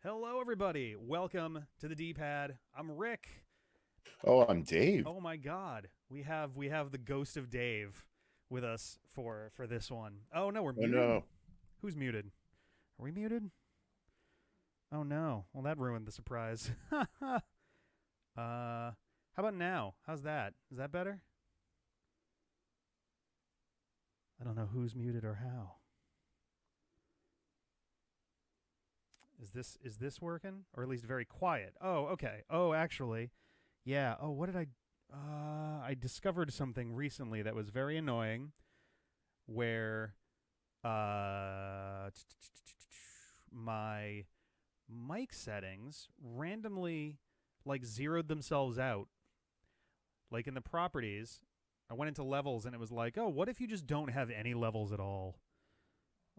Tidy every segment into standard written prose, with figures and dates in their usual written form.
Hello, everybody. Welcome to the D-pad. I'm Rick. Oh, I'm Dave. Oh my God, we have the ghost of Dave with us for this one. Oh no, we're Oh muted. no. Who's muted? Are we muted? Oh no. Well, that ruined the surprise. How about now? How's that? Is that better? I don't know who's muted or how. Is this working? Or at least very quiet. Oh, okay. Oh, actually, yeah. Oh, what did I discovered something recently that was very annoying where my mic settings randomly like zeroed themselves out. Like in the properties, I went into levels and it was like, "Oh, what if you just don't have any levels at all?"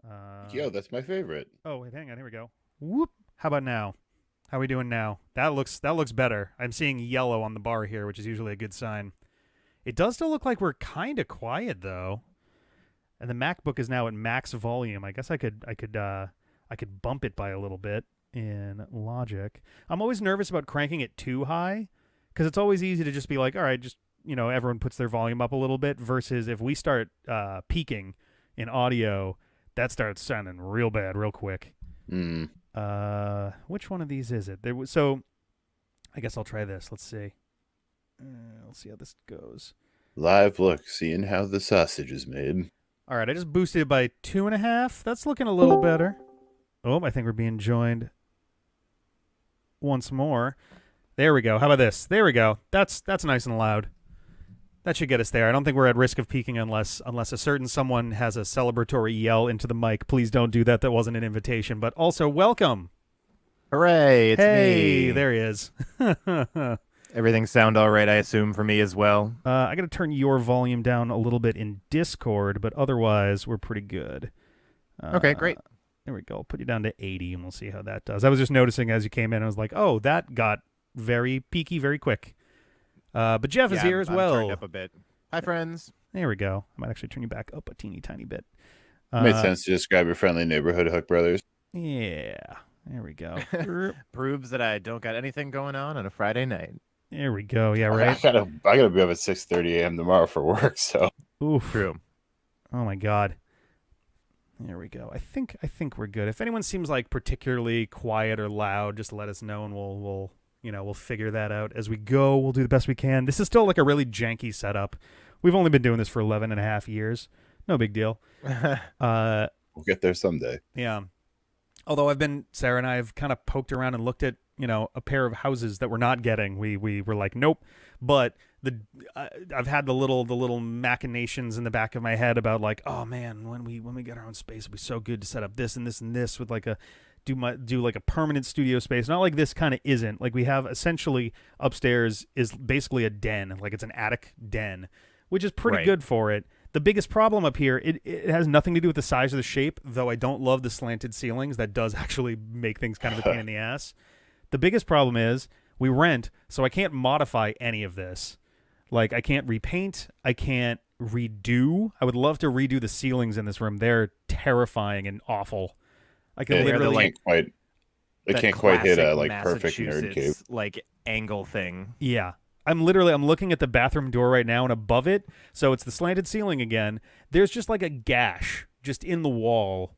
Uh Yo, that's my favorite. Oh, wait, hang on. Here we go. Whoop. How about now? How are we doing now? That looks better. I'm seeing yellow on the bar here, which is usually a good sign. It does still look like we're kind of quiet though. And the MacBook is now at max volume. I guess I could bump it by a little bit in Logic. I'm always nervous about cranking it too high cuz it's always easy to just be like, "All right, just, everyone puts their volume up a little bit," versus if we start peaking in audio, that starts sounding real bad real quick. Mm. Which one of these is it? So I guess I'll try this. Let's see. Let's see how this goes. Live look, seeing how the sausage is made. All right, I just boosted it by 2.5. That's looking a little better. Oh, I think we're being joined once more. There we go. How about this? There we go. That's nice and loud. That should get us there. I don't think we're at risk of peaking unless a certain someone has a celebratory yell into the mic. Please don't do that. That wasn't an invitation. But also, welcome. Hooray, it's Hey, me. there he is. Everything sound all right, I assume, for me as well? I got to turn your volume down a little bit in Discord, but otherwise, we're pretty good. Okay, great. There we go. I'll put you down to 80, and we'll see how that does. I was just noticing as you came in, I was like, oh, that got very peaky very quick. But Jeff is here as I'm well. turned up a bit. Hi, friends. There we go. I might actually turn you back up a teeny tiny bit. Made sense to describe your friendly neighborhood Hook Brothers. Yeah. There we go. Proves that I don't got anything going on a Friday night. There we go. Yeah, right. I gotta be up at 6:30 a.m. tomorrow for work. So Oof. True. Oh my God. There we go. I think we're good. If anyone seems like particularly quiet or loud, just let us know and we'll figure that out as we go. We'll do the best we can. This is still like a really janky setup. We've only been doing this for 11 and a half years. No big deal. we'll get there someday. Yeah. Although Sarah and I have kind of poked around and looked at, a pair of houses that we're not getting. We were like, nope. But I've had the little machinations in the back of my head about like, oh man, when we get our own space, it'll be so good to set up this and this and this with like do like a permanent studio space. Not like this kind of isn't. Like we have essentially upstairs is basically a den, like it's an attic den, which is pretty good for it. The biggest problem up here, it has nothing to do with the size or the shape, though I don't love the slanted ceilings. That does actually make things kind of a pain in the ass. The biggest problem is we rent, so I can't modify any of this. Like, I can't repaint. I can't redo. I would love to redo the ceilings in this room. They're terrifying and awful. I can literally... They can't quite hit a like perfect nerd cave. Like angle thing. Yeah. I'm looking at the bathroom door right now, and above it, so it's the slanted ceiling again, there's just like a gash just in the wall.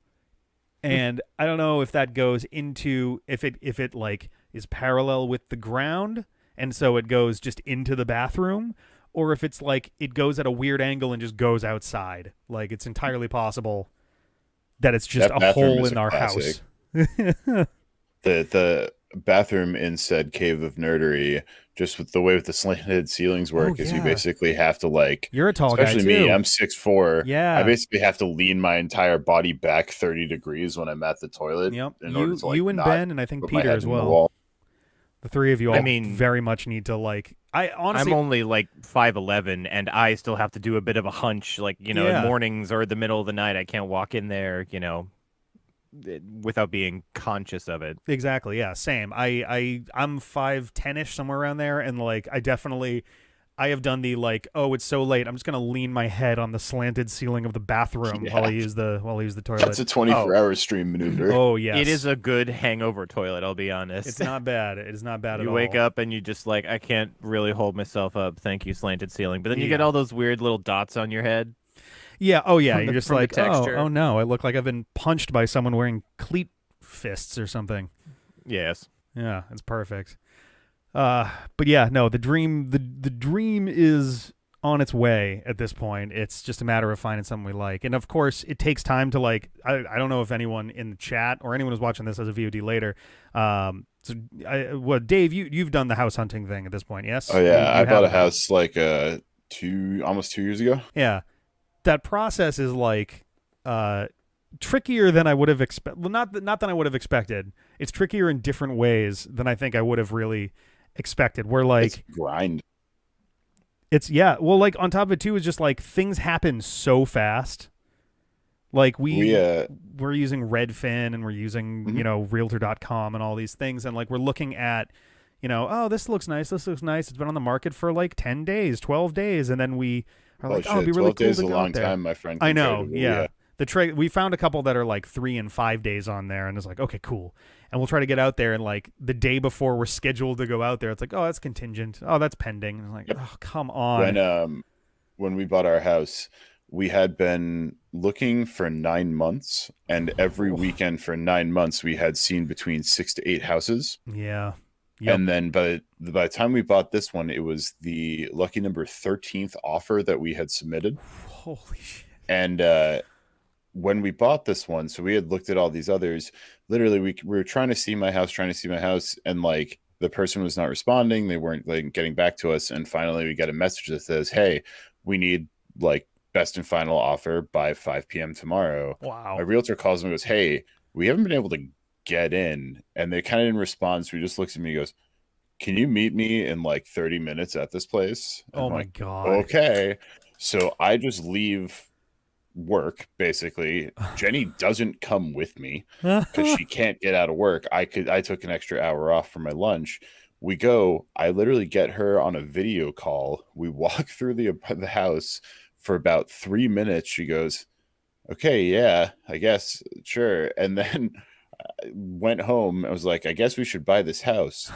And I don't know if that goes into, if it like is parallel with the ground, and so it goes just into the bathroom, or if it's like it goes at a weird angle and just goes outside. Like, it's entirely possible that it's just a hole in our house. The bathroom in said cave of nerdery, just with the way the slanted ceilings work, is you basically have to like, you're a tall guy too. Especially me, I'm 6'4". Yeah, I basically have to lean my entire body back 30 degrees when I'm at the toilet. Yep. In order to, like, you and Ben and I think put my Peter head as in the well. wall. The three of you all very much need to like. I honestly, I'm only like 5'11", and I still have to do a bit of a hunch. Like, in mornings or the middle of the night, I can't walk in there, without being conscious of it. Exactly. Yeah. Same. I'm 5'10" somewhere around there, and like I definitely I have done the like, oh, it's so late, I'm just gonna lean my head on the slanted ceiling of the bathroom while I Yeah. use the toilet. That's a 24-hour stream maneuver. Oh yes, It is a good hangover toilet, I'll be honest. It's not bad. It is not bad at You all. wake up and you just like, I can't really hold myself up. Thank you, slanted ceiling. But then you get all those weird little dots on your head. Yeah. Oh yeah. From You're the- just from the like, texture. oh no, I look like I've been punched by someone wearing cleat fists or something. Yes. Yeah, it's perfect. But yeah, no, the dream is on its way at this point. It's just a matter of finding something we like. And of course, it takes time to like, I don't know if anyone in the chat or anyone who's watching this as a VOD later. Dave, you've done the house hunting thing at this point, yes? Oh yeah, You I bought a have. house like almost 2 years ago. Yeah. That process is like trickier than I would have expected. Well, not that I would have expected. It's trickier in different ways than I think I would have really expected. Where like It's grind. it's well, like on top of it too is just like things happen so fast. Like we're using Redfin and we're using Realtor.com and all these things, and like we're looking at oh, this looks nice. It's been on the market for like 10 days, 12 days, and then we are like, oh, it'd be really 12 cool days to is a go long out there. time, my friend. I know, comparatively, yeah. We found a couple that are like 3 and 5 days on there, and it's like, okay, cool. And we'll try to get out there, and like the day before we're scheduled to go out there, it's like, oh, that's contingent. Oh, that's pending. And it's like, oh, come on. When we bought our house, we had been looking for 9 months, and every weekend for 9 months we had seen between 6 to 8 houses. Yeah. Yep. And then by the time we bought this one, it was the lucky number 13th offer that we had submitted. Holy shit. And when we bought this one, so we had looked at all these others. Literally, we were trying to see my house, and like the person was not responding. They weren't like getting back to us. And finally, we got a message that says, "Hey, we need like best and final offer by 5 p.m. tomorrow." Wow. My realtor calls me and goes, "Hey, we haven't been able to get in," and they kind of didn't respond. So he just looks at me and goes, "Can you meet me in like 30 minutes at this place?" And oh I'm my like, God. Okay. So I just leave work, basically. Jenny doesn't come with me because she can't get out of work. I took an extra hour off for my lunch. We go, I literally get her on a video call. We walk through the house for about 3 minutes. She goes, "Okay, yeah, I guess, sure." And then I went home. I was like, "I guess we should buy this house."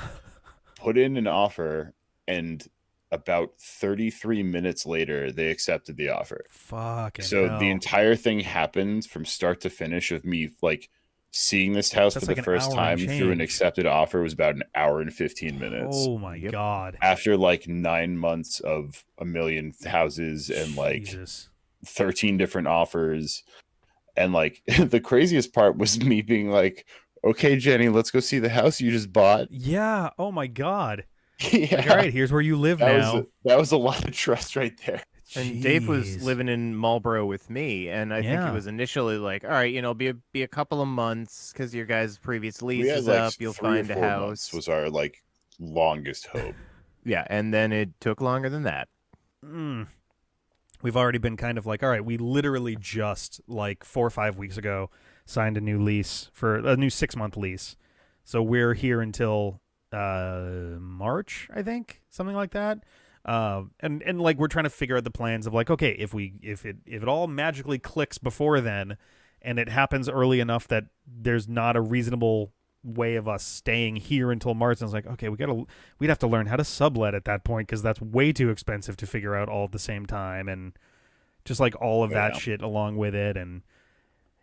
Put in an offer, and about 33 minutes later, they accepted the offer. Fucking So hell. the entire thing happened from start to finish of me like seeing this house That's for like the an first hour time and through an change. accepted offer was about an hour and 15 minutes. Oh my God. After like 9 months of a million houses and like Jesus. 13 different offers. And like the craziest part was me being like, "Okay, Jenny, let's go see the house you just bought." Yeah. Oh my God. Yeah. Like, all right, here's where you live now. That was a lot of trust right there. And Dave was Jeez. living in Marlboro with me, and I think Yeah. it was initially like, all right, be a couple of months because your guys' previous lease We had is like up. You'll 3 or find a 4 house. months was our like longest hope. Yeah, and then it took longer than that. We've already been kind of like, all right, we literally just like 4 or 5 weeks ago signed a new lease for a new 6-month lease. So we're here until March, I think, something like that. And like we're trying to figure out the plans of like, okay, if it all magically clicks before then, and it happens early enough that there's not a reasonable way of us staying here until March, and it's like, okay, we'd have to learn how to sublet at that point because that's way too expensive to figure out all at the same time, and just like all of that shit along with it. And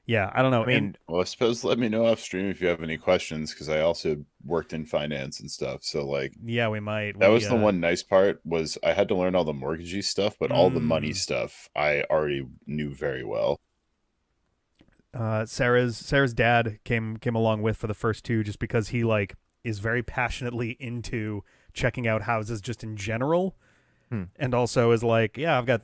yeah, I don't know. I mean, well, I suppose let me know off stream if you have any questions, because I also worked in finance and stuff. So like, yeah, we might. That was the one nice part was I had to learn all the mortgagey stuff, but all the money stuff I already knew very well. Sarah's dad came along with for the first 2 just because he like is very passionately into checking out houses just in general, and also is like, yeah, I've got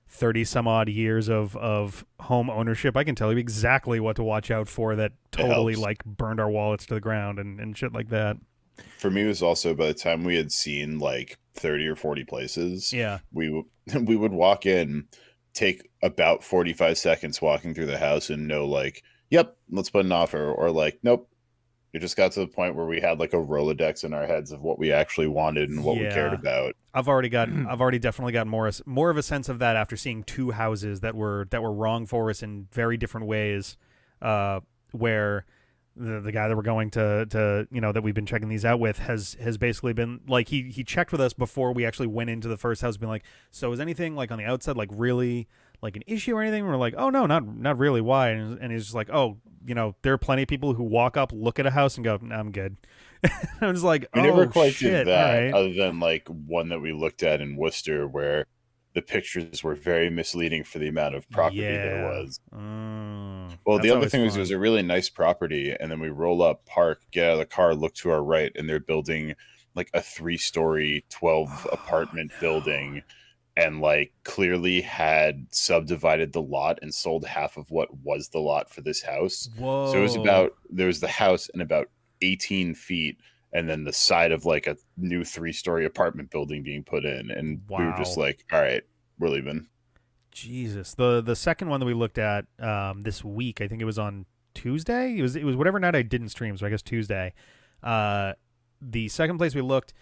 30 some odd years of home ownership. I can tell you exactly what to watch out for that totally like burned our wallets to the ground and shit like that. For me, it was also by the time we had seen like 30 or 40 places, yeah, we would walk in, take about 45 seconds walking through the house and know like, yep, let's put an offer, or like, nope, It just got to the point where we had like a Rolodex in our heads of what we actually wanted and what we cared Yeah. about. I've already definitely got more of a sense of that after seeing two houses that were wrong for us in very different ways. Where the guy that we're going to that we've been checking these out with has basically been like he checked with us before we actually went into the first house, being like, so is anything like on the outside like really like an issue or anything? And we're like, oh no, not really. Why? And he's just like, oh, there are plenty of people who walk up, look at a house, and go, nah, I'm good. I was like, We oh, never quite shit, did that, all right. other than like one that we looked at in Worcester where the pictures were very misleading for the amount of property there Yeah. was. Well, the That's other always thing was it fun. was a really nice property, and then we roll up, park, get out of the car, look to our right, and they're building like a 3-story, 12 apartment building, and like clearly had subdivided the lot and sold half of what was the lot for this house. So it was Whoa. about there was the house and about 18 feet, and then the side of like a new 3-story apartment building being put in, and we were just Wow. like, all right, we're leaving. Jesus. The second one that we looked at this week, I think it was on Tuesday. It was whatever night I didn't stream, so I guess Tuesday. The second place we looked,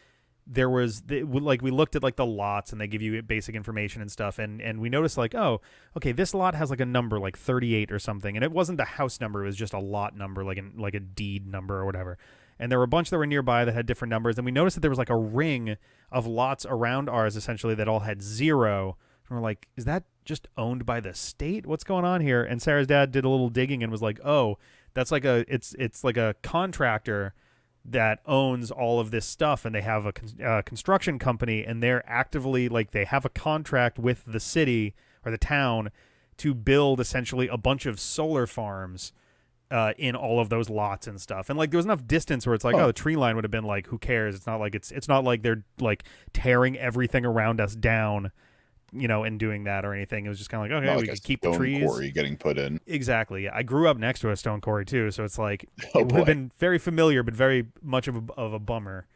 like we looked at like the lots and they give you basic information and stuff, and we noticed like, oh, okay, this lot has like a number like 38 or something, and it wasn't the house number, it was just a lot number, like a deed number or whatever. And there were a bunch that were nearby that had different numbers, and we noticed that there was like a ring of lots around ours essentially that all had 0. And we're like, is that just owned by the state? What's going on here? And Sarah's dad did a little digging and was like, oh, that's like it's like a contractor that owns all of this stuff, and they have a construction company, and they're actively like they have a contract with the city or the town to build essentially a bunch of solar farms in all of those lots and stuff. And like there was enough distance where it's like, oh, the tree line would have been like, who cares? It's not like it's not like they're like tearing everything around us down, and doing that or anything. It was just kind of like, okay, Not we like a could keep the stone trees. quarry getting put in. Exactly. I grew up next to a stone quarry too, so it's like Oh it would have boy. been very familiar, but very much of a bummer.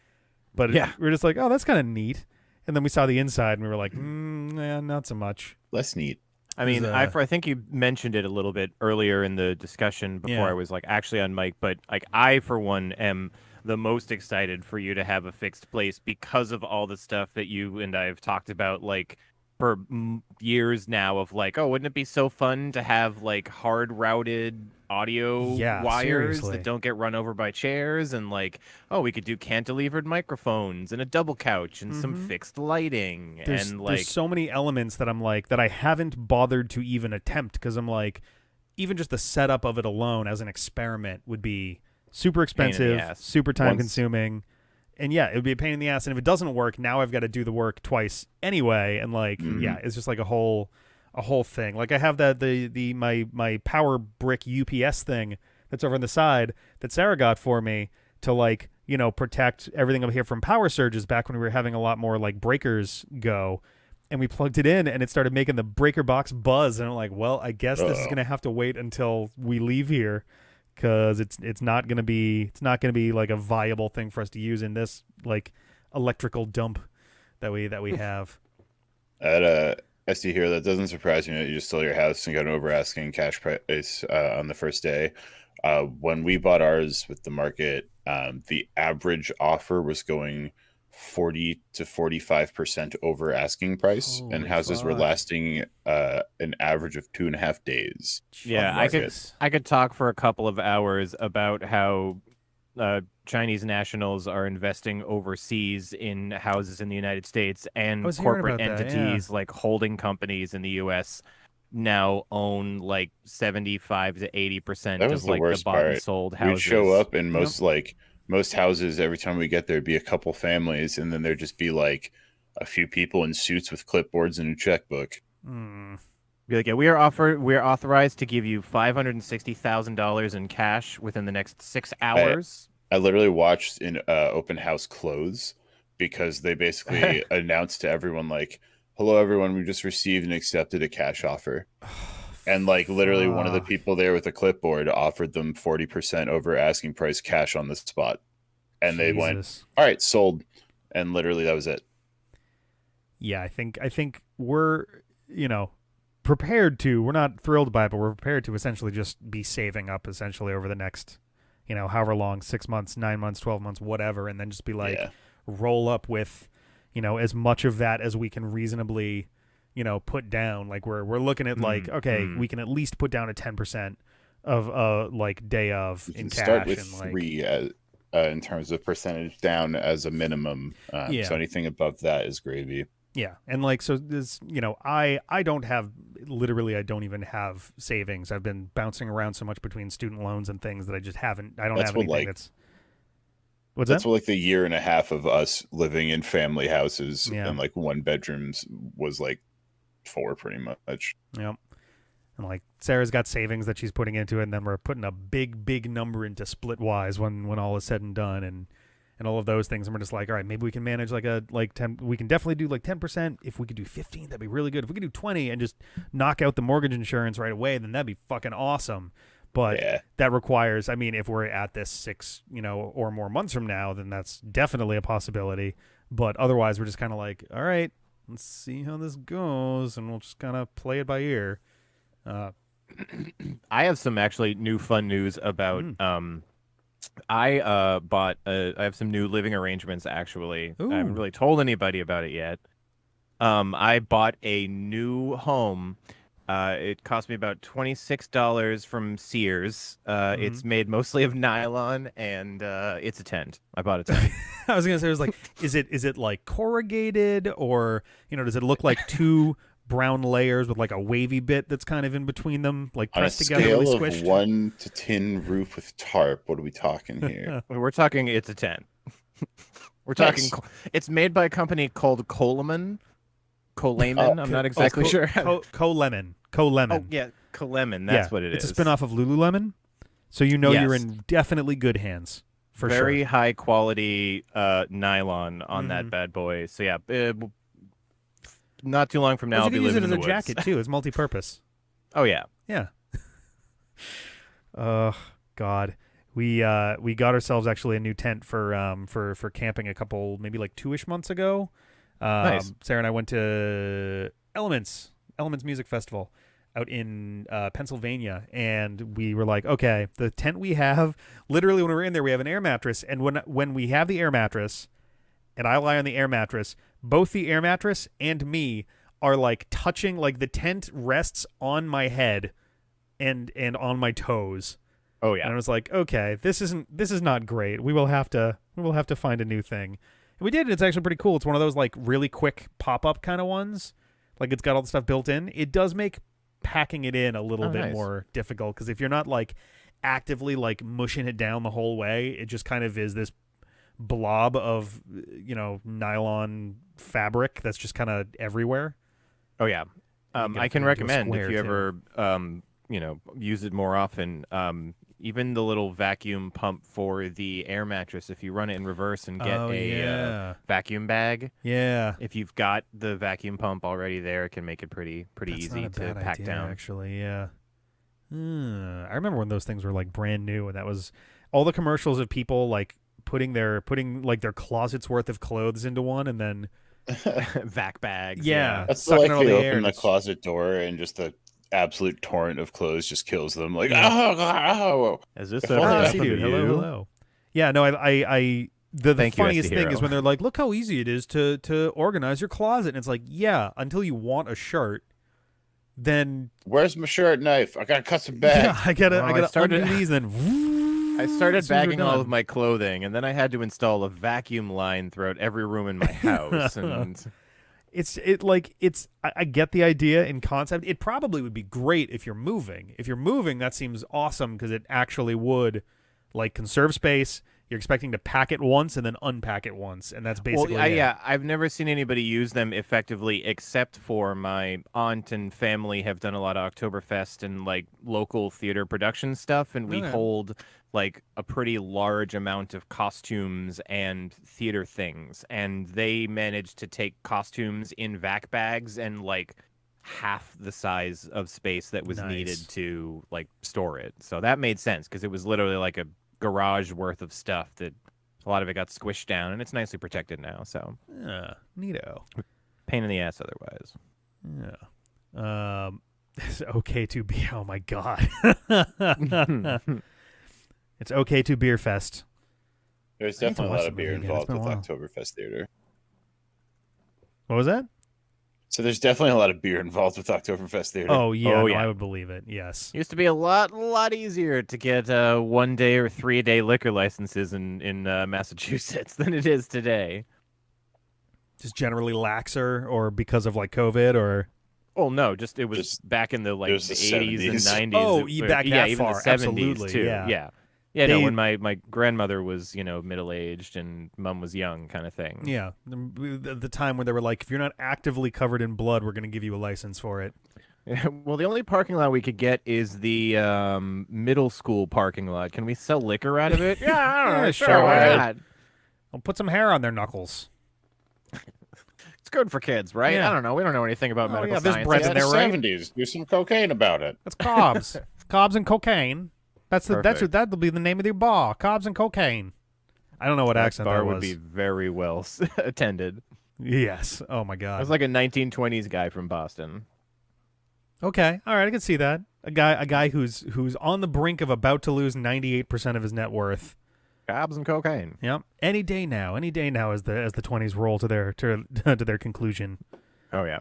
But Yeah. we were just like, oh, that's kind of neat. And then we saw the inside, and we were like, not so much. Less neat. I mean, Is, I think you mentioned it a little bit earlier in the discussion before Yeah. I was like actually on mic, but like I for one am the most excited for you to have a fixed place because of all the stuff that you and I have talked about like for years now of like, oh, wouldn't it be so fun to have like hard routed audio Yeah, wires seriously. that don't get run over by chairs, and like, oh, we could do cantilevered microphones and a double couch and some fixed lighting and like there's so many elements that I'm like that I haven't bothered to even attempt, because I'm like, even just the setup of it alone as an experiment would be super expensive, ass. super time Once- consuming. And yeah, it would be a pain in the ass. And if it doesn't work, now I've got to do the work twice anyway. And like, yeah, it's just like a whole thing. Like I have my power brick UPS thing that's over on the side that Sarah got for me to like, protect everything up here from power surges back when we were having a lot more like breakers go. And we plugged it in and it started making the breaker box buzz. And I'm like, well, I guess this is going to have to wait until we leave here, because it's not gonna be like a viable thing for us to use in this like electrical dump that we have. At SD here, that doesn't surprise me that you just sell your house and got an over asking cash price on the first day. When we bought ours with the market, the average offer was going 40 to 45% over asking price, and Holy houses were fuck. lasting an average of 2.5 days. Yeah, on I could market. I could talk for a couple of hours about how Chinese nationals are investing overseas in houses in the United States, and was hearing corporate about that, entities like holding companies in the U.S. now own like 75 to 80% That was of the like the worst bought and part. sold We'd houses. show up in most houses. Every time we get there, be a couple families, and then there'd just be like a few people in suits with clipboards and a checkbook. Be like, yeah, we are authorized to give you $560,000 in cash within the next 6 hours. I literally watched an open house close because they basically announced to everyone like, "Hello, everyone, we just received and accepted a cash offer." And like literally one of the people there with a clipboard offered them 40% over asking price cash on the spot. And they went, Jesus. all right, sold. And literally that was it. Yeah, I think we're prepared to. We're not thrilled by it, but we're prepared to essentially just be saving up essentially over the next however long, 6 months, 9 months, 12 months, whatever, and then just be like, Yeah. roll up with, as much of that as we can reasonably, put down. Like we're looking at like, okay, we can at least put down a 10% of like day of You in can cash, start with and like 3 in terms of percentage down as a minimum. Yeah. So anything above that is gravy. yeah, and like so this, I don't have literally I don't even have savings. I've been bouncing around so much between student loans and things that I just haven't. I don't That's have what, anything like- that's. What's That's that? what like the year and a half of us living in family houses Yeah. and like 1 bedrooms was like for pretty much. Yep. And like Sarah's got savings that she's putting into it, and then we're putting a big number into Splitwise when all is said and done, and all of those things. And we're just like, all right, maybe we can manage like 10. We can definitely do like 10%. If we could do 15, that'd be really good. If we could do 20 and just knock out the mortgage insurance right away, then that'd be fucking awesome. But Yeah. that requires, I mean, if we're at this 6, or more months from now, then that's definitely a possibility. But otherwise, we're just kind of like, all right, let's see how this goes, and we'll just kind of play it by ear. I have some actually new fun news about I have some new living arrangements actually. Ooh. I haven't really told anybody about it yet. I bought a new home. It cost me about $26 from Sears. It's made mostly of nylon, and it's a tent. I bought a tent. I was gonna say, it was like, is it like corrugated, or does it look like two brown layers with like a wavy bit that's kind of in between them, like On a pressed together, really scale squished? of 1 to tin roof with tarp, what are we talking here? We're talking. It's a tent. We're talking. Nice. It's made by a company called Coleman. I'm not exactly sure. Colemon. Oh yeah, Coleman. That's what it is. It's a spinoff of Lululemon, so you're Yes. in definitely good hands for Very sure. high quality nylon on that bad boy. So yeah, not too long from now, You I'll can be use it living as in a the woods. jacket too. It's multi-purpose. Oh yeah. Yeah. God. We got ourselves actually a new tent for camping a couple, maybe like 2-ish months ago. Nice. Sarah and I went to Elements Music Festival out in Pennsylvania, and we were like, okay, the tent we have, literally when we were in there, we have an air mattress, and when we have the air mattress, and I lie on the air mattress, both the air mattress and me are like touching, like the tent rests on my head and on my toes. Oh And I yeah. was like, okay, this is not great. We will have to find a new thing. And we did, and it's actually pretty cool. It's one of those like really quick pop-up kind of ones. Like it's got all the stuff built in. It does make packing it in a little bit nice. more difficult, because if you're not like actively like mushing it down the whole way, it just kind of is this blob of nylon fabric that's just kind of everywhere. Oh yeah. You gotta I can fit into a recommend square, if you too. ever use it more often. Even the little vacuum pump for the air mattress, if you run it in reverse and get vacuum bag, yeah. if you've got the vacuum pump already there, it can make it pretty That's easy not a to bad pack idea, down. actually. Yeah. I remember when those things were like brand new, and that was all the commercials of people like putting like their closet's worth of clothes into one, and then Vac bags. Yeah. That's Sucking like all they the air, open and the it's- closet door and just the absolute torrent of clothes just kills them. Like, Yeah. oh. Is this If ever only I happened could to dude. you? Hello. Yeah, no, the Thank you, funniest thing SD-Hero. is when they're like, look how easy it is to organize your closet. And it's like, yeah, until you want a shirt, then Where's my shirt knife? I gotta cut some bags. yeah, I gotta Oh, I started- undo these, then I started as soon as we're bagging all of done. my clothing, and then I had to install a vacuum line throughout every room in my house. And I get the idea in concept. It probably would be great if you're moving. If you're moving, that seems awesome, because it actually would like conserve space. You're expecting to pack it once and then unpack it once, and that's basically it. yeah, I've never seen anybody use them effectively, except for my aunt and family have done a lot of Oktoberfest and like local theater production stuff, and we Okay. hold like a pretty large amount of costumes and theater things, and they managed to take costumes in vac bags and like half the size of space that was Nice. needed to like store it. So that made sense, because it was literally like a garage worth of stuff that a lot of it got squished down, and it's nicely protected now. So Yeah, neato. pain in the ass otherwise. Yeah. It's okay to be. Oh my god. It's okay to beer fest. There's I need to definitely a watch lot the of beer movie again. It's involved been a with while. Oktoberfest Theater. What was that? So there's definitely a lot of beer involved with Oktoberfest Theater. Oh yeah, Oh, no, yeah. I would believe it. Yes. Used to be a lot easier to get 1 day or 3 day liquor licenses in Massachusetts than it is today. Just generally laxer, or because of like COVID, or Oh no, just it was Just- back in the it was the 80s and 70s. 90s. Oh, back that even far, the 70s absolutely, too. yeah. Yeah, They- no, when my grandmother was, middle aged and mom was young, kind of thing. yeah, the time when they were like, if you're not actively covered in blood, we're going to give you a license for it. Well, the only parking lot we could get is the middle school parking lot. Can we sell liquor out of it? Yeah, I don't know. Yeah, Sure, sure. why not? I'll put some hair on their knuckles. It's good for kids, right? Yeah. I don't know. We don't know anything about Oh, medical yeah, there's science bread yet. in there, right? 70s. Do some cocaine about it. That's cobs, cobs and cocaine. Perfect. That'll be the name of the bar, cobs and cocaine. I don't know what That accent bar that would was. be very well attended. Yes. Oh my I god. was like a 1920s guy from Boston. Okay. All right. I can see that. A guy who's on the brink of about to lose 98% of his net worth. Cobs and cocaine. Yep. Any day now as the 20s roll to their to their conclusion. Oh yeah.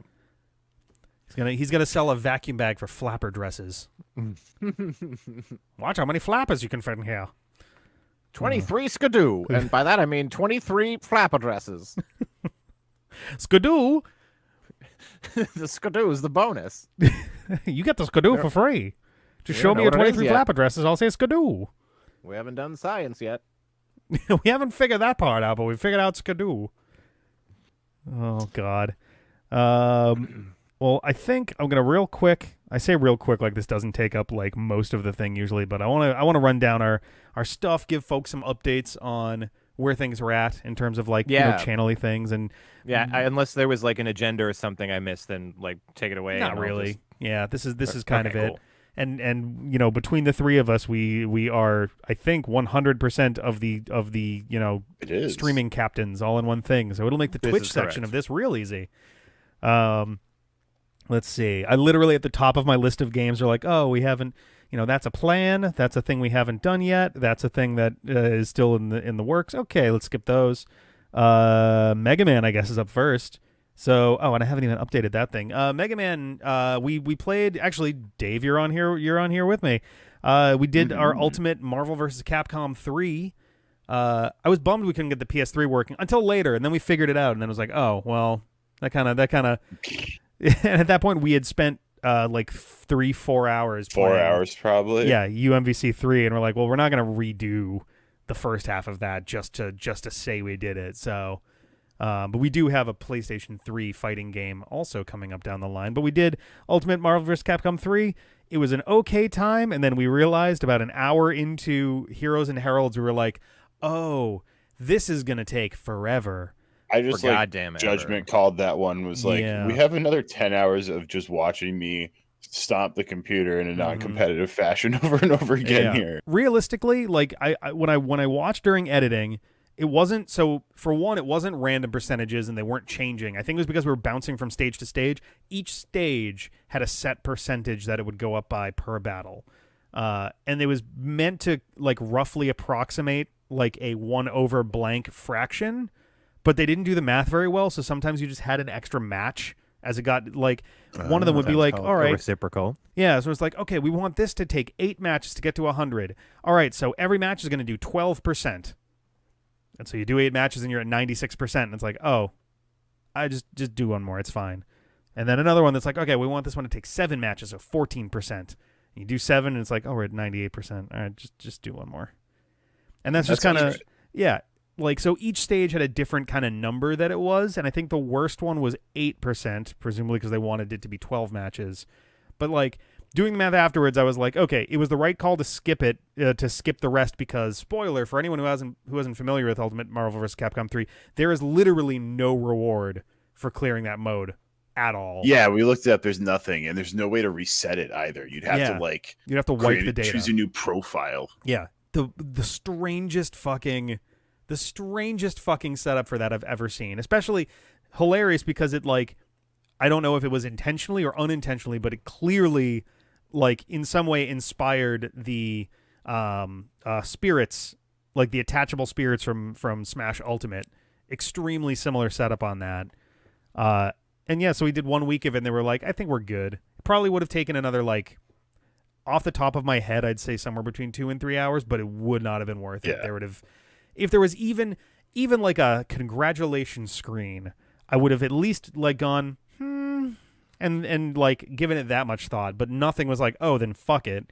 He's gonna sell a vacuum bag for flapper dresses. Watch how many flappers you can fit in here. 23 skidoo, and by that I mean 23 flap addresses. Skidoo, The skidoo is the bonus. you get the skidoo for free. Just We show don't me know your what it is 23 yet. flap addresses. I'll say skidoo. We haven't done science yet. We haven't figured that part out, but we figured out skidoo. Oh God. Well, I think I'm gonna real quick. I say real quick like this doesn't take up like most of the thing usually, but I want to run down our stuff, give folks some updates on where things are at in terms of like Yeah. channel-y things, and Yeah, unless there was like an agenda or something I missed, then like take it away. not and I'll really. just- Yeah, this is kind Okay, of it. cool. And between the three of us, we are, I think, 100% of the It is. streaming captains all in one thing. So it'll make the This Twitch is section correct. of this real easy. Let's see. I literally at the top of my list of games are like, oh, we haven't, that's a plan. That's a thing we haven't done yet. That's a thing that is still in the works. Okay, let's skip those. Mega Man, I guess, is up first. So, and I haven't even updated that thing. Mega Man, we played. Actually, Dave, you're on here. You're on here with me. We did our Ultimate Marvel vs. Capcom 3. I was bummed we couldn't get the PS3 working until later, and then we figured it out, and then it was like, oh, well, that kind of. And at that point, we had spent like 3-4 hours. 4 playing, hours probably. Yeah, UMVC 3, and we're like, well, we're not gonna redo the first half of that just to say we did it. So. But we do have a PlayStation 3 fighting game also coming up down the line. But we did Ultimate Marvel vs. Capcom 3. It was an okay time, and then we realized about an hour into Heroes and Heralds, we were like, oh, this is going to take forever. I just For like goddamn judgment called that one was like, Yeah. we have another 10 hours of just watching me stomp the computer in a non-competitive fashion over and over again here. Realistically, like when I watched during editing, it wasn't, so for one, it wasn't random percentages and they weren't changing. I think it was because we were bouncing from stage to stage. Each stage had a set percentage that it would go up by per battle. And it was meant to like roughly approximate like a 1/blank fraction, but they didn't do the math very well. So sometimes you just had an extra match as it got like one of them would be like, all right, reciprocal. yeah, so it's like, okay, we want this to take 8 matches to get to 100. All right, so every match is going to do 12%. And so you do 8 matches and you're at 96%. And it's like, oh, I just do one more. It's fine. And then another one that's like, okay, we want this one to take 7 matches, so 14%. And you do 7 and it's like, oh, we're at 98%. All right, just do one more. And that's just kind of, yeah. Like, so each stage had a different kind of number that it was. And I think the worst one was 8%, presumably because they wanted it to be 12 matches. But like, doing the math afterwards, I was like, okay, it was the right call to skip it, to skip the rest, because spoiler for anyone who wasn't familiar with Ultimate Marvel vs. Capcom 3, there is literally no reward for clearing that mode at all. Yeah, we looked it up. There's nothing, and there's no way to reset it either. You'd have to like you'd have to wipe the data. choose a new profile. Yeah, the strangest fucking setup for that I've ever seen. Especially hilarious because it like, I don't know if it was intentionally or unintentionally, but it clearly like in some way inspired the Spirits, like the attachable spirits from Smash Ultimate, extremely similar setup on that. And yeah, so we did 1 week of it, and they were like, I think we're good. Probably would have taken another, like, off the top of my head, I'd say somewhere between 2 and 3 hours, but it would not have been worth it. There would have, if there was even like a congratulations screen, I would have at least like gone, and like given it that much thought, but nothing was like, oh, then fuck it.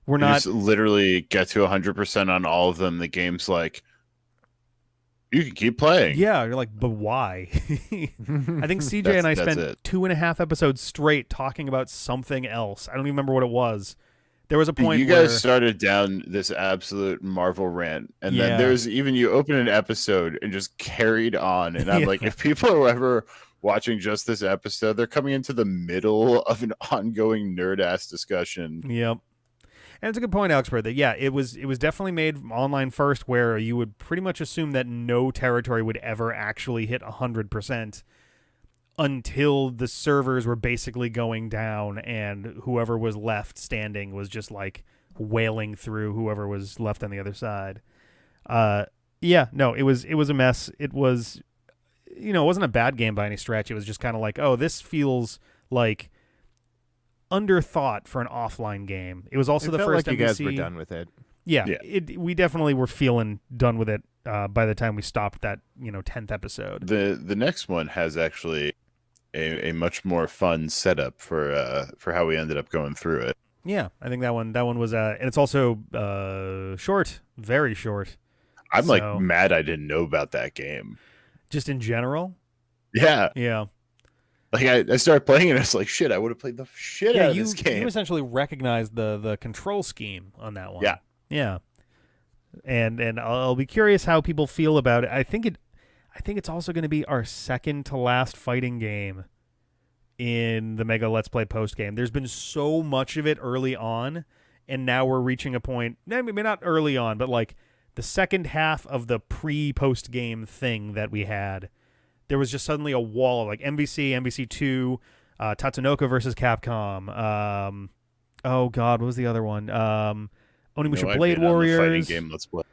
We're not just literally get to 100% on all of them. The game's like, you can keep playing. Yeah, you're like, but why? I think CJ and I spent 2.5 episodes straight talking about something else. I don't even remember what it was. There was a point you guys started down this absolute Marvel rant, and then there's even you open an episode and just carried on. And I'm like, if people are ever watching just this episode, they're coming into the middle of an ongoing nerd ass discussion. Yep. And it's a good point, Alex, that it was definitely made online first, where you would pretty much assume that no territory would ever actually hit 100% until the servers were basically going down, and whoever was left standing was just like wailing through whoever was left on the other side. It was a mess. It was, it wasn't a bad game by any stretch. It was just kind of like, oh, this feels like underthought for an offline game. It was also the first like you MVC. guys were done with it. Yeah. We definitely were feeling done with it by the time we stopped that 10th episode. The next one has actually a much more fun setup for how we ended up going through it. Yeah, I think that one was and it's also short, very short. I'm like mad I didn't know about that game. Just in general? Yeah. Yeah. Like I started playing it and it's like, shit, I would have played the shit out of this game. You essentially recognized the control scheme on that one. Yeah. Yeah. And I'll be curious how people feel about it. I think it's also going to be our second to last fighting game in the Mega Let's Play post game. There's been so much of it early on, and now we're reaching a point, maybe not early on, but like the second half of the pre-post game thing that we had. There was just suddenly a wall of like MVC2, Tatsunoko versus Capcom. Oh God, what was the other one? Onimusha Blade Warriors. Fighting game Let's Play.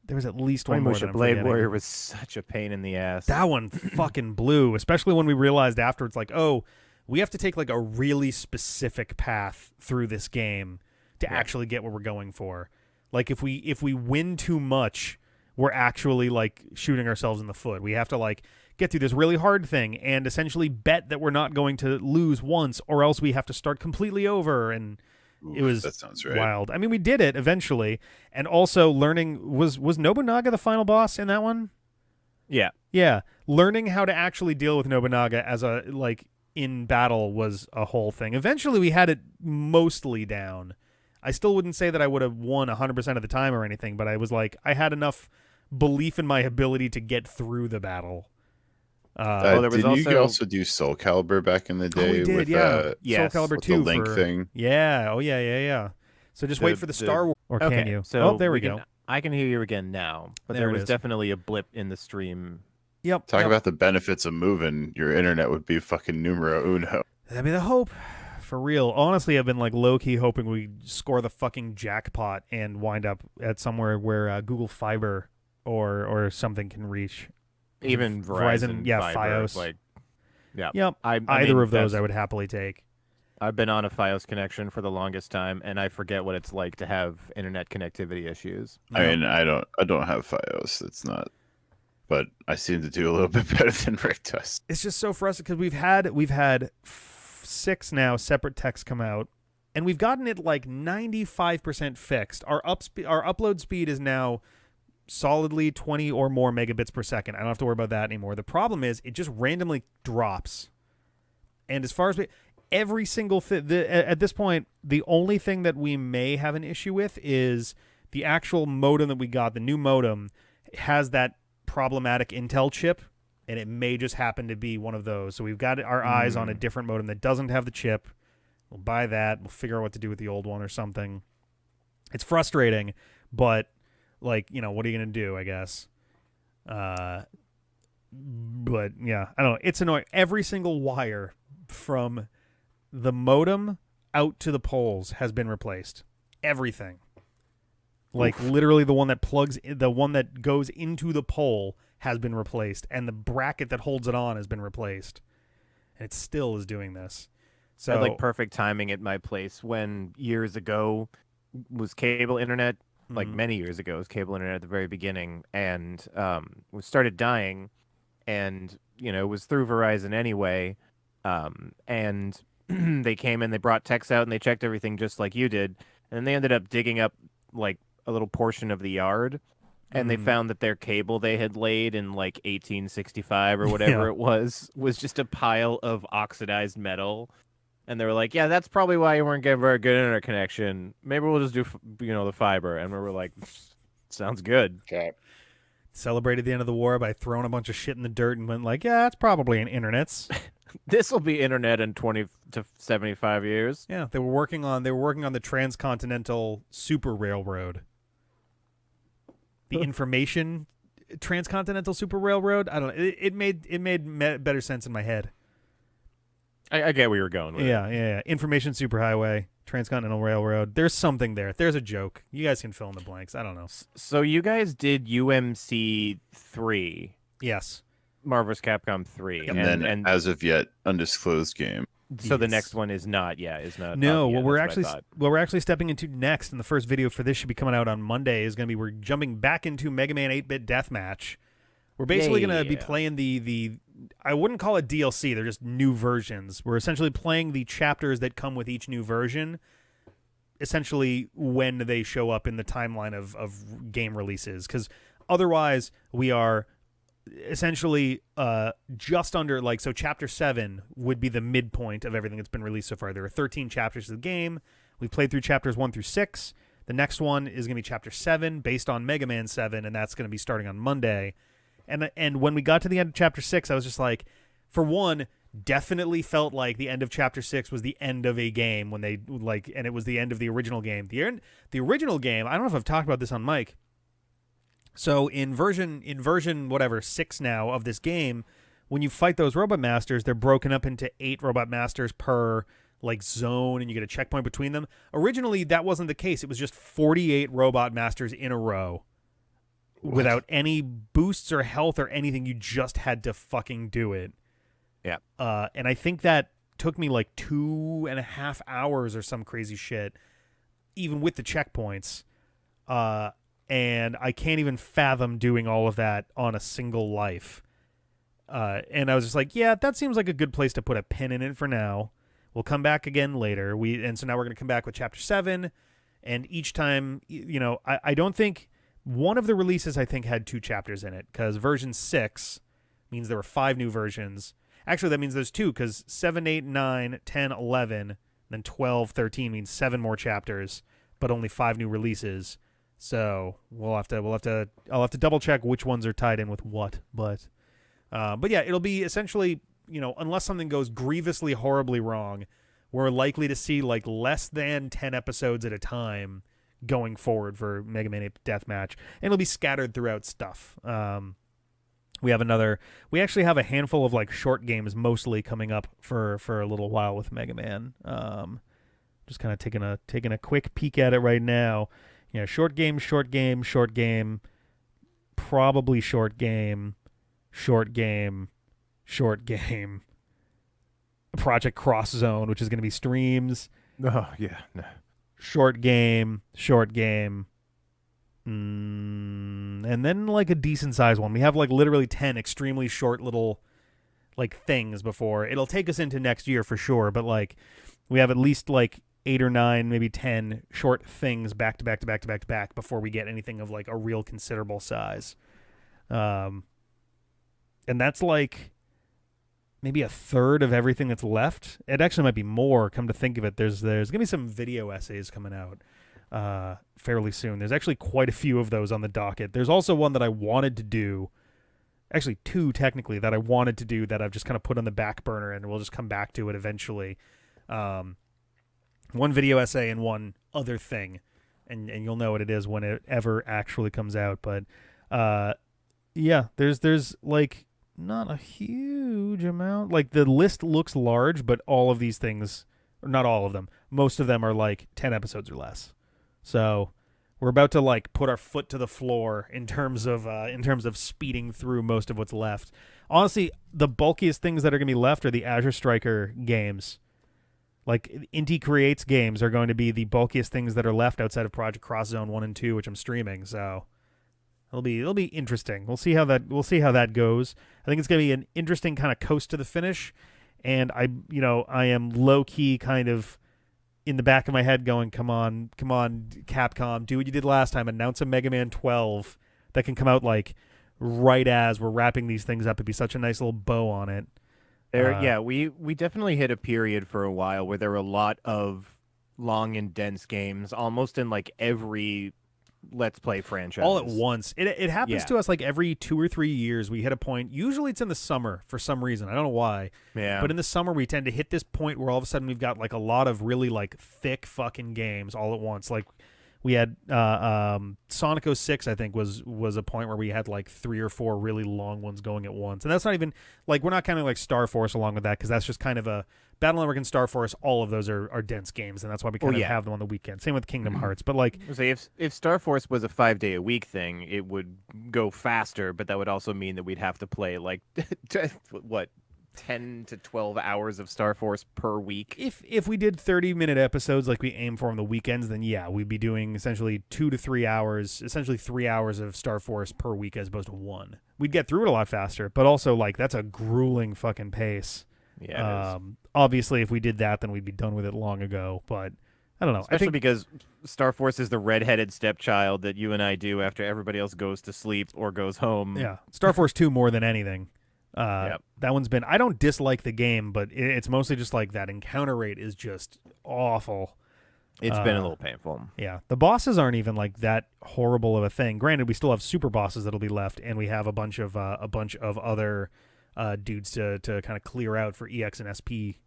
There was at least one more. Onimusha Blade Warrior was such a pain in the ass. That one fucking blew, especially when we realized afterwards, like, oh, we have to take like a really specific path through this game to actually get what we're going for. Like if we win too much, we're actually like shooting ourselves in the foot. We have to like get through this really hard thing and essentially bet that we're not going to lose once, or else we have to start completely over. And it was that sounds right. Wild. I mean, we did it eventually, and also learning was Nobunaga the final boss in that one? Yeah. Learning how to actually deal with Nobunaga as a like in battle was a whole thing. Eventually, we had it mostly down. I still wouldn't say that I would have won 100% of the time or anything, but I was like, I had enough belief in my ability to get through the battle. Didn't you also do Soul Calibur back in the day? Oh, we did, with, Soul Calibur 2 the Link thing. Yeah. Oh, yeah. So just wait for the Star Wars. Or can you? So there we go. I can hear you again now, but there was definitely a blip in the stream. Yep. Talk about the benefits of moving. Your internet would be fucking numero uno. That'd be the hope. For real. Honestly, I've been like low-key hoping we score the fucking jackpot and wind up at somewhere where Google Fiber or something can reach. Even Verizon Fiber, Fios. Yep. Either of those I would happily take. I've been on a Fios connection for the longest time, and I forget what it's like to have internet connectivity issues. I mean, I don't have Fios. It's not, but I seem to do a little bit better than Rick does. It's just so frustrating because we've had 6 now separate texts come out, and we've gotten it like 95% fixed. Our upload speed is now solidly 20 or more megabits per second. I don't have to worry about that anymore. The problem is it just randomly drops. And as far as every single thing, at this point, the only thing that we may have an issue with is the actual modem that we got. The new modem has that problematic Intel chip, and it may just happen to be one of those. So we've got our eyes on a different modem that doesn't have the chip. We'll buy that. We'll figure out what to do with the old one or something. It's frustrating, but like, what are you going to do, I guess? But yeah, I don't know. It's annoying. Every single wire from the modem out to the poles has been replaced. Everything. Like literally the one that goes into the pole has been replaced, and the bracket that holds it on has been replaced. And it still is doing this. So I had like perfect timing at my place when years ago was cable internet, like many years ago was cable internet at the very beginning, and we started dying, and it was through Verizon anyway, and they came in, they brought techs out, and they checked everything just like you did, and they ended up digging up like a little portion of the yard, and they found that their cable they had laid in like 1865 or whatever it was just a pile of oxidized metal. And they were like, yeah, that's probably why you weren't getting very good internet connection. Maybe we'll just do, the fiber. And we were like, sounds good. Okay. Celebrated the end of the war by throwing a bunch of shit in the dirt and went like, yeah, it's probably an internet's. This will be internet in 20 to 75 years. Yeah, they were working on the transcontinental super railroad. The information transcontinental super railroad. I don't know. It made better sense in my head. I get where you're going with Yeah. Information superhighway, transcontinental railroad. There's something there. There's a joke. You guys can fill in the blanks. I don't know. So you guys did UMC 3. Yes. Marvel's Capcom 3. And then as of yet undisclosed game. So the next one is not. No, what we're actually stepping into next, and the first video for this should be coming out on Monday, is going to be we're jumping back into Mega Man 8-Bit Deathmatch. We're basically going to be playing the I wouldn't call it DLC, they're just new versions. We're essentially playing the chapters that come with each new version, essentially when they show up in the timeline of game releases. Because otherwise, we are essentially just under, so Chapter 7 would be the midpoint of everything that's been released so far. There are 13 chapters of the game. We've played through Chapters 1 through 6. The next one is going to be Chapter 7, based on Mega Man 7, and that's going to be starting on Monday. And when we got to the end of Chapter 6, I was just like, for one, definitely felt like the end of Chapter 6 was the end of a game when they, and it was the end of the original game. The original game, I don't know if I've talked about this on mic. So in version whatever, 6 now of this game, when you fight those Robot Masters, they're broken up into 8 Robot Masters per zone, and you get a checkpoint between them. Originally, that wasn't the case. It was just 48 Robot Masters in a row. What? Without any boosts or health or anything. You just had to fucking do it. Yeah. And I think that took me 2.5 hours or some crazy shit, even with the checkpoints. And I can't even fathom doing all of that on a single life. And I was just like, yeah, that seems like a good place to put a pin in it for now. We'll come back again later. So now we're going to come back with Chapter 7. And each time, I don't think one of the releases, I think, had 2 chapters in it, because version 6 means there were 5 new versions. Actually, that means there's 2, because 7, 8, 9, 10, 11, then 12, 13 means 7 more chapters, but only 5 new releases. So I'll have to double check which ones are tied in with what. But yeah, it'll be essentially, unless something goes grievously horribly wrong, we're likely to see less than 10 episodes at a time going forward for Mega Man 8 Deathmatch, and it'll be scattered throughout stuff. We actually have a handful of short games mostly coming up for a little while with Mega Man. Just kind of taking a quick peek at it right now. Short game, probably short game, Project Cross Zone, which is going to be streams. Oh yeah, no. Short game, and then a decent sized one. We have literally 10 extremely short little things before it'll take us into next year for sure. But we have at least 8 or 9, maybe 10 short things back to back before we get anything of a real considerable size. And that's maybe a third of everything that's left. It actually might be more, come to think of it. There's going to be some video essays coming out fairly soon. There's actually quite a few of those on the docket. There's also one that I wanted to do, actually 2 technically, that I wanted to do that I've just kind of put on the back burner, and we'll just come back to it eventually. One video essay and one other thing, and you'll know what it is when it ever actually comes out. But yeah, there's not a huge amount. The list looks large, but all of these things, or not all of them, most of them are 10 episodes or less. So We're about to like put our foot to the floor in terms of speeding through most of what's left. Honestly, the bulkiest things that are going to be left are the Azure Striker games. Like Inti Creates games are going to be the bulkiest things that are left outside of Project Cross Zone 1 and 2, which I'm streaming. So it'll be interesting. We'll see how that goes. I think it's going to be an interesting kind of coast to the finish, and I am low key kind of in the back of my head going, come on, Capcom, do what you did last time. Announce a Mega Man 12 that can come out like right as we're wrapping these things up. It'd be such a nice little bow on it. We definitely hit a period for a while where there were a lot of long and dense games, almost in like every Let's Play franchise. All at once. It happens Yeah. to us like every 2 or 3 years. We hit a point. Usually it's in the summer for some reason. I don't know why. Yeah. But in the summer we tend to hit this point where all of a sudden we've got like a lot of really like thick fucking games all at once. Like we had Sonic 06, I think, was a point where we had like 3 or 4 really long ones going at once. And that's not even like, we're not counting like Star Force along with that, because that's just kind of a Battle Network and Star Force. All of those are dense games, and that's why we kind of have them on the weekend. Same with Kingdom Hearts. But like, say if Star Force was a 5-day-a-week thing, it would go faster, but that would also mean that we'd have to play like what, 10 to 12 hours of Star Force per week. If we did 30-minute episodes like we aim for on the weekends, then yeah, we'd be doing essentially 2 to 3 hours, essentially 3 hours of Star Force per week as opposed to 1. We'd get through it a lot faster, but also like that's a grueling fucking pace. Yeah. Obviously, if we did that, then we'd be done with it long ago. But I don't know. Especially because Star Force is the redheaded stepchild that you and I do after everybody else goes to sleep or goes home. Yeah, Star Force 2 more than anything. Yep. That one's been. I don't dislike the game, but it's mostly just like that encounter rate is just awful. It's been a little painful. Yeah, the bosses aren't even like that horrible of a thing. Granted, we still have super bosses that'll be left, and we have a bunch of other dudes to kind of clear out for EX and SP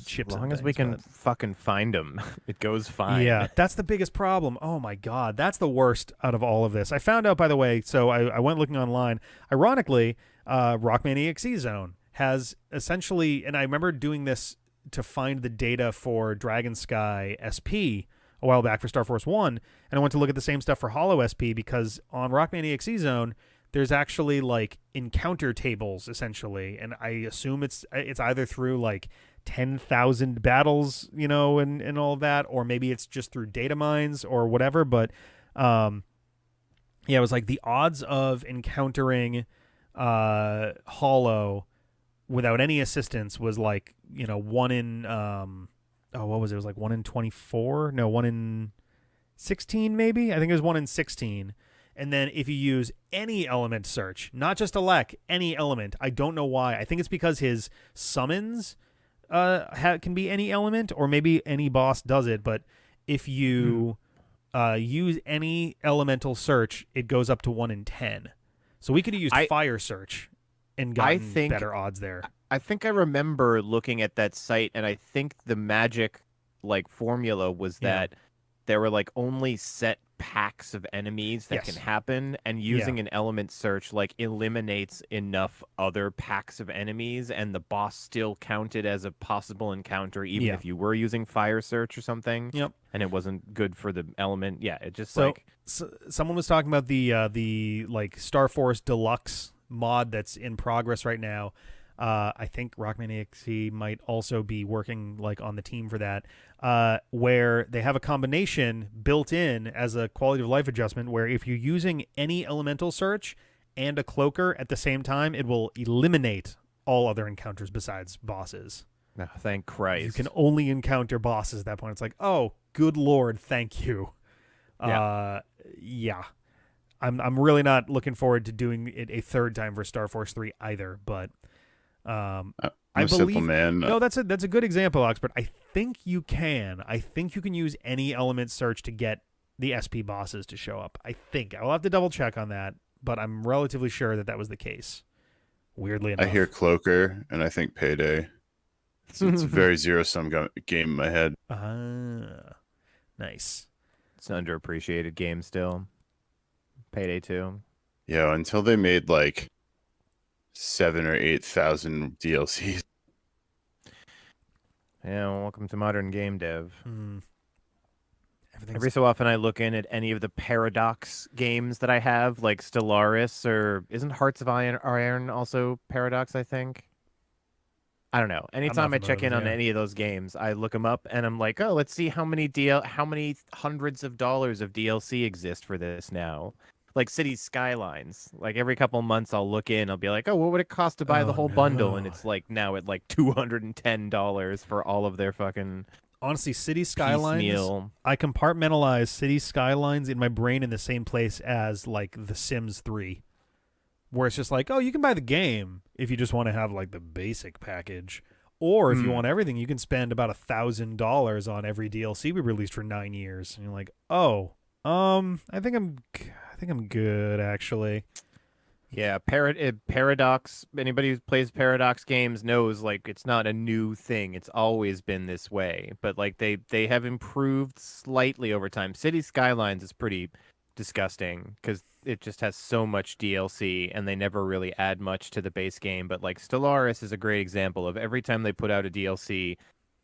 chips. As long as we can fucking find them, it goes fine. Yeah, that's the biggest problem. Oh my god, that's the worst out of all of this. I found out, by the way, so I went looking online. Ironically, Rockman EXE Zone has essentially, and I remember doing this to find the data for Dragon Sky SP a while back for Star Force 1, and I went to look at the same stuff for Hollow SP, because on Rockman EXE Zone, there's actually like encounter tables essentially, and I assume it's either through like 10,000 battles, and all of that, or maybe it's just through data mines or whatever. But yeah, it was like the odds of encountering Hollow without any assistance was like 1 in what was it? It was like 1 in 24? No, 1 in 16 maybe. I think it was 1 in 16. And then if you use any element search, not just elect, any element, I don't know why. I think it's because his summons can be any element, or maybe any boss does it. But if you use any elemental search, it goes up to 1 in 10. So we could have used fire search and gotten better odds there. I think I remember looking at that site, and I think the magic like formula was that there were like only set packs of enemies that can happen, and using an element search like eliminates enough other packs of enemies, and the boss still counted as a possible encounter even if you were using fire search or something. Yep. And it wasn't good for the element. Yeah, it just so someone was talking about the like Star Force Deluxe mod that's in progress right now. I think Rockman EXE might also be working like on the team for that, where they have a combination built in as a quality of life adjustment, where if you're using any elemental search and a cloaker at the same time, it will eliminate all other encounters besides bosses. Oh, thank Christ. You can only encounter bosses at that point. It's like, oh, good Lord, thank you. Yeah. I'm really not looking forward to doing it a third time for Star Force 3 either, but I believe, simple man. No, that's a good example, Alex, but I think you can use any element search to get the SP bosses to show up. I think I'll have to double check on that, but I'm relatively sure that was the case. Weirdly enough, I hear Cloaker and I think Payday. It's a very zero-sum game in my head. Nice. It's an underappreciated game still. Payday 2. Yeah, until they made like 7,000 or 8,000 DLCs. Yeah, welcome to modern game dev. Every so often, I look in at any of the Paradox games that I have, like Stellaris, or isn't Hearts of Iron also Paradox? I think. I don't know. I'm not Anytime I familiar check with in it, on yeah. any of those games, I look them up and I'm like, oh, let's see how many hundreds of dollars of DLC exist for this now. Like Cities Skylines. Like every couple months I'll look in, I'll be like, oh, what would it cost to buy the Oh whole bundle? And no. it's like now at like $210 for all of their fucking Honestly, City Skylines, piecemeal. I compartmentalize City Skylines in my brain in the same place as like The Sims 3, where it's just like, oh, you can buy the game if you just want to have like the basic package, or if you want everything, you can spend about $1,000 on every DLC we released for 9 years. And you're like, oh, I think I'm good actually. Yeah, Paradox. Anybody who plays Paradox games knows like it's not a new thing. It's always been this way. But like they have improved slightly over time. City Skylines is pretty disgusting because it just has so much DLC and they never really add much to the base game. But like Stellaris is a great example of every time they put out a DLC,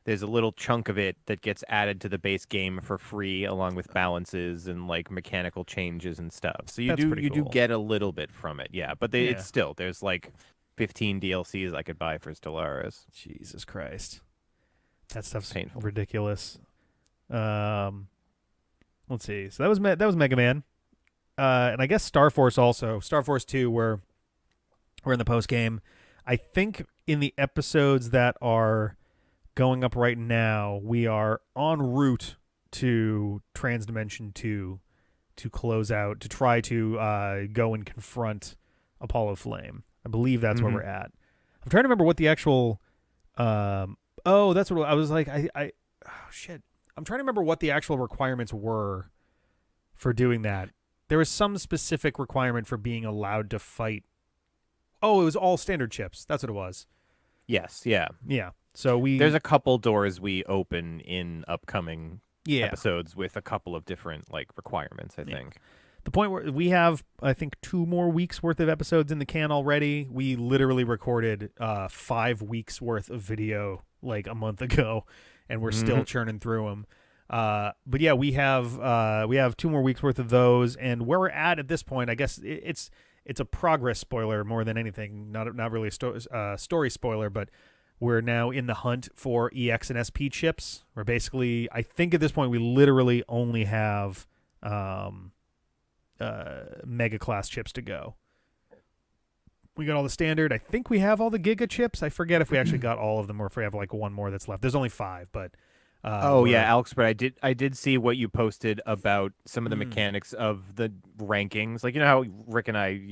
there's a little chunk of it that gets added to the base game for free along with balances and like mechanical changes and stuff. So That's pretty you do cool. get a little bit from it. Yeah, but Yeah. it's still there's like 15 DLCs I could buy for Stellaris. Jesus Christ, that stuff's Painful. ridiculous. Let's see. So that was Mega Man, and I guess Star Force also. Star Force 2, we're in the post game. I think in the episodes that are going up right now, we are en route to Transdimension 2 to close out, to try to go and confront Apollo Flame. I believe that's where we're at. I'm trying to remember what the actual. That's what I was like. Oh shit. I'm trying to remember what the actual requirements were for doing that. There was some specific requirement for being allowed to fight. Oh, it was all standard chips. That's what it was. Yes, yeah. Yeah. So There's a couple doors we open in upcoming yeah. episodes with a couple of different like requirements, I think. The point where we have, I think, 2 more weeks worth of episodes in the can already. We literally recorded 5 weeks worth of video like a month ago, and we're still churning through them. But yeah, we have 2 more weeks worth of those, and where we're at this point, I guess it's a progress spoiler more than anything. Not really a story spoiler, but we're now in the hunt for EX and SP chips. Where basically, I think at this point we literally only have mega class chips to go. We got all the standard. I think we have all the giga chips. I forget if we actually got all of them or if we have like 1 more that's left. There's only 5, but yeah, Alex, but I did see what you posted about some of the mechanics of the rankings. Like, you know how Rick and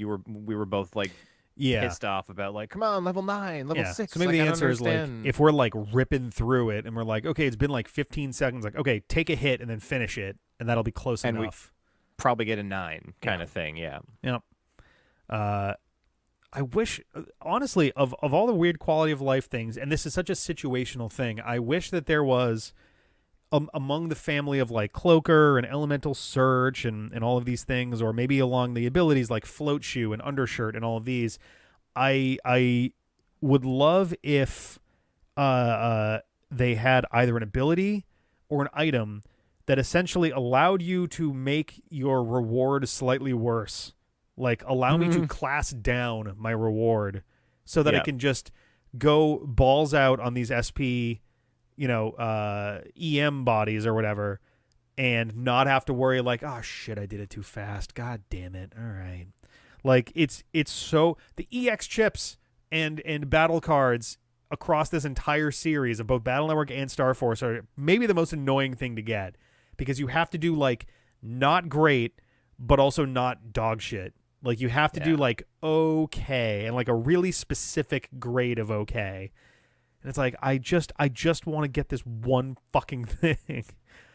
we were both like pissed off about like, come on, level 9, level 6. So maybe the answer is like, if we're like ripping through it and we're like, okay, it's been like 15 seconds, like, okay, take a hit and then finish it, and that'll be close enough. Probably get a 9 kind of thing. Yeah. Yep. I wish, honestly, of all the weird quality of life things, and this is such a situational thing, I wish that there was among the family of like Cloaker and Elemental Search and all of these things, or maybe along the abilities like Float Shoe and Undershirt and all of these, I would love if they had either an ability or an item that essentially allowed you to make your reward slightly worse. Like, allow me to class down my reward so that I can just go balls out on these SP, EM bodies or whatever, and not have to worry like, oh shit, I did it too fast. God damn it. All right. Like, it's so the EX chips and battle cards across this entire series of both Battle Network and Star Force are maybe the most annoying thing to get, because you have to do like not great, but also not dog shit. Like, you have to do like okay, and like a really specific grade of okay. And it's like, I just want to get this one fucking thing.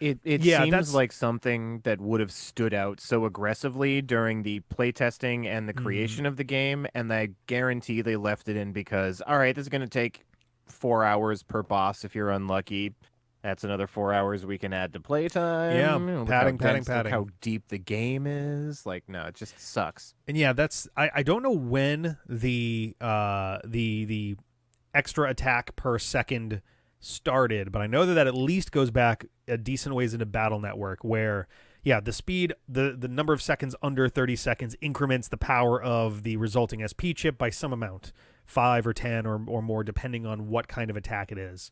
It seems like something that would have stood out so aggressively during the playtesting and the creation of the game, and I guarantee they left it in because, all right, this is going to take 4 hours per boss if you're unlucky. That's another 4 hours we can add to playtime. Yeah, padding. How deep the game is. Like, no, it just sucks. And yeah, that's I don't know when the extra attack per second started, but I know that at least goes back a decent ways into Battle Network, where the speed, the number of seconds under 30 seconds increments the power of the resulting SP chip by some amount, 5 or 10 or more, depending on what kind of attack it is.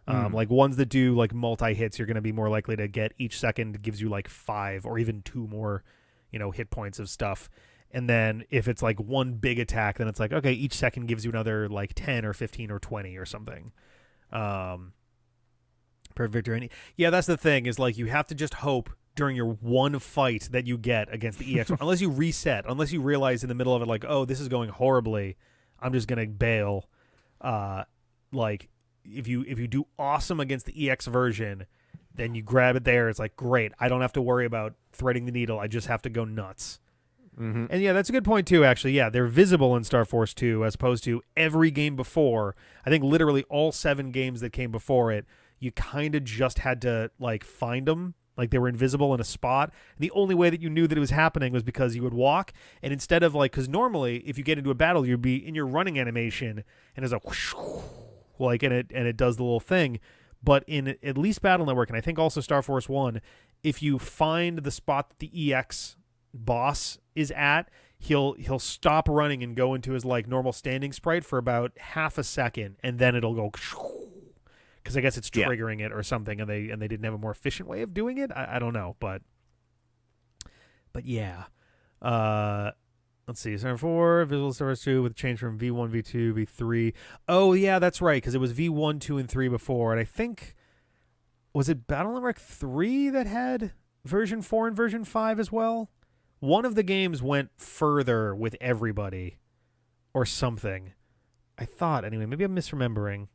Like ones that do like multi-hits, you're going to be more likely to get each second gives you like 5 or even 2 more, hit points of stuff. And then if it's like one big attack, then it's like, okay, each second gives you another like 10 or 15 or 20 or something. Per victory. Yeah, that's the thing, is like you have to just hope during your one fight that you get against the EX, unless you reset, unless you realize in the middle of it, like, oh, this is going horribly, I'm just going to bail. Like, if you do awesome against the EX version, then you grab it there. It's like, great. I don't have to worry about threading the needle. I just have to go nuts. Mm-hmm. And yeah, that's a good point too, actually. Yeah, they're visible in Star Force 2 as opposed to every game before. I think literally all 7 games that came before it, you kind of just had to like find them. Like they were invisible in a spot. And the only way that you knew that it was happening was because you would walk. And instead of like, because normally if you get into a battle, you'd be in your running animation and there's a whoosh, like, and it does the little thing. But in at least Battle Network, and I think also Star Force 1, if you find the spot that the EX boss is at, he'll stop running and go into his like normal standing sprite for about half a second, and then it'll go, because I guess it's triggering it or something, and they didn't have a more efficient way of doing it. I don't know, but yeah. Let's see. Center 4, Visual Service 2 with change from V1, V2, V3. Oh, yeah, that's right, because it was V1, 2, and 3 before. And I think, was it Battle Network 3 that had version 4 and version 5 as well? One of the games went further with everybody or something. I thought, anyway. Maybe I'm misremembering.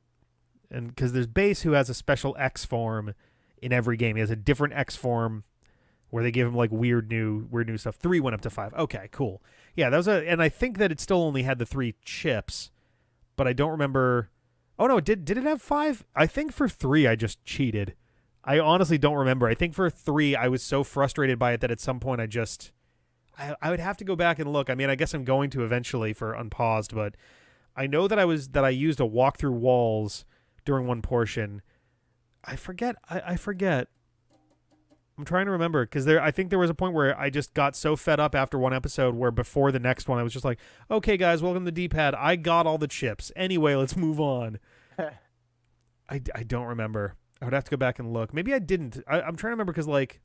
And because there's Base, who has a special X form in every game. He has a different X form where they give him like weird new stuff. 3 went up to 5. Okay, cool. Yeah, that was and I think that it still only had the 3 chips, but I don't remember. Oh no, did it have 5? I think for 3 I just cheated. I honestly don't remember. I think for 3 I was so frustrated by it that at some point I would have to go back and look. I mean, I guess I'm going to eventually for unpaused, but I know that I used a walk through walls during one portion. I forget. I forget. I'm trying to remember, because I think there was a point where I just got so fed up after one episode where before the next one I was just like, okay guys, welcome to D-pad. I got all the chips. Anyway, let's move on. I don't remember. I would have to go back and look. Maybe I didn't. I'm trying to remember, because like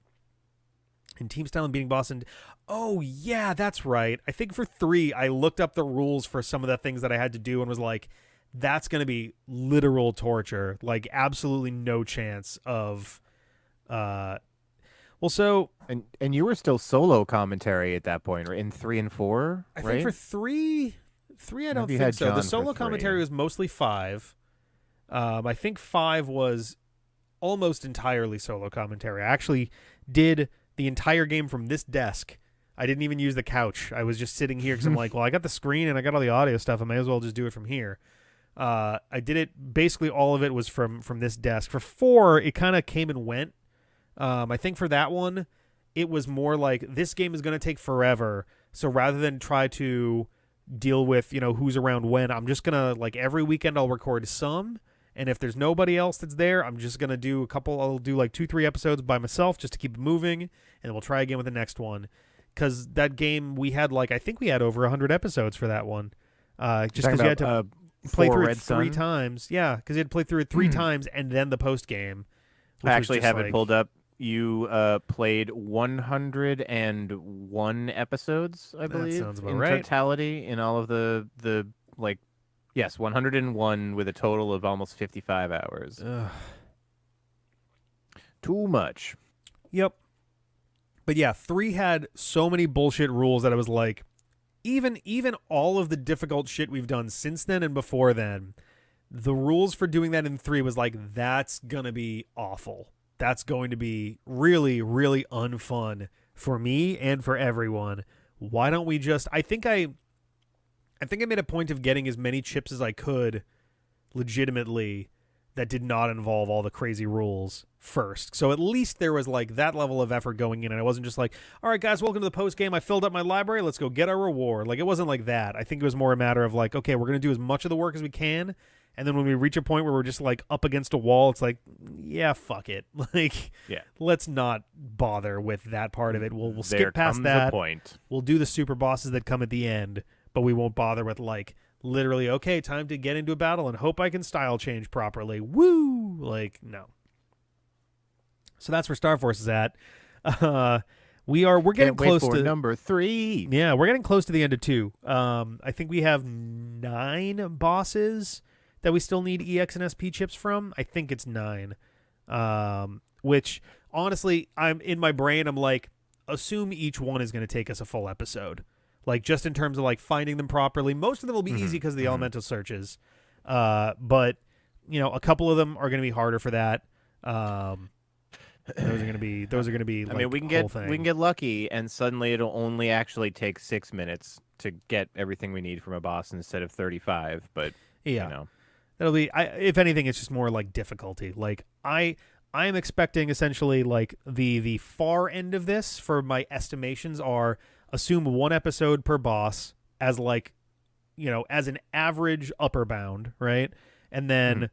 in Team Style and Beating Boston. Oh yeah, that's right. I think for 3 I looked up the rules for some of the things that I had to do and was like, that's going to be literal torture. Like absolutely no chance of well, so and you were still solo commentary at that point, right? In 3 and 4, I right? think for three I don't you think had so. John The for solo 3. commentary was mostly 5. I think 5 was almost entirely solo commentary. I actually did the entire game from this desk. I didn't even use the couch. I was just sitting here because I'm like, well, I got the screen and I got all the audio stuff. I may as well just do it from here. I did it. Basically, all of it was from this desk. For 4, it kind of came and went. I think for that one, it was more like, this game is going to take forever. So rather than try to deal with, who's around when, I'm just going to, like, every weekend I'll record some. And if there's nobody else that's there, I'm just going to do I'll do like 2-3 episodes by myself just to keep it moving. And we'll try again with the next one. Because that game, I think we had over 100 episodes for that one. Just because you had to play through it 3 times. Yeah, because you had to play through it 3 times and then the post game. I actually have it pulled up. You played 101 episodes, I believe, sounds about in right. totality in all of the yes, 101 with a total of almost 55 hours. Ugh. Too much. Yep. But yeah, 3 had so many bullshit rules that I was like, even all of the difficult shit we've done since then and before then, the rules for doing that in 3 was like, that's gonna be awful. That's going to be really, really unfun for me and for everyone. Why don't we just... I think I made a point of getting as many chips as I could legitimately that did not involve all the crazy rules first. So at least there was like that level of effort going in, and I wasn't just like, all right, guys, welcome to the post game. I filled up my library. Let's go get our reward. Like, it wasn't like that. I think it was more a matter of like, okay, we're going to do as much of the work as we can, And then when we reach a point where we're just like up against a wall, it's like, yeah, fuck it. Like, Yeah. let's not bother with that part of it. We'll There skip past comes that. the point. We'll do the super bosses that come at the end, but we won't bother with like literally, okay, time to get into a battle and hope I can style change properly. Woo! Like, no. So that's where Star Force is at. We're getting Can't wait close for to number 3. Yeah, we're getting close to the end of 2. I think we have 9 bosses that we still need EX and SP chips from. I think it's 9. Which honestly, I'm in my brain, I'm like, assume each one is going to take us a full episode. Like, just in terms of like finding them properly. Most of them will be easy because of the elemental searches. But you know, a couple of them are going to be harder for that. Those are going to be I like, mean, we can get lucky, and suddenly it'll only actually take 6 minutes to get everything we need from a boss instead of 35. But yeah. you know, It'll be, if anything, it's just more like difficulty. Like I am expecting essentially like the far end of this for my estimations are assume 1 episode per boss as like, you know, as an average upper bound, right? And then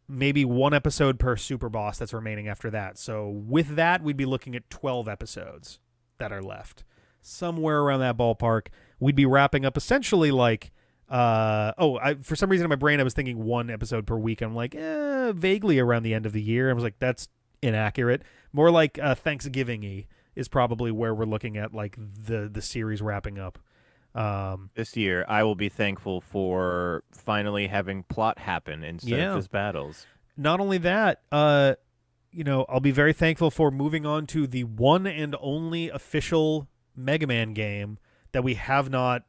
maybe 1 episode per super boss that's remaining after that. So with that, we'd be looking at 12 episodes that are left. Somewhere around that ballpark, we'd be wrapping up essentially like for some reason in my brain I was thinking 1 episode per week. I'm like, vaguely around the end of the year. I was like, that's inaccurate. More like Thanksgiving-y is probably where we're looking at like the series wrapping up. this year I will be thankful for finally having plot happen instead of just battles. Not only that, you know, I'll be very thankful for moving on to the one and only official Mega Man game that we have not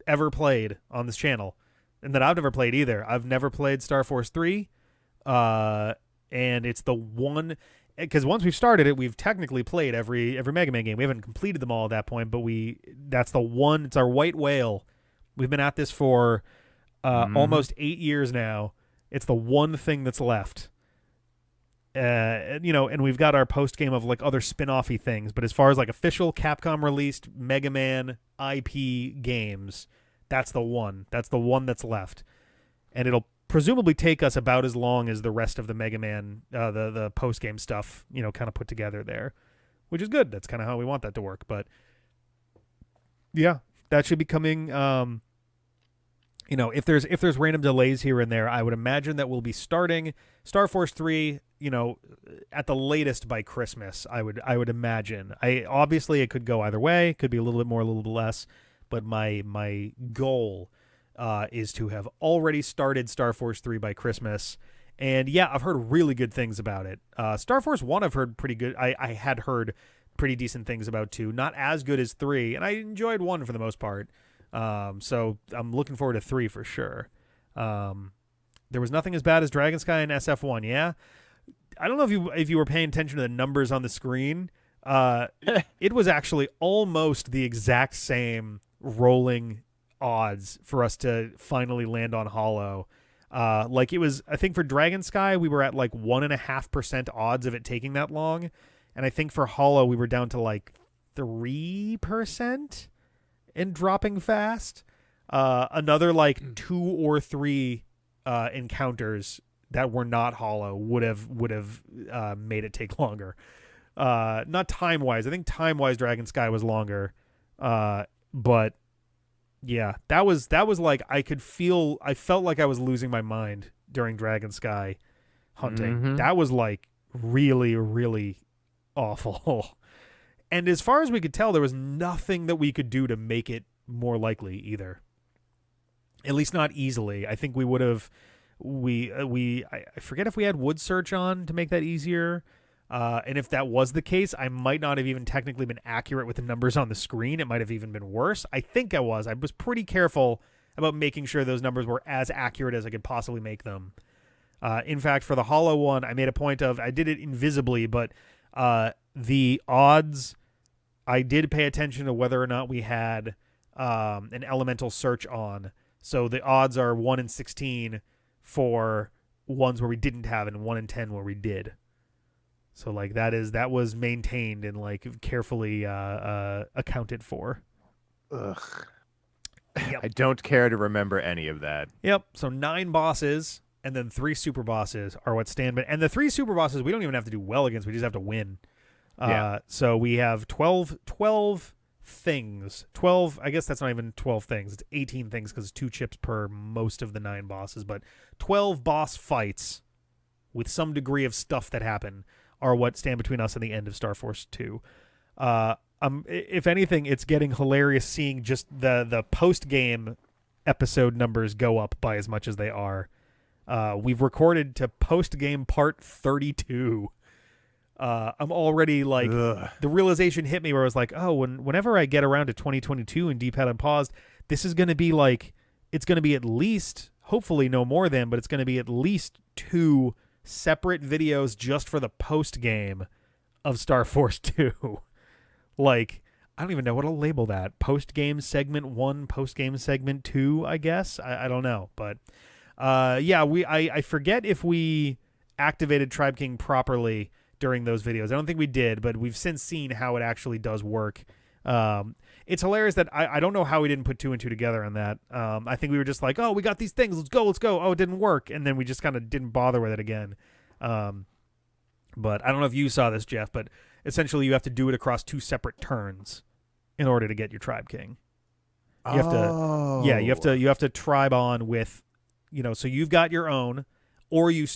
ever played on this channel, and that I've never played either. I've never played Star Force 3, and it's the one, because once we've started it, we've technically played every Mega Man game. We haven't completed them all at that point, but that's the one. It's our white whale. We've been at this for almost 8 years now. It's the one thing that's left. You know, and we've got our post game of like other spin-offy things, but as far as like official Capcom released Mega Man IP games, that's the one. That's the one that's left, and it'll presumably take us about as long as the rest of the Mega Man, the post game stuff, you know, kind of put together there, which is good. That's kind of how we want that to work. But yeah, that should be coming. You know, if there's random delays here and there, I would imagine that we'll be starting Star Force 3, you know, at the latest by Christmas. I would imagine. Obviously it could go either way. It could be a little bit more, a little bit less. But my goal is to have already started Star Force 3 by Christmas. And yeah, I've heard really good things about it. Star Force 1 I've heard pretty good. I had heard pretty decent things about 2. Not as good as 3, and I enjoyed 1 for the most part. So I'm looking forward to 3 for sure. There was nothing as bad as Dragon Sky and SF1, yeah? I don't know if you were paying attention to the numbers on the screen. It was actually almost the exact same rolling odds for us to finally land on Hollow. Like it was, I think for Dragon Sky, we were at like 1.5% odds of it taking that long. And I think for Hollow, we were down to like 3% and dropping fast. Another like 2 or 3 encounters that were not Hollow would have made it take longer. Not time wise. I think time wise Dragon Sky was longer. But yeah, that was like I felt like I was losing my mind during Dragon Sky hunting. That was like really, really awful. And as far as we could tell, there was nothing that we could do to make it more likely either. At least not easily. I think we would have. I forget if we had wood search on to make that easier. And if that was the case, I might not have even technically been accurate with the numbers on the screen. It might have even been worse. I think I was. I was pretty careful about making sure those numbers were as accurate as I could possibly make them. In fact, for the Hollow one, I made a point of, I did it invisibly, but the odds, I did pay attention to whether or not we had an elemental search on. So the odds are 1 in 16 for ones where we didn't have it and 1 in 10 where we did. So like that was maintained and like carefully accounted for. Ugh. Yep. I don't care to remember any of that. Yep. So 9 bosses. and then 3 super bosses are what stand. And the 3 super bosses we don't even have to do well against. We just have to win. So we have 12 things. 12, I guess that's not even 12 things. It's 18 things because 2 chips per most of the 9 bosses. But 12 boss fights with some degree of stuff that happen are what stand between us and the end of Star Force 2. If anything, it's getting hilarious seeing just the post-game episode numbers go up by as much as they are. We've recorded to post-game part 32. I'm already like, the realization hit me where I was like, oh, whenever I get around to 2022 and D-pad unpaused, this is going to be like, it's going to be at least, hopefully no more than, but it's going to be at least 2 separate videos just for the post-game of Star Force 2. Like, I don't even know what to label that. Post-game segment 1, post-game segment 2, I guess. I don't know. But, yeah, I forget if we activated Tribe King properly during those videos. I don't think we did, but we've since seen how it actually does work. It's hilarious that I don't know how we didn't put 2 and 2 together on that. I think we were just like, oh, we got these things. Let's go. Oh, it didn't work. And then we just kind of didn't bother with it again. But I don't know if you saw this, Jeff, but essentially you have to do it across 2 separate turns in order to get your Tribe King. You have to, you have to tribe on with, so you've got your own, or you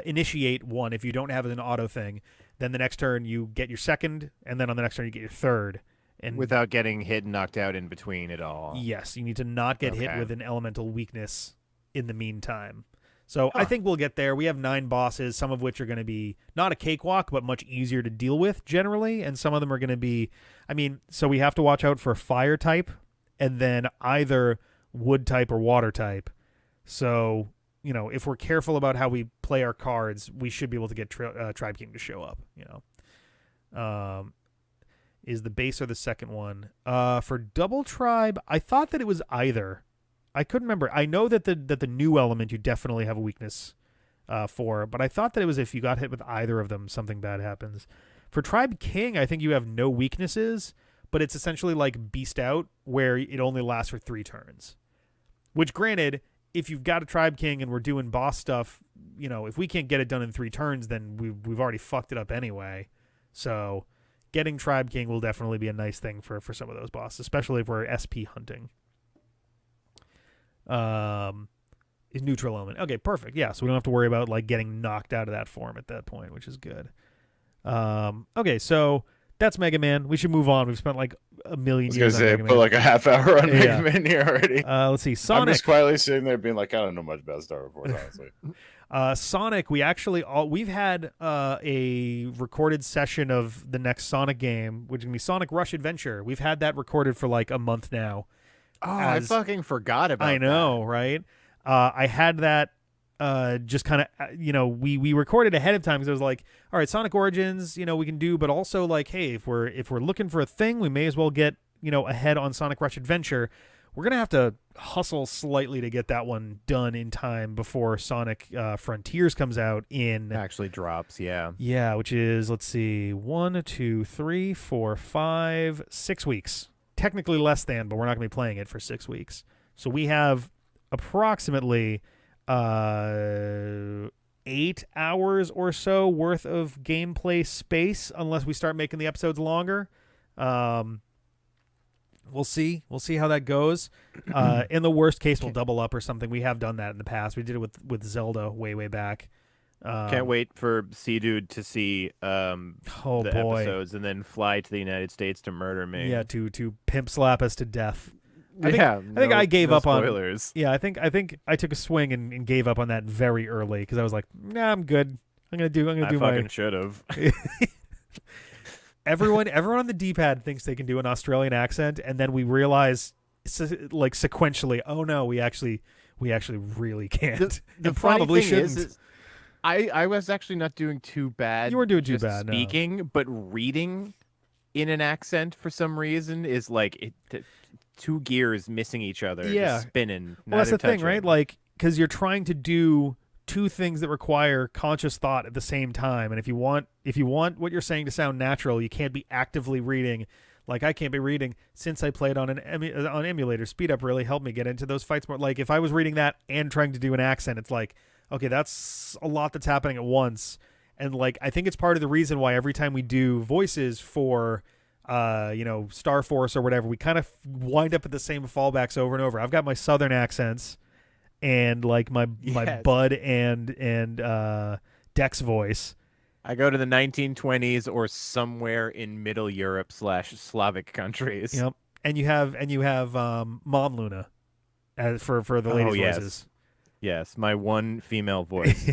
initiate one if you don't have it an auto thing. Then the next turn you get your second, and then on the next turn you get your third. And without getting hit and knocked out in between at all. Yes, you need to not get hit with an elemental weakness in the meantime. So I think we'll get there. We have 9 bosses, some of which are going to be not a cakewalk, but much easier to deal with generally. And some of them are going to be, so we have to watch out for fire type and then either wood type or water type. So, if we're careful about how we play our cards, we should be able to get Tribe King to show up, Is the base or the second one? For Double Tribe, I thought that it was either. I couldn't remember. I know that the new element you definitely have a weakness for, but I thought that it was if you got hit with either of them, something bad happens. For Tribe King, I think you have no weaknesses, but it's essentially like Beast Out, where it only lasts for 3 turns. Which, granted, if you've got a Tribe King and we're doing boss stuff, if we can't get it done in 3 turns, then we've already fucked it up anyway. So getting Tribe King will definitely be a nice thing for some of those bosses, especially if we're SP hunting. Is neutral element. Okay, perfect. Yeah, so we don't have to worry about like getting knocked out of that form at that point, which is good. Okay, so that's Mega Man. We should move on. We've spent like a million years on Mega Man. Put like a half hour on Mega Man here already. Let's see. Sonic. I'm just quietly sitting there being like, I don't know much about Star Wars, honestly. Sonic, we've had a recorded session of the next Sonic game, which is going to be Sonic Rush Adventure. We've had that recorded for like a month now. Oh, I fucking forgot about that. I know, right? I had that just kind of, we recorded ahead of time because it was like, all right, Sonic Origins, we can do, but also like, hey, if we're looking for a thing, we may as well get, ahead on Sonic Rush Adventure. We're going to have to hustle slightly to get that one done in time before Sonic Frontiers comes out in... Actually drops, yeah. Yeah, which is, let's see, 1, 2, 3, 4, 5, 6 weeks. Technically less than, but we're not going to be playing it for 6 weeks. So we have approximately 8 hours or so worth of gameplay space, unless we start making the episodes longer. We'll see. We'll see how that goes. In the worst case, we'll double up or something. We have done that in the past. We did it with Zelda way back. Can't wait for C-Dude to see episodes and then fly to the United States to murder me. Yeah, to pimp slap us to death. I think I gave up spoilers. on. Yeah, I think I took a swing and gave up on that very early because I was like, nah, I'm good. I'm gonna do I fucking should have. Everyone on the D-pad thinks they can do an Australian accent, and then we realize, like sequentially, oh no, we actually really can't. The probably shouldn't. Is I was actually not doing too bad. You weren't doing too just bad. Speaking, no. But reading in an accent for some reason is like 2 gears missing each other. Yeah, just spinning. Well, that's the thing, right? Like, because you're trying to do 2 things that require conscious thought at the same time, and if you want what you're saying to sound natural, you can't be actively reading Like, I can't be reading since I played on on emulator. Speed up really helped me get into those fights more. Like, if I was reading that and trying to do an accent, it's like, okay, that's a lot that's happening at once. And like, I think it's part of the reason why every time we do voices for Star Force or whatever, we kind of wind up at the same fallbacks over and over. I've got my southern accents and like my Bud and Dex voice. I go to the 1920s or somewhere in Middle Europe / Slavic countries. Yep. And you have Mom Luna as for the ladies' voices. Yes, my one female voice.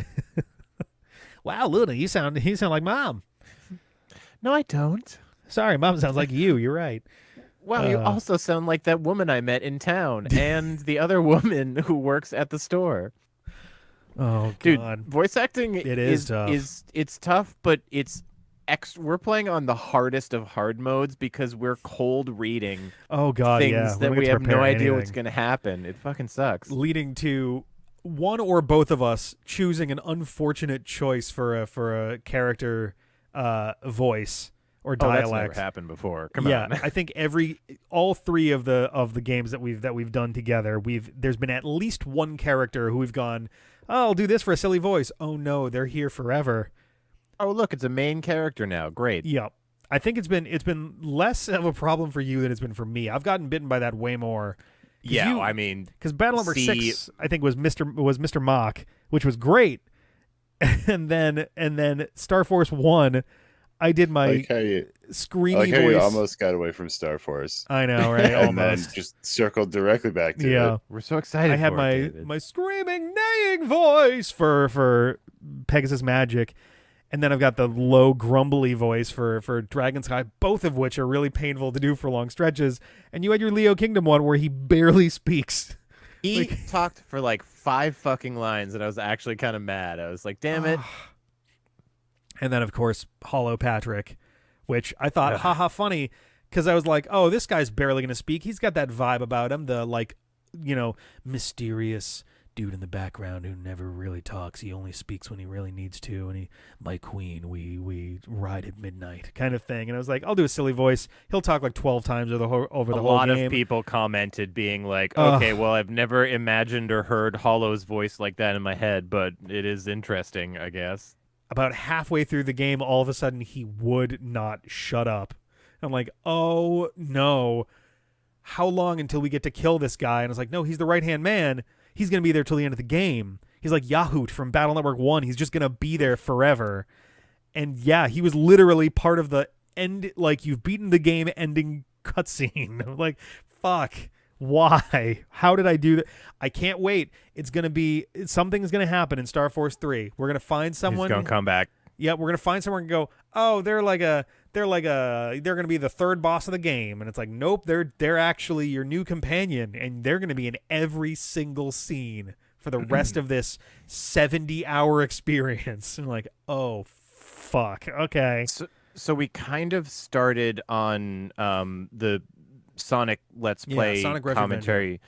Wow, Luna, you sound like Mom. No, I don't. Sorry, Mom sounds like you. You're right. Wow, you also sound like that woman I met in town and the other woman who works at the store. Oh, dude, God. Voice acting is tough. It's tough, but we're playing on the hardest of hard modes because we're cold reading things that we have no idea what's going to happen. It fucking sucks. Leading to one or both of us choosing an unfortunate choice for a character voice or dialect. That's never happened before. Come on. I think all three of the games that we've done together, there's been at least one character who we've gone, oh, I'll do this for a silly voice. Oh no, they're here forever. Oh look, it's a main character now. Great. Yep. I think it's been less of a problem for you than it's been for me. I've gotten bitten by that way more. Yeah, I mean, because Battle Number 6, I think was Mr. Mock, which was great, and then Star Force 1, I did my screamy voice. You almost got away from Star Force. I know, right? And almost. then just circled directly back to it. We're so excited. I had my screaming, neighing voice for Pegasus Magic. And then I've got the low, grumbly voice for Dragon Sky, both of which are really painful to do for long stretches. And you had your Leo Kingdom one where he barely speaks. He talked for like 5 fucking lines, and I was actually kind of mad. I was like, damn it. And then, of course, Hollow Patrick, which I thought, haha, funny, because I was like, oh, this guy's barely going to speak. He's got that vibe about him, the, like, mysterious dude in the background who never really talks. He only speaks when he really needs to. And my queen, we ride at midnight kind of thing. And I was like, I'll do a silly voice. He'll talk like 12 times over the whole game. A lot of people commented being like, okay, well, I've never imagined or heard Hollow's voice like that in my head, but it is interesting, I guess. About halfway through the game, all of a sudden, he would not shut up. I'm like, oh, no. How long until we get to kill this guy? And I was like, no, he's the right-hand man. He's going to be there till the end of the game. He's like Yahoot from Battle Network 1. He's just going to be there forever. And yeah, he was literally part of the end, like, you've beaten the game ending cutscene. Like, fuck. Why? How did I do that? I can't wait. It's going to be, something's going to happen in Star Force 3. We're going to find someone. He's going to come back. Yeah, we're going to find someone and go, oh, they're going to be the third boss of the game. And it's like, nope, they're actually your new companion, and they're going to be in every single scene for the rest of this 70-hour experience. And like, oh, fuck. Okay. So we kind of started on the Sonic Let's Play Sonic commentary.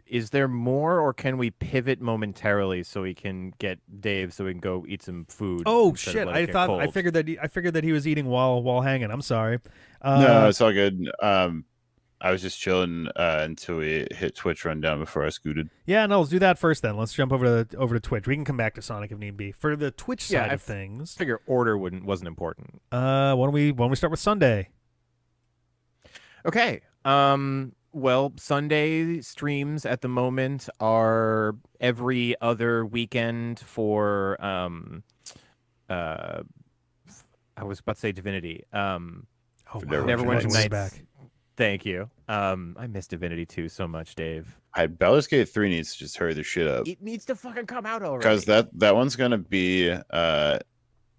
Is there more, or can we pivot momentarily so we can get Dave so we can go eat some food? Oh shit! I figured that he was eating while hanging. I'm sorry. No, it's all good. I was just chilling until we hit Twitch rundown before I scooted. Yeah, no, let's do that first. Then let's jump over to Twitch. We can come back to Sonic if need be. For the Twitch side of things, I figure order wasn't important. Why don't we start with Sunday? Okay. Well, Sunday streams at the moment are every other weekend for I was about to say Divinity. Neverwinter Nights. Back. Thank you. I miss Divinity 2 so much, Dave. Baldur's Gate 3 needs to just hurry their shit up. It needs to fucking come out already. Because that one's gonna be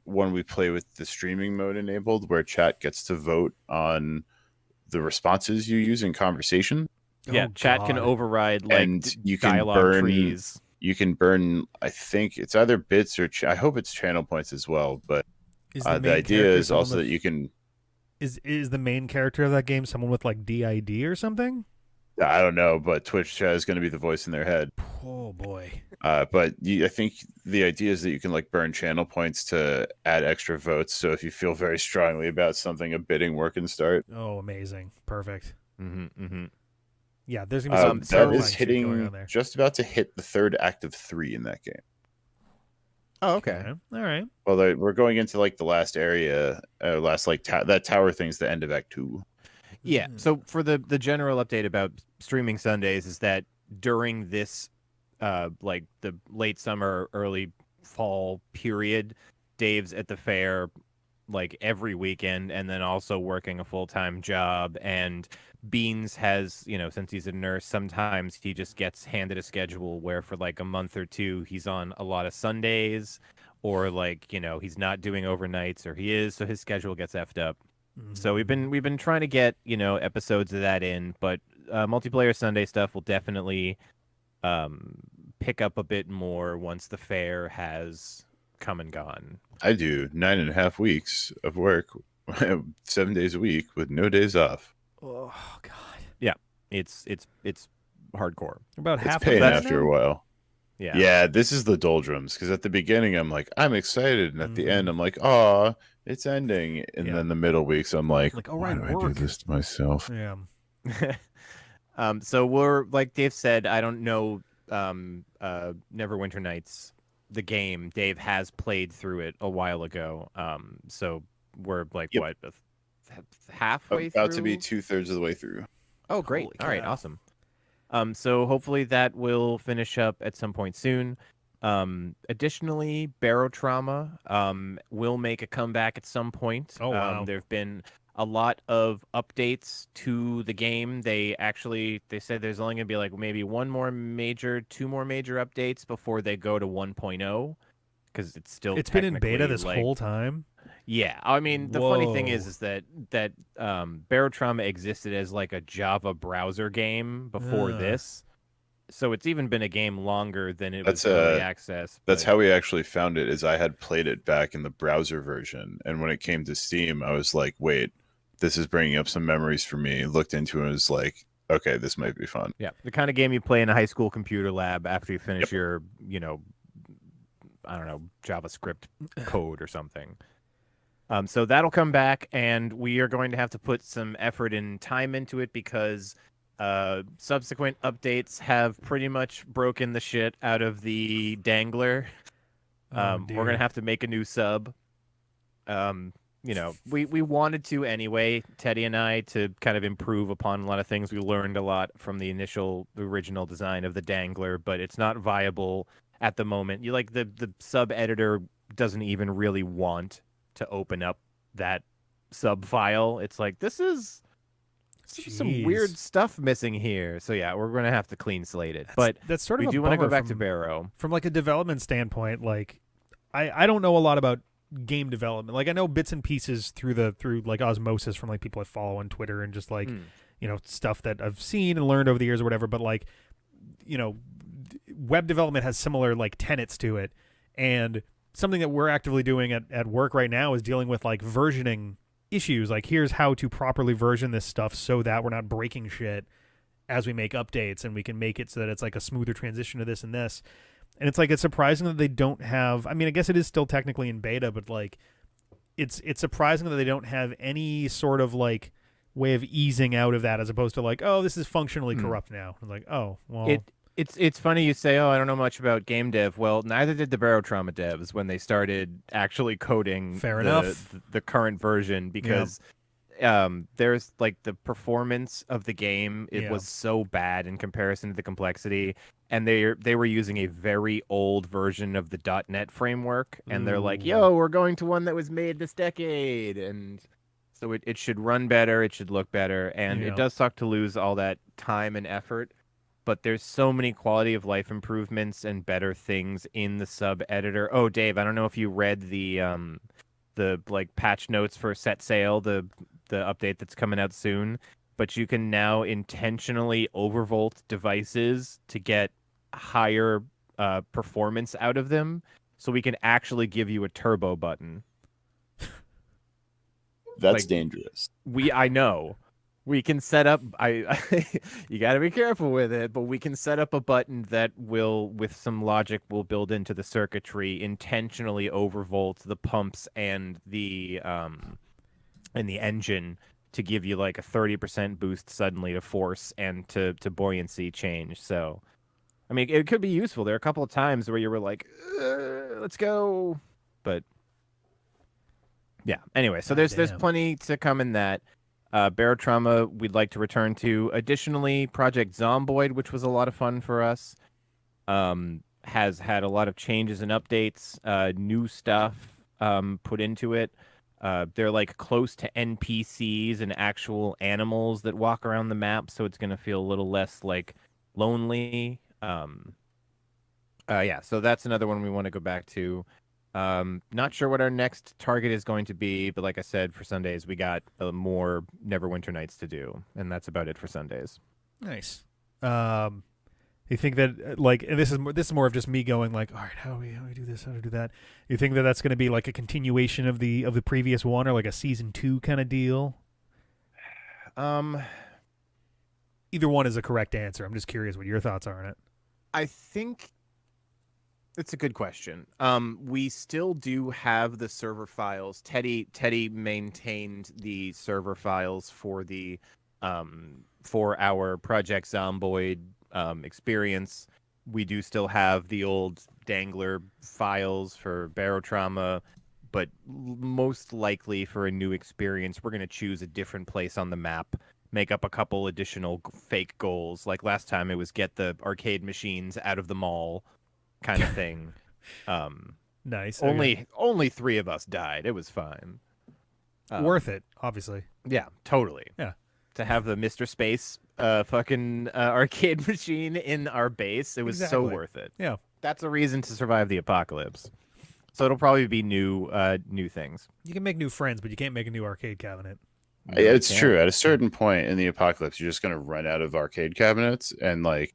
one we play with the streaming mode enabled, where chat gets to vote on the responses you use in conversation. Yeah, chat can override and you can dialogue trees. You can burn. I think it's either bits or I hope it's channel points as well. But the idea is also that you can. Is the main character of that game someone with like DID or something? I don't know, but Twitch chat is going to be the voice in their head. Oh boy. But I think the idea is that you can like burn channel points to add extra votes. So if you feel very strongly about something, a bidding war can start. Oh, amazing. Perfect. Mm-hmm. Yeah, there's gonna be some That terrifying is shit going on hitting there. just about to hit the third act of 3 in that game. Oh, okay. All right. Well, we're going into like the last area, last like that tower thing's the end of Act 2. Yeah. So for the general update about streaming Sundays is that during this like the late summer, early fall period, Dave's at the fair like every weekend and then also working a full-time job, and Beans has, since he's a nurse, sometimes he just gets handed a schedule where for like a month or two he's on a lot of Sundays, or like, he's not doing overnights, or he is, so his schedule gets effed up. So we've been trying to get, episodes of that in, but multiplayer Sunday stuff will definitely pick up a bit more once the fair has come and gone. I do 9.5 weeks of work, 7 days a week with no days off. Oh god. Yeah, it's hardcore. About It's half paying of that after now? a while. Yeah. Yeah, this is the doldrums, because at the beginning I'm like, I'm excited, and at the end I'm like, oh, it's ending, and then the middle weeks I'm like, oh, why right, do I do work. this to myself? Yeah. So we're, like Dave said, I don't know Neverwinter Nights, the game. Dave has played through it a while ago. So we're like Yep. what, halfway About through? to be 2/3 of the way through. Oh, great. Holy All right, cow. awesome. So hopefully that will finish up at some point soon. Additionally, Barotrauma will make a comeback at some point. Oh, wow. There've been a lot of updates to the game. They said there's only going to be like maybe two more major updates before they go to 1.0, because it's still It's been in beta technically, this like, whole time. yeah. I mean, the funny thing Whoa. is that Barotrauma existed as like a Java browser game before this. So it's even been a game longer than it was early access. That's but- how we actually found it. Is I had played it back in the browser version, and when it came to Steam, I was like, "Wait, this is bringing up some memories for me." Looked into it and was like, "Okay, this might be fun." Yeah, the kind of game you play in a high school computer lab after you finish your, I don't know, JavaScript code or something. So that'll come back, and we are going to have to put some effort and time into it, because subsequent updates have pretty much broken the shit out of the dangler. We're going to have to make a new sub. We wanted to anyway, Teddy and I, to kind of improve upon a lot of things. We learned a lot from the original design of the dangler, but it's not viable at the moment. The sub editor doesn't even really want to open up that sub file. It's like, this is some weird stuff missing here. So yeah, we're gonna have to clean slate it. But that's sort of we a do want to go bummer back to from- Barrow. From like a development standpoint. Like, I don't know a lot about game development. Like, I know bits and pieces through like osmosis from like people I follow on Twitter and just like stuff that I've seen and learned over the years or whatever. But like, web development has similar like tenets to it, and something that we're actively doing at work right now is dealing with like versioning issues. Like, here's how to properly version this stuff so that we're not breaking shit as we make updates, and we can make it so that it's like a smoother transition to this and this. And it's like, it's surprising that they don't have, I mean, I guess it is still technically in beta, but like it's surprising that they don't have any sort of like way of easing out of that, as opposed to like, oh, this is functionally corrupt now. I'm like, oh, well, It's funny you say, oh, I don't know much about game dev. Well, neither did the Barotrauma devs when they started actually coding the current version, because there's like the performance of the game, it was so bad in comparison to the complexity, and they were using a very old version of the .NET framework, and they're like, yo, we're going to one that was made this decade, and so it should run better, it should look better, and it does suck to lose all that time and effort. But there's so many quality of life improvements and better things in the sub editor. Oh, Dave, I don't know if you read the like patch notes for Set Sail, the update that's coming out soon, but you can now intentionally overvolt devices to get higher performance out of them. So we can actually give you a turbo button. That's Like, dangerous. I know. We can set up you got to be careful with it, but we can set up a button that will, with some logic, will build into the circuitry, intentionally overvolt the pumps and the engine to give you like a 30% boost suddenly to force and to buoyancy change. So I mean, it could be useful. There are a couple of times where you were like, let's go. But yeah, anyway, so there's damn. plenty to come in that. Barotrauma we'd like to return to. Additionally, Project Zomboid, which was a lot of fun for us, has had a lot of changes and updates, new stuff put into it. They're like close to NPCs and actual animals that walk around the map, so it's going to feel a little less like lonely. Yeah, so that's another one we want to go back to. Not sure what our next target is going to be, but like I said, for Sundays we got more Neverwinter Nights to do, and that's about it for Sundays. Nice. You think that like, and this is more of just me going like, all right, how do we do this? How do we do that? You think that that's going to be like a continuation of the previous one, or like a season 2 kind of deal? Either one is a correct answer. I'm just curious what your thoughts are on it. I think it's a good question. We still do have the server files. Teddy maintained the server files for the for our Project Zomboid experience. We do still have the old Dangler files for Barotrauma, but most likely for a new experience, we're going to choose a different place on the map, make up a couple additional fake goals. Like last time, it was get the arcade machines out of the mall, kind of thing. Nice. Only 3 of us died. It was fine. Worth it, obviously. Yeah, totally. Yeah. To have the Mr. Space fucking arcade machine in our base, it was so worth it. Yeah. That's a reason to survive the apocalypse. So it'll probably be new things. You can make new friends, but you can't make a new arcade cabinet. No, it's true. At a certain point in the apocalypse, you're just going to run out of arcade cabinets, and like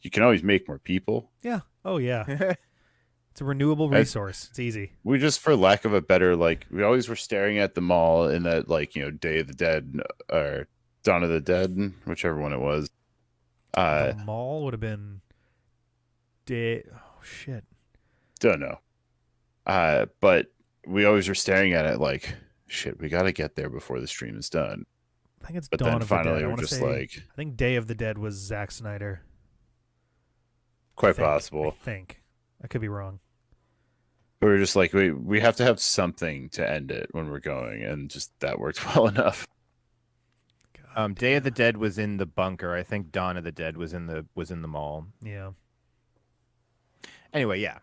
you can always make more people. Yeah. Oh yeah. It's a renewable resource. It's easy. We just, for lack of a better, like we always were staring at the mall in that, like, Day of the Dead or Dawn of the Dead, whichever one it was. The mall would have been oh shit. Don't know. But we always were staring at it like, shit, we got to get there before the stream is done. I think it's but Dawn then of finally the Dead. we're just like, I think Day of the Dead was Zack Snyder. Quite possible. I think. I could be wrong. But we're just like, we have to have something to end it when we're going, and just that worked well enough. Day of the Dead was in the bunker. I think Dawn of the Dead was in the mall. Yeah. Anyway, yeah.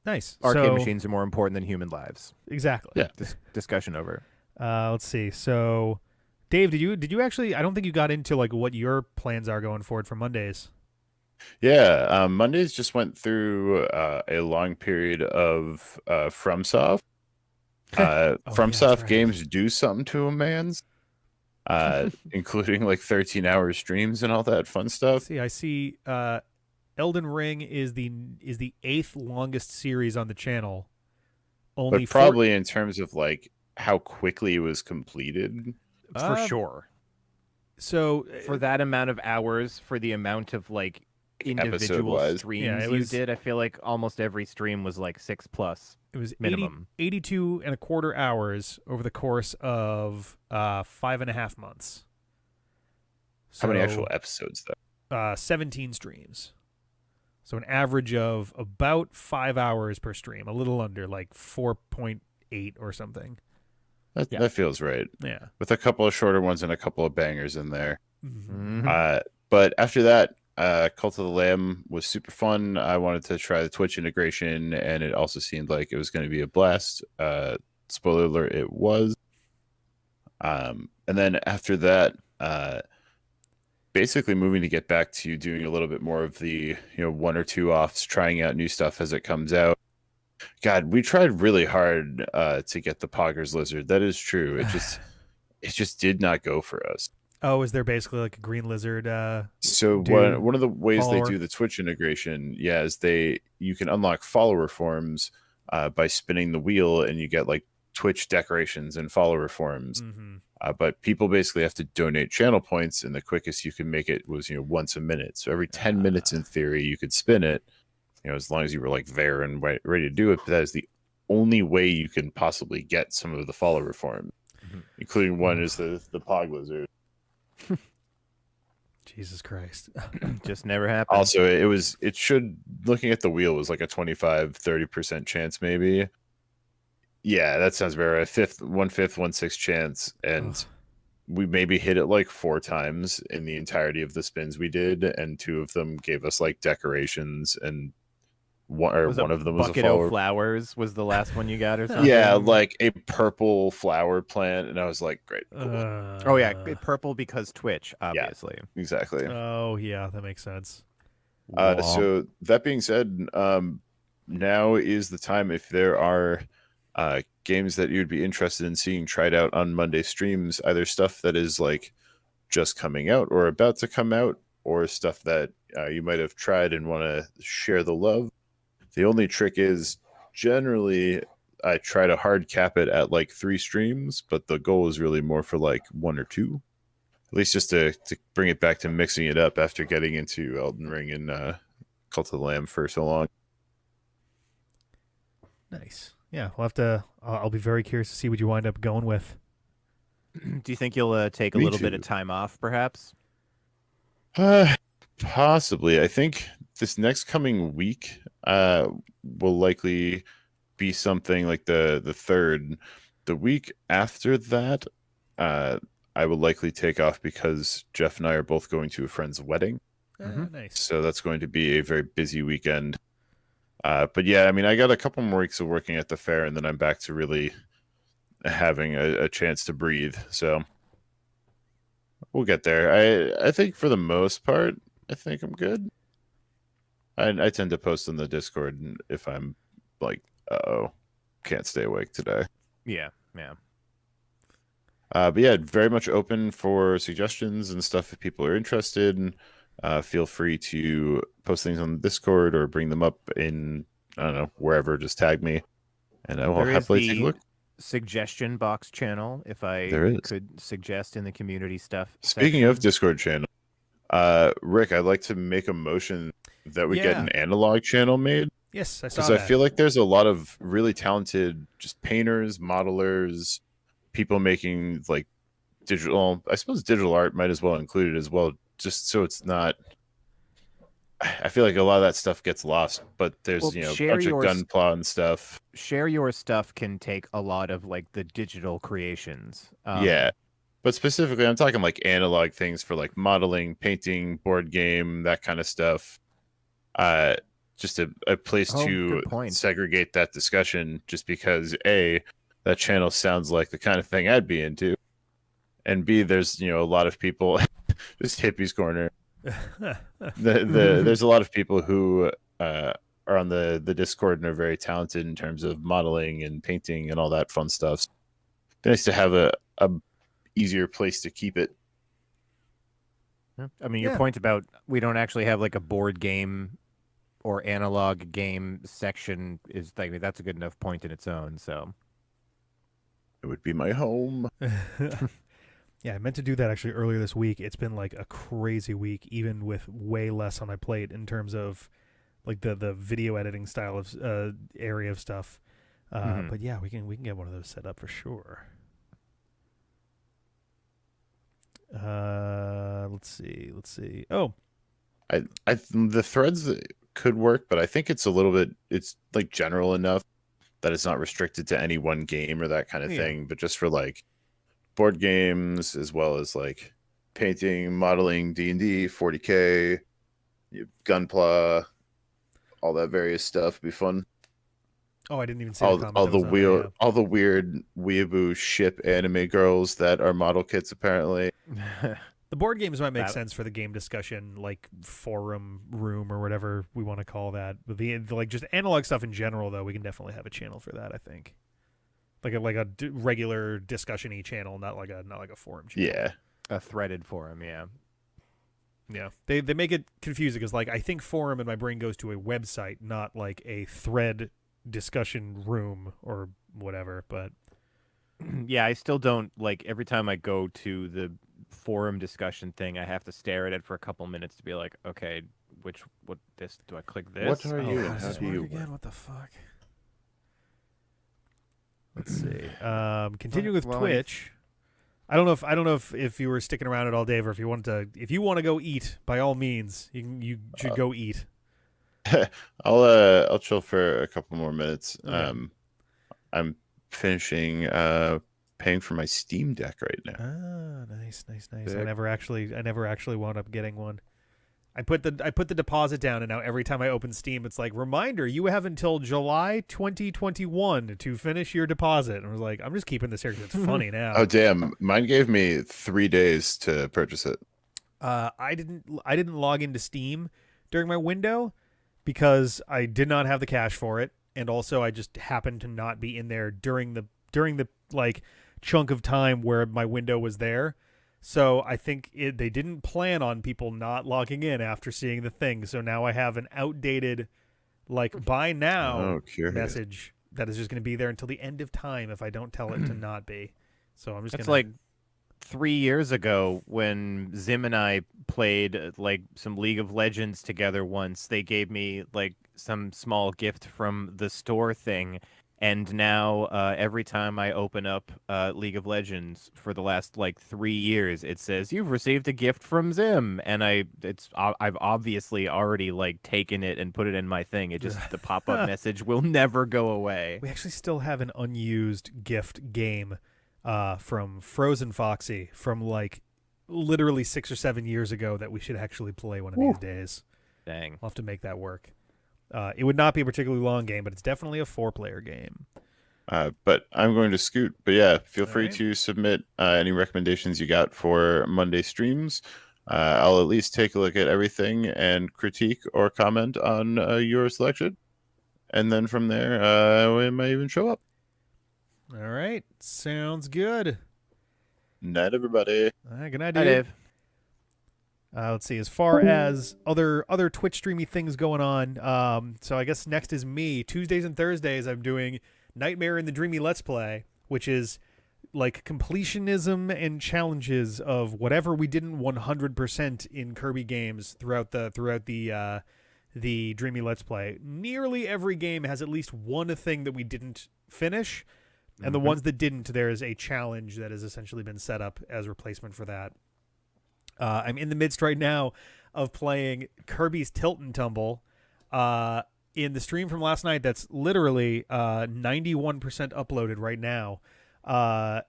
Nice. Arcade machines are more important than human lives. Exactly. Yeah. Discussion over. Let's see. So, Dave, did you actually? I don't think you got into like what your plans are going forward for Mondays. Yeah, Mondays just went through a long period of FromSoft. FromSoft right. games do something to a man's, including like 13-hour streams and all that fun stuff. I see. Elden Ring is the 8th longest series on the channel. But probably in terms of like how quickly it was completed, for sure. So for that amount of hours, for the amount of like individual streams you did, I feel like almost every stream was like 6+. It was minimum 82 and a quarter hours over the course of 5.5 months. So, how many actual episodes though? 17 streams. So an average of about 5 hours per stream, a little under, like 4.8 or something. That feels right. Yeah. With a couple of shorter ones and a couple of bangers in there. Mm-hmm. But after that, Cult of the Lamb was super fun. I wanted to try the Twitch integration, and it also seemed like it was going to be a blast. Spoiler alert, it was. And then after that, basically moving to get back to doing a little bit more of the 1 or 2 offs, trying out new stuff as it comes out. God, we tried really hard to get the Poggers Lizard. That is true. It just did not go for us. Oh, is there basically like a green lizard? So one of the ways they do the Twitch integration, is you can unlock follower forms by spinning the wheel, and you get like Twitch decorations and follower forms. Mm-hmm. But people basically have to donate channel points, and the quickest you can make it was once a minute. So every 10 minutes in theory you could spin it, as long as you were like there and ready to do it. But that is the only way you can possibly get some of the follower forms, including one is the Pog Lizard. Jesus Christ. Just never happened. Also, it should, looking at the wheel, was like a 25-30% chance maybe. Yeah, that sounds very right. 1/5, 1/6 chance, and we maybe hit it like 4 times in the entirety of the spins we did, and 2 of them gave us like decorations, and one of them was a bucket follower. of flowers was the last one you got or something. Yeah, like a purple flower plant, and I was like, great, cool. Oh yeah, purple because Twitch, obviously. Yeah, exactly. Oh yeah, that makes sense. So that being said, now is the time if there are games that you'd be interested in seeing tried out on Monday streams, either stuff that is like just coming out or about to come out, or stuff that you might have tried and want to share the love. The only trick is generally I try to hard cap it at like 3 streams, but the goal is really more for like 1 or 2, at least just to bring it back to mixing it up after getting into Elden Ring and Cult of the Lamb for so long. Nice. Yeah, we'll have to. I'll be very curious to see what you wind up going with. Do you think you'll take a Me little bit too. of time off, perhaps? Possibly. I think this next coming week will likely be something like the 3rd. The week after that, I will likely take off because Jeff and I are both going to a friend's wedding. Nice. So that's going to be a very busy weekend. But yeah, I mean, I got a couple more weeks of working at the fair, and then I'm back to really having a chance to breathe. So we'll get there. I think for the most part, I think I'm good. I tend to post in the Discord if I'm like, can't stay awake today. Yeah. But yeah, very much open for suggestions and stuff if people are interested. Feel free to post things on the Discord or bring them up in, I don't know, wherever. Just tag me, and I will There is happily take a the look. suggestion box channel, if I There is. could suggest in the community stuff. Speaking of section. Discord channel, Rick, I'd like to make a motion that we get Yeah. an analog channel made, Yes, I saw because that. I feel like there's a lot of really talented just painters, modelers, people making like digital. I suppose digital art might as well include it as well, just so it's not. I feel like a lot of that stuff gets lost, but there's Well, a share bunch of yours- gunpla and stuff. Share your stuff can take a lot of like the digital creations. Yeah, but specifically, I'm talking like analog things for like modeling, painting, board game, that kind of stuff. Just a place to good point. segregate that discussion, just because A, that channel sounds like the kind of thing I'd be into, and B, there's a lot of people, just hippies corner. There's a lot of people who are on the Discord and are very talented in terms of modeling and painting and all that fun stuff. It's nice to have a easier place to keep it. I mean, your Yeah. point about we don't actually have like a board game or analog game section is like that's a good enough point in its own. So It would be my home. Yeah, I meant to do that actually earlier this week. It's been like a crazy week, even with way less on my plate in terms of like the video editing style of area of stuff. But yeah, we can get one of those set up for sure. Let's see. Oh, The threads could work, but I think it's it's like general enough that it's not restricted to any one game or that kind of Yeah. thing, but just for like board games as well as like painting, modeling, D&D, 40K, Gunpla, all that various stuff would be fun. I didn't even see All the comment. all that the was on there, weird all the weird weeaboo ship anime girls that are model kits apparently. The board games might make That- sense for the game discussion, like forum room or whatever we want to call that. But the like just analog stuff in general, though, we can definitely have a channel for that. I think, like a regular discussion-y channel, not like a forum channel. Yeah. a threaded forum, yeah. Yeah, they make it confusing because like I think forum in my brain goes to a website, not like a thread discussion room or whatever. But Yeah, I still don't like every time I go to the forum discussion thing, I have to stare at it for a couple minutes to be like, okay, what this do I click What this? are Oh, you how and does how this do work you again? work? What the fuck? Let's see. Okay, Continuing with well, Twitch. I don't know if you were sticking around at all, Dave, or if you want to go eat, by all means, you should Uh, go eat. I'll chill for a couple more minutes. Okay. I'm finishing paying for my Steam Deck right now. Ah, nice, nice, nice. I Sick. never actually wound up getting one. I put the deposit down, and now every time I open Steam, it's like, reminder, you have until July 2021 to finish your deposit. And I was like, I'm just keeping this here because it's funny now. Oh damn! Mine gave me 3 days to purchase it. I didn't log into Steam during my window because I did not have the cash for it, and also I just happened to not be in there during the like chunk of time where my window was there. So I think they didn't plan on people not logging in after seeing the thing. So now I have an outdated like buy now Oh, curious. message that is just going to be there until the end of time if I don't tell it to not be. So I'm just That's gonna. like 3 years ago when Zim and I played like some League of Legends together once. They gave me like some small gift from the store thing, and now every time I open up League of Legends for the last like 3 years, it says you've received a gift from Zim, and I've obviously already like taken it and put it in my thing. It just the pop up message will never go away. We actually still have an unused gift game from Frozen Foxy from like literally 6 or 7 years ago that we should actually play one of these days. Dang. We'll have to make that work. It would not be a particularly long game, but it's definitely a 4-player game. But I'm going to scoot. But yeah, feel All free right. to submit any recommendations you got for Monday streams. I'll at least take a look at everything and critique or comment on your selection. And then from there, we might even show up. All right. Sounds good. Night, everybody. All right, good night, Hi, dude. Dave. Let's see. As far as other Twitch streamy things going on, so I guess next is me. Tuesdays and Thursdays, I'm doing Nightmare in the Dreamy Let's Play, which is like completionism and challenges of whatever we didn't 100% in Kirby games throughout the Dreamy Let's Play. Nearly every game has at least one thing that we didn't finish, and the ones that didn't, there is a challenge that has essentially been set up as replacement for that. I'm in the midst right now of playing Kirby's Tilt and Tumble. In the stream from last night, that's literally 91% uploaded right now. I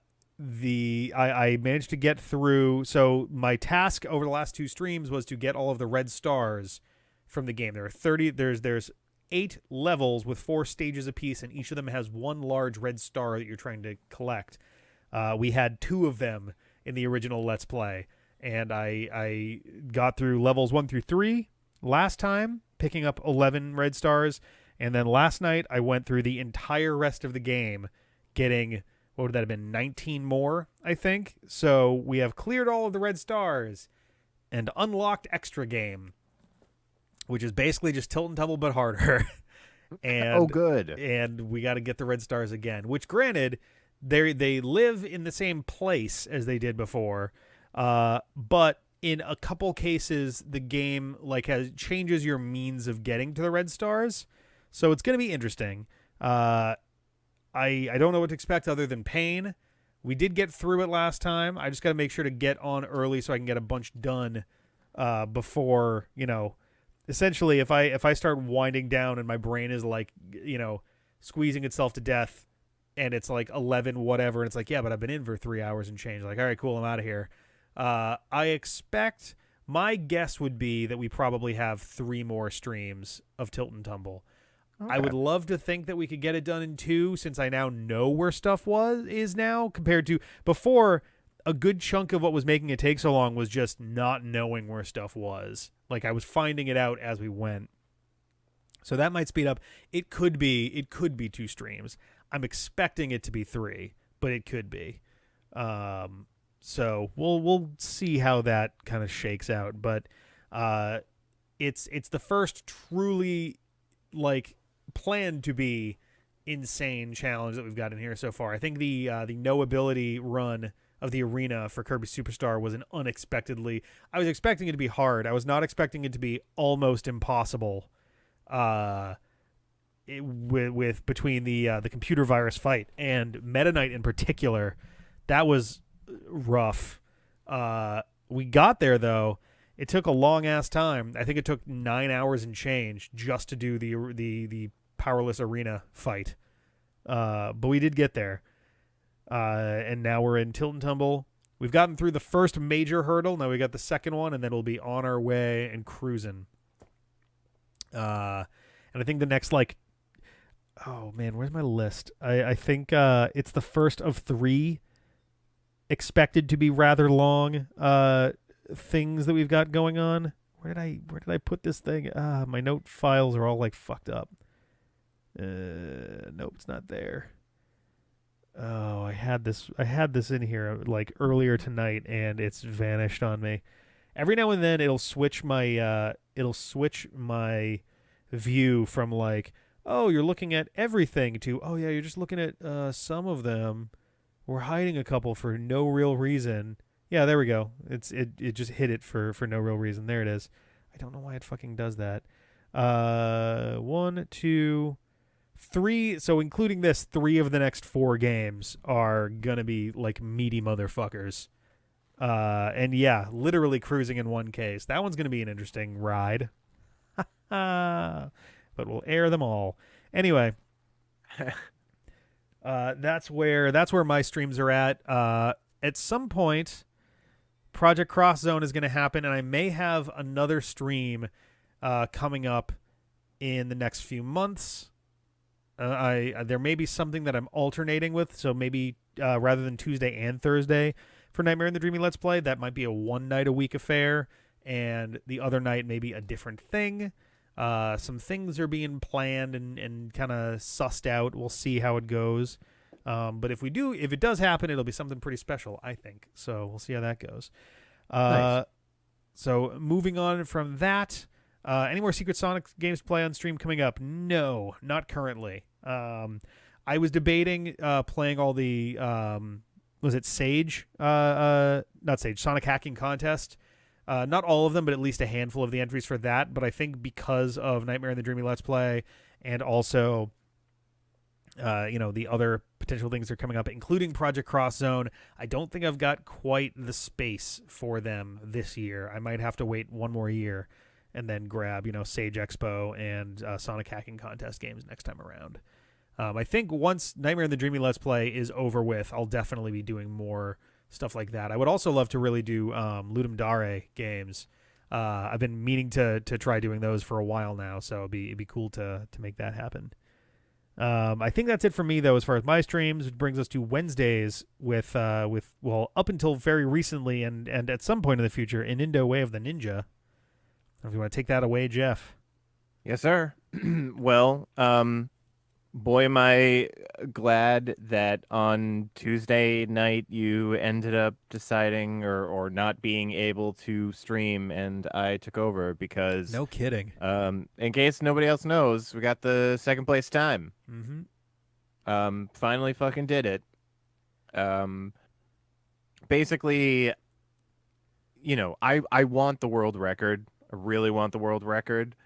managed to get through. So my task over the last 2 streams was to get all of the red stars from the game. There are 30. There's 8 levels with 4 stages apiece, and each of them has one large red star that you're trying to collect. We had 2 of them in the original Let's Play. And I got through levels 1 through 3 last time, picking up 11 red stars. And then last night, I went through the entire rest of the game, getting, what would that have been, 19 more, I think. So we have cleared all of the red stars and unlocked Extra Game, which is basically just Tilt and Tumble but harder. And Oh, good. And we got to get the red stars again, which granted, they live in the same place as they did before. But in a couple cases, the game like changes your means of getting to the red stars, so it's going to be interesting. I don't know what to expect other than pain. We did get through it last time. I just got to make sure to get on early so I can get a bunch done before, essentially if I start winding down and my brain is like, squeezing itself to death and it's like 11 whatever and it's like, yeah, but I've been in for 3 hours and change. Like, all right, cool, I'm out of here. I expect, my guess would be that we probably have 3 more streams of Tilt and Tumble. Okay. I would love to think that we could get it done in 2, since I now know where stuff is now, compared to before. A good chunk of what was making it take so long was just not knowing where stuff was. Like, I was finding it out as we went. So that might speed up. It could be 2 streams. I'm expecting it to be 3, but it could be. So we'll see how that kind of shakes out, but it's the first truly like planned to be insane challenge that we've got in here so far. I think the no ability run of the arena for Kirby Superstar was an unexpectedly. I was expecting it to be hard. I was not expecting it to be almost impossible. With between the computer virus fight and Meta Knight in particular, that was rough. We got there though. It took a long ass time. I think it took 9 hours and change just to do the powerless arena fight. But we did get there. And now we're in Tilt and Tumble. We've gotten through the first major hurdle. Now we got the second one, and then we'll be on our way and cruising. And I think the next oh man, where's my list? I think it's the first of 3 expected to be rather long things that we've got going on. Where did I put this thing? My note files are all fucked up. Nope, it's not there. Oh, I had this in here earlier tonight, and it's vanished on me. Every now and then it'll switch my view from oh, you're looking at everything to, oh yeah, you're just looking at some of them. We're hiding a couple for no real reason. Yeah, there we go. It just hit it for no real reason. There it is. I don't know why it fucking does that. 1, 2, 3. So including this, 3 of the next 4 games are gonna be meaty motherfuckers. And yeah, literally cruising in one case. That one's gonna be an interesting ride. But we'll air them all anyway. That's where my streams are at. At some point, Project Cross Zone is going to happen, and I may have another stream coming up in the next few months. There may be something that I'm alternating with, so maybe rather than Tuesday and Thursday for Nightmare in the Dreamy Let's Play, that might be a 1 night a week affair, and the other night maybe a different thing. Some things are being planned and kind of sussed out. We'll see how it goes. But if it does happen, it'll be something pretty special, I think. So we'll see how that goes. Nice. So moving on from that, any more Secret Sonic games play on stream coming up? No, not currently. I was debating playing all the was it Sage? Not Sage. Sonic Hacking Contest. Not all of them, but at least a handful of the entries for that. But I think because of Nightmare in the Dreamy Let's Play and also the other potential things that are coming up, including Project Cross Zone, I don't think I've got quite the space for them this year. I might have to wait 1 more year and then grab, Sage Expo and Sonic Hacking Contest games next time around. I think once Nightmare in the Dreamy Let's Play is over with, I'll definitely be doing more stuff like that. I would also love to really do Ludum Dare games. I've been meaning to try doing those for a while now, so it'd be cool to make that happen. I think that's it for me, though, as far as my streams, which brings us to Wednesdays with up until very recently and at some point in the future, Inindo Way of the Ninja. If you want to take that away, Jeff. Yes, sir. Well, boy, am I glad that on Tuesday night you ended up deciding or not being able to stream, and I took over because... No kidding. In case nobody else knows, we got the second place time. Mm-hmm. Finally fucking did it. Basically, I want the world record. I really want the world record.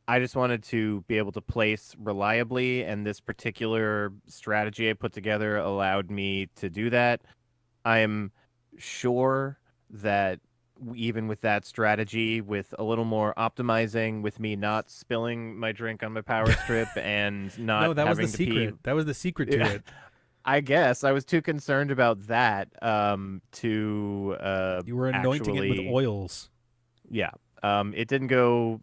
I just wanted to be able to place reliably, and this particular strategy I put together allowed me to do that. I am sure that even with that strategy, with a little more optimizing, with me not spilling my drink on my power strip and not no, that was having the to secret. pee. That was the secret to it. I guess I was too concerned about that to You were anointing it with actually... oils. Yeah. It didn't go...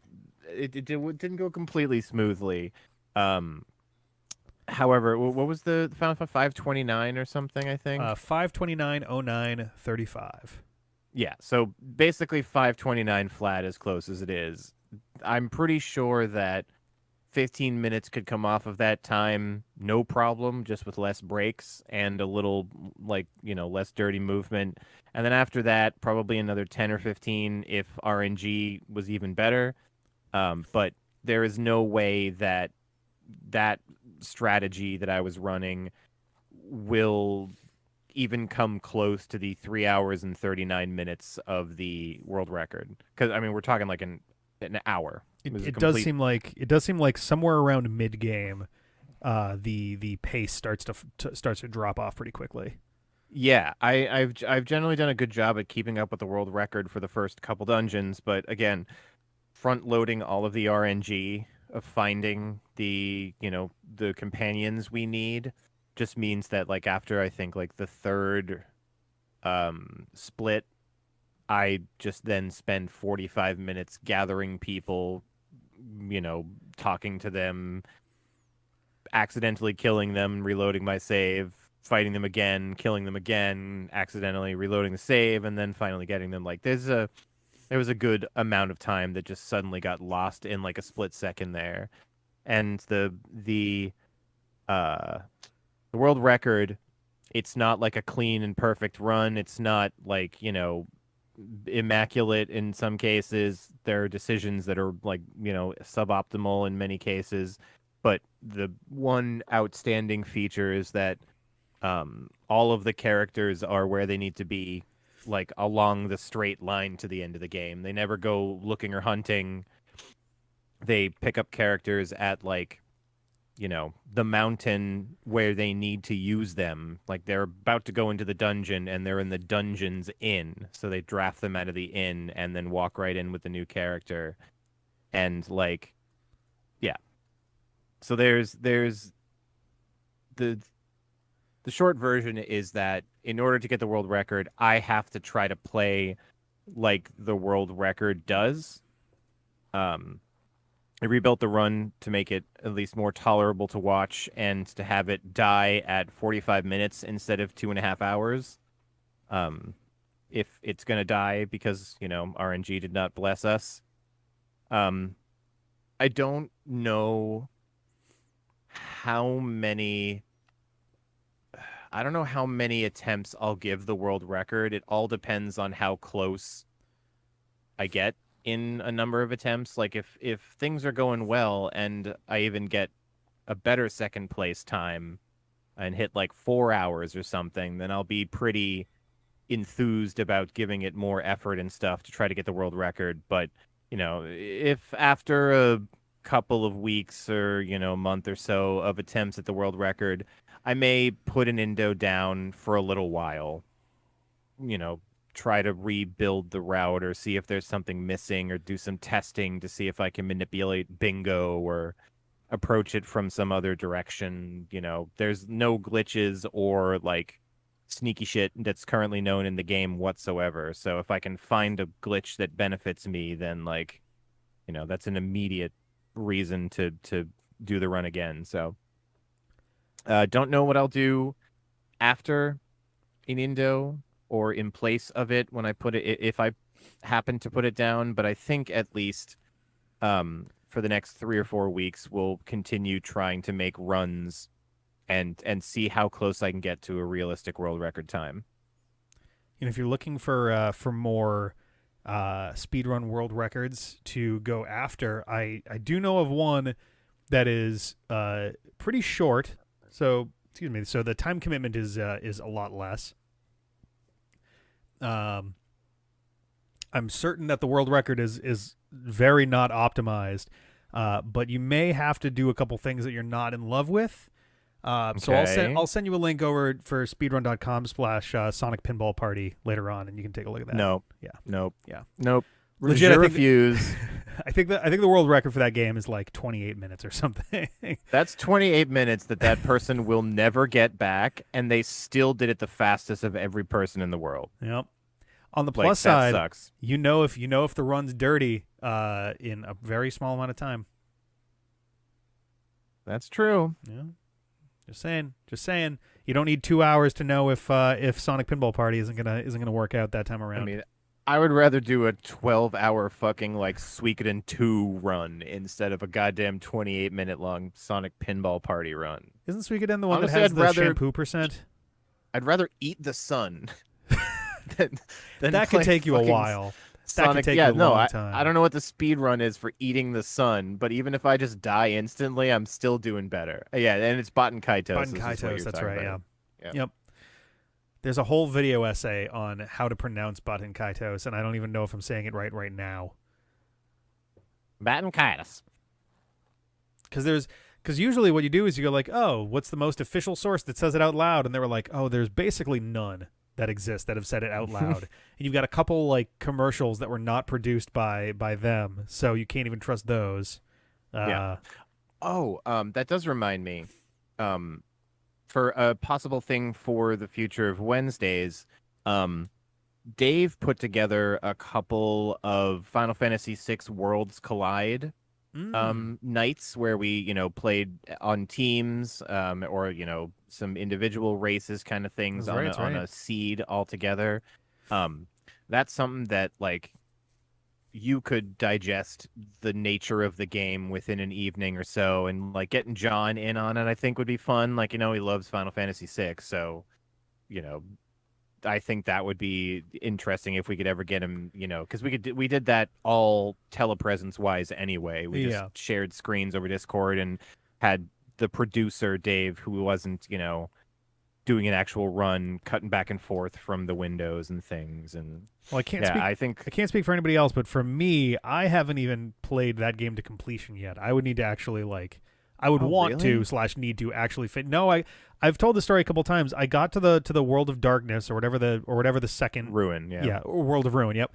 It didn't go completely smoothly. However, what was the Final Fantasy 529 or something, I think? 529.09.35. Yeah, so basically 529 flat as close as it is. I'm pretty sure that 15 minutes could come off of that time, no problem, just with less breaks and a little, less dirty movement. And then after that, probably another 10 or 15 if RNG was even better. But there is no way that strategy that I was running will even come close to the 3 hours and 39 minutes of the world record. Because I mean, we're talking like an hour. It does seem like somewhere around mid game, the pace starts to drop off pretty quickly. Yeah, I've generally done a good job at keeping up with the world record for the first couple dungeons, but again, front loading all of the RNG of finding the companions we need just means that like after I think like the third split, I just then spend 45 minutes gathering people, talking to them, accidentally killing them, reloading my save, fighting them again, killing them again, accidentally reloading the save, and then finally getting them. Like there was a good amount of time that just suddenly got lost in like a split second there. And the world record, it's not like a clean and perfect run. It's not like, immaculate in some cases. There are decisions that are like, suboptimal in many cases. But the one outstanding feature is that all of the characters are where they need to be, like along the straight line to the end of the game. They never go looking or hunting. They pick up characters at like, the mountain where they need to use them. Like they're about to go into the dungeon and they're in the dungeon's inn. So they draft them out of the inn and then walk right in with the new character. And like, yeah. So there's the short version is that in order to get the world record, I have to try to play like the world record does. I rebuilt the run to make it at least more tolerable to watch and to have it die at 45 minutes instead of 2.5 hours. If it's going to die because, RNG did not bless us. I don't know how many attempts I'll give the world record. It all depends on how close I get in a number of attempts. Like if things are going well and I even get a better second place time and hit like 4 hours or something, then I'll be pretty enthused about giving it more effort and stuff to try to get the world record. But, if after a couple of weeks or, a month or so of attempts at the world record, I may put an Indo down for a little while, try to rebuild the route or see if there's something missing or do some testing to see if I can manipulate bingo or approach it from some other direction. There's no glitches or like sneaky shit that's currently known in the game whatsoever. So if I can find a glitch that benefits me, then like, that's an immediate reason to do the run again. So don't know what I'll do after in Indo or in place of it when I put it, if I happen to put it down. But I think at least for the next 3 or 4 weeks, we'll continue trying to make runs and see how close I can get to a realistic world record time. If you're looking for more speedrun world records to go after, I do know of one that is pretty short. So the time commitment is a lot less. I'm certain that the world record is very not optimized, but you may have to do a couple things that you're not in love with. So I'll send you a link over for speedrun.com/Sonic Pinball Party later on, and you can take a look at that. Nope. Yeah. Nope. Yeah. Nope. Legit, I refuse. I think the world record for that game is like 28 minutes or something. That's 28 minutes that person will never get back, and they still did it the fastest of every person in the world. Yep. On the plus side, sucks. if the run's dirty in a very small amount of time. That's true. Yeah. Just saying. You don't need 2 hours to know if Sonic Pinball Party isn't gonna work out that time around. I mean, I would rather do a 12-hour fucking like Suikoden 2 run instead of a goddamn 28-minute long Sonic Pinball Party run. Isn't Suikoden the one Honestly, that has the shampoo percent? I'd rather eat the sun than that could take you a while. That could take yeah, a no, long I time. don't know what the speed run is for eating the sun, but even if I just die instantly, I'm still doing better. Yeah, and it's Baten Kaitos. Button This is what Kaitos, you're that's talking right, yeah. about. Yeah. Yep. There's a whole video essay on how to pronounce Button Kaitos, and I don't even know if I'm saying it right now. Baten Kaitos. Because usually what you do is you go like, oh, what's the most official source that says it out loud? And they were like, oh, there's basically none that exist that have said it out loud. And you've got a couple like commercials that were not produced by them, so you can't even trust those. Yeah. Oh, that does remind me. For a possible thing for the future of Wednesdays, Dave put together a couple of Final Fantasy VI Worlds Collide nights where we, played on teams, or some individual races kind of things That's right, on right. a seed all together. That's something that like you could digest the nature of the game within an evening or so, and like getting John in on it, I think would be fun. Like, he loves Final Fantasy VI, so you know, I think that would be interesting if we could ever get him, because we did that all telepresence wise anyway. We just Yeah. shared screens over Discord and had the producer Dave, who wasn't, doing an actual run, cutting back and forth from the windows and things. And Well, I can't yeah, speak. I think I can't speak for anybody else, but for me, I haven't even played that game to completion yet. I would need to actually like. I would Oh, want really? to / need to actually fit. No, I've told the story a couple times. I got to the World of Darkness or whatever the second Ruin. Yeah. or World of Ruin. Yep.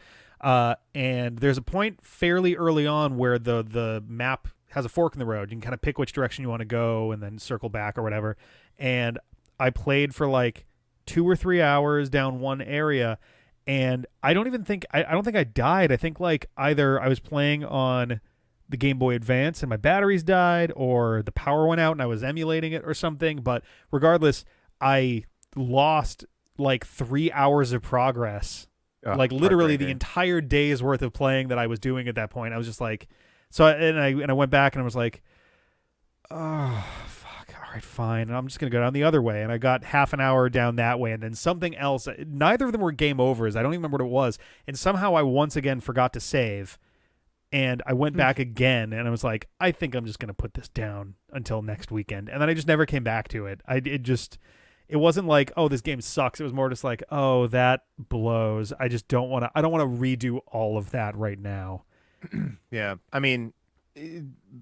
And there's a point fairly early on where the map has a fork in the road. You can kind of pick which direction you want to go and then circle back or whatever. And I played for like 2 or 3 hours down one area, and I don't even think I don't think I died. I think like either I was playing on the Game Boy Advance and my batteries died, or the power went out and I was emulating it or something. But regardless, I lost like 3 hours of progress, like literally the Heartbreaker. entire day's worth of playing that I was doing at that point. I was just like, I went back and I was like, oh fuck, all right, fine, and I'm just gonna go down the other way. And I got half an hour down that way, and then something else. Neither of them were game overs. I don't even remember what it was. And somehow I once again forgot to save. And I went back again, and I was like, I think I'm just going to put this down until next weekend. And then I just never came back to it. It wasn't like, oh, this game sucks. It was more just like, oh, that blows. I just don't want to, I don't want to redo all of that right now. Yeah, I mean,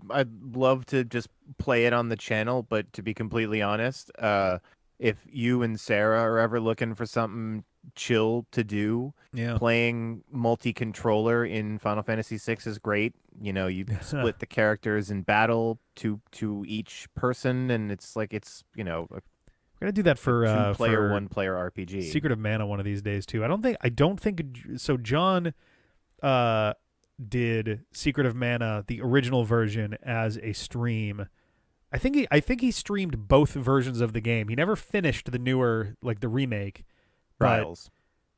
I'd love to just play it on the channel, but to be completely honest, if you and Sarah are ever looking for something chill to do, Yeah. playing multi-controller in Final Fantasy VI is great. You split the characters in battle to each person, and it's like a We're going to do that for two-player, for one-player RPG. Secret of Mana one of these days too. I don't think so. John did Secret of Mana, the original version, as a stream. I think he streamed both versions of the game. He never finished the newer, like the remake. Trials.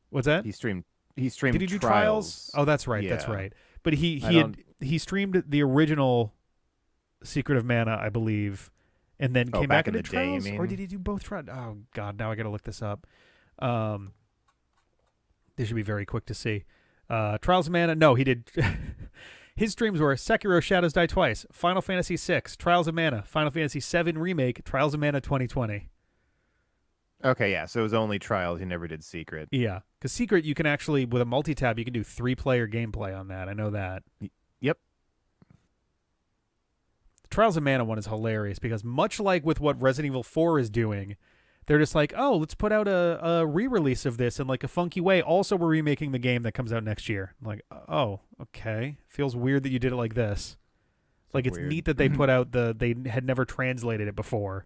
What's that? He streamed. Did he do Trials? Oh, that's right. That's Yeah. right. But he streamed the original Secret of Mana, I believe, and then came back in into the day, you Trials. Or mean? did he do both Trials? Oh God, now I got to look this up. This should be very quick to see. Trials of Mana. No, he did. His streams were Sekiro Shadows Die Twice, Final Fantasy VI, Trials of Mana, Final Fantasy VII Remake, Trials of Mana 2020. Okay, yeah. So it was only Trials. He never did Secret. Yeah, because Secret, you can actually, with a multi-tab, you can do 3-player gameplay on that. I know that. Yep. The Trials of Mana one is hilarious because much like with what Resident Evil 4 is doing, they're just like, oh, let's put out a re-release of this in like a funky way. Also, we're remaking the game that comes out next year. I'm like, oh, okay. Feels weird that you did it like this. Like, it's Weird. neat that they put out they had never translated it before.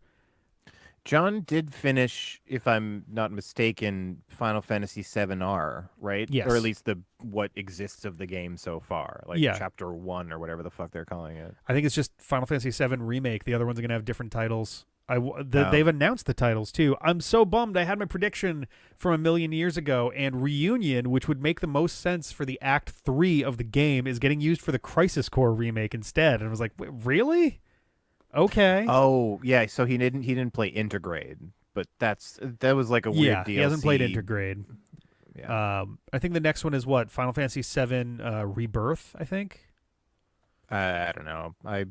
John did finish, if I'm not mistaken, Final Fantasy VII-R, right? Yes. Or at least what exists of the game so far, like Yeah. Chapter 1 or whatever the fuck they're calling it. I think it's just Final Fantasy VII Remake. The other ones are going to have different titles. They've announced the titles, too. I'm so bummed. I had my prediction from a million years ago, and Reunion, which would make the most sense for the Act 3 of the game, is getting used for the Crisis Core remake instead. And I was like, wait, really? Okay. Oh, yeah, so he didn't play Intergrade, but that was like a weird yeah, DLC. he hasn't played Intergrade. Yeah. I think the next one is what? Final Fantasy VII Rebirth, I think. I don't know. I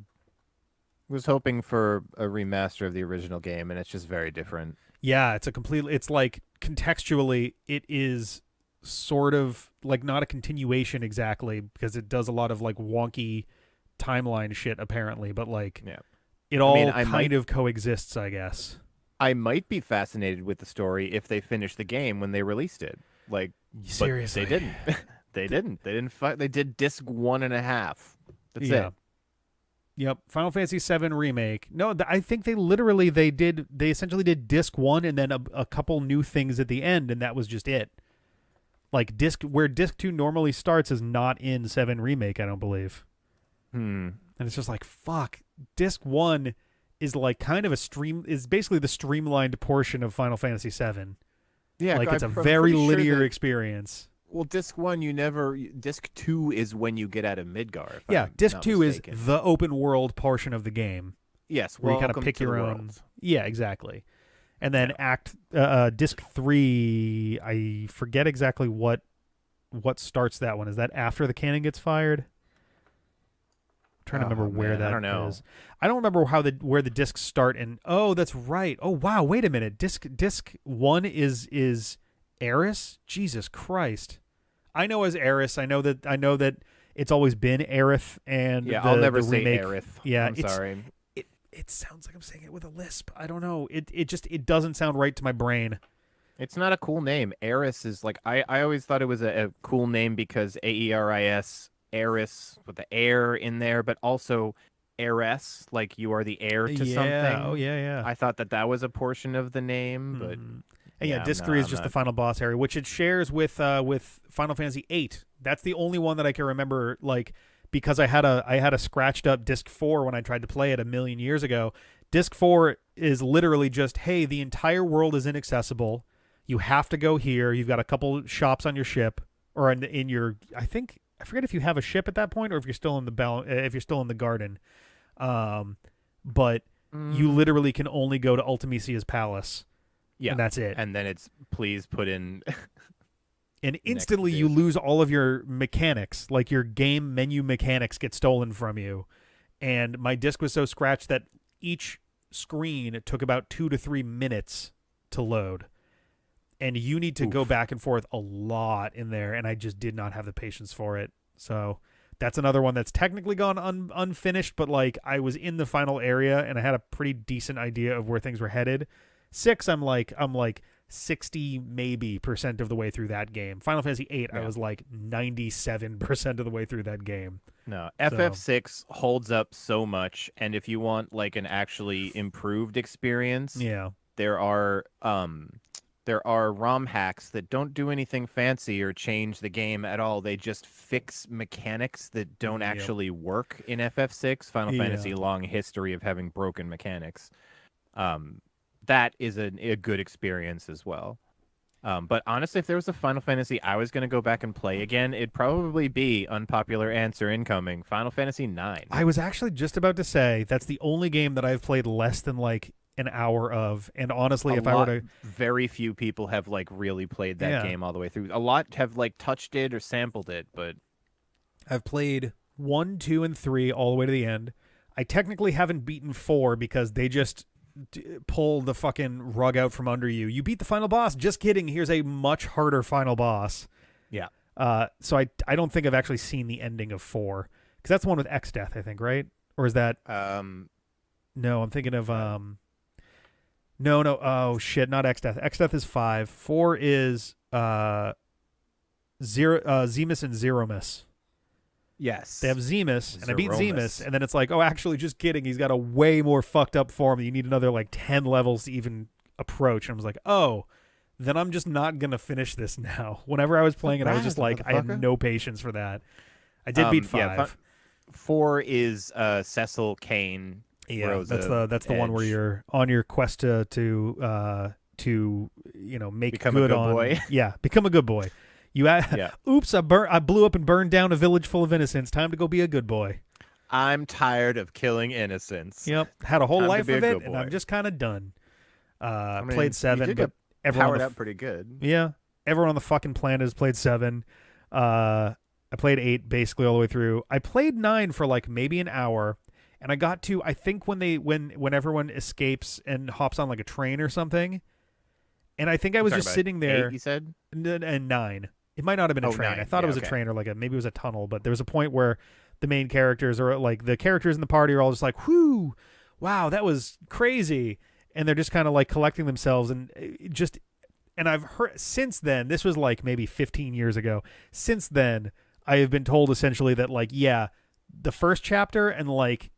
was hoping for a remaster of the original game, and it's just very different. Yeah, it's like contextually, it is sort of like not a continuation exactly because it does a lot of like wonky timeline shit apparently, but like Yeah. it all mean, I kind might- of coexists, I guess. I might be fascinated with the story if they finished the game when they released it. Like, Seriously. but they didn't. They didn't. They didn't. They did disc 1.5. That's Yeah. it. Yep, Final Fantasy VII remake. No, I think they essentially did disc 1 and then a couple new things at the end, and that was just it. Like where disc 2 normally starts is not in 7 remake, I don't believe. And it's just like, fuck. Disc 1 is like kind of is basically the streamlined portion of Final Fantasy VII. Yeah, Like it's a I'm very pretty sure linear that- experience. Well, disc 1, disc 2 is when you get out of Midgar. if Yeah, I'm disc not 2 mistaken. is the open world portion of the game. Yes, where you kind of welcome pick to the your own. world. Yeah, exactly. And then disc 3, I forget exactly what starts that one. Is that after the cannon gets fired? I'm trying to remember where man, that I don't know. is. I don't remember where the discs start. And oh, that's right. Oh wow, wait a minute. Disc 1 is Eris. Jesus Christ. I know as Eris. I know that it's always been Aerith. And Yeah, the, I'll never the say remake, Aerith. Yeah, I'm sorry. It sounds like I'm saying it with a lisp. I don't know. It doesn't sound right to my brain. It's not a cool name. Eris is like I always thought it was a cool name because Aeris, Eris with the air in there, but also heiress, like you are the heir to something. Oh yeah. I thought that was a portion of the name, but And yeah, yeah, disc no, 3 is I'm just the not- final boss area, which it shares with Final Fantasy 8. That's the only one that I can remember, like, because I had a scratched up disc 4 when I tried to play it a million years ago. Disc 4 is literally just, hey, the entire world is inaccessible. You have to go here. You've got a couple shops on your ship, or in your. I forget if you have a ship at that point, or if you're still in the garden. But you literally can only go to Ultimisia's palace. yeah, And that's it. And then it's please put in. And instantly you disc. lose all of your mechanics, like your game menu mechanics get stolen from you. And my disc was so scratched that each screen took about 2 to 3 minutes to load. And you need to go back and forth a lot in there, and I just did not have the patience for it. So that's another one that's technically gone unfinished, but like I was in the final area and I had a pretty decent idea of where things were headed. 6, I'm like 60 maybe % of the way through that game. Final Fantasy 8, I was like 97% of the way through that game. No, FF6 holds up so much, and if you want like an actually improved experience, Yeah. there are ROM hacks that don't do anything fancy or change the game at all. They just fix mechanics that don't actually work in FF6. Final Fantasy long history of having broken mechanics. That is a good experience as well. But honestly, if there was a Final Fantasy I was going to go back and play again, it'd probably be unpopular answer incoming, Final Fantasy 9. I was actually just about to say that's the only game that I've played less than like an hour of. And honestly, I were to, very few people have like really played that game all the way through. A lot have like touched it or sampled it, but I've played 1, 2, and 3 all the way to the end. I technically haven't beaten 4 because they just pull the fucking rug out from under you. You beat the final boss. Just kidding. Here's a much harder final boss. Yeah. So I don't think I've actually seen the ending of 4 because that's the one with X Death, I think, right? Or is that? No, I'm thinking of No. Oh shit, not X Death. X Death is 5. 4 is Zemus and Zeromus. Yes. They have Zemus, and I beat Zeromus. Zemus, and then it's like, oh, actually, just kidding. He's got a way more fucked up form. You need another like 10 levels to even approach. And I was like, oh, then I'm just not gonna finish this now. Whenever I was playing it, I was just like, I had no patience for that. I did beat 5. 4 is Cecil Kane. Yeah, Rosa that's the one where Edge. you're on your quest to make Become good a good on boy. Yeah, become a good boy. Oops, I blew up and burned down a village full of innocents. Time to go be a good boy. I'm tired of killing innocents. Yep, had a whole Time to life be a of it, good and boy. I'm just kind of done. I mean, Played you 7, did but get everyone powered up pretty good. yeah, everyone on the fucking planet has played 7. I played 8 basically all the way through. I played 9 for like maybe an hour, and I got to, I think when everyone escapes and hops on like a train or something, and I think I was just sitting there. 8, you said? And 9. It might not have been a train. 9. I thought it was a train or maybe it was a tunnel, but there was a point where the main characters or like the characters in the party are all just like, whoo, wow, that was crazy. And they're just kind of like collecting themselves and I've heard since then, this was like maybe 15 years ago. Since then, I have been told essentially that like, yeah, the first chapter and like,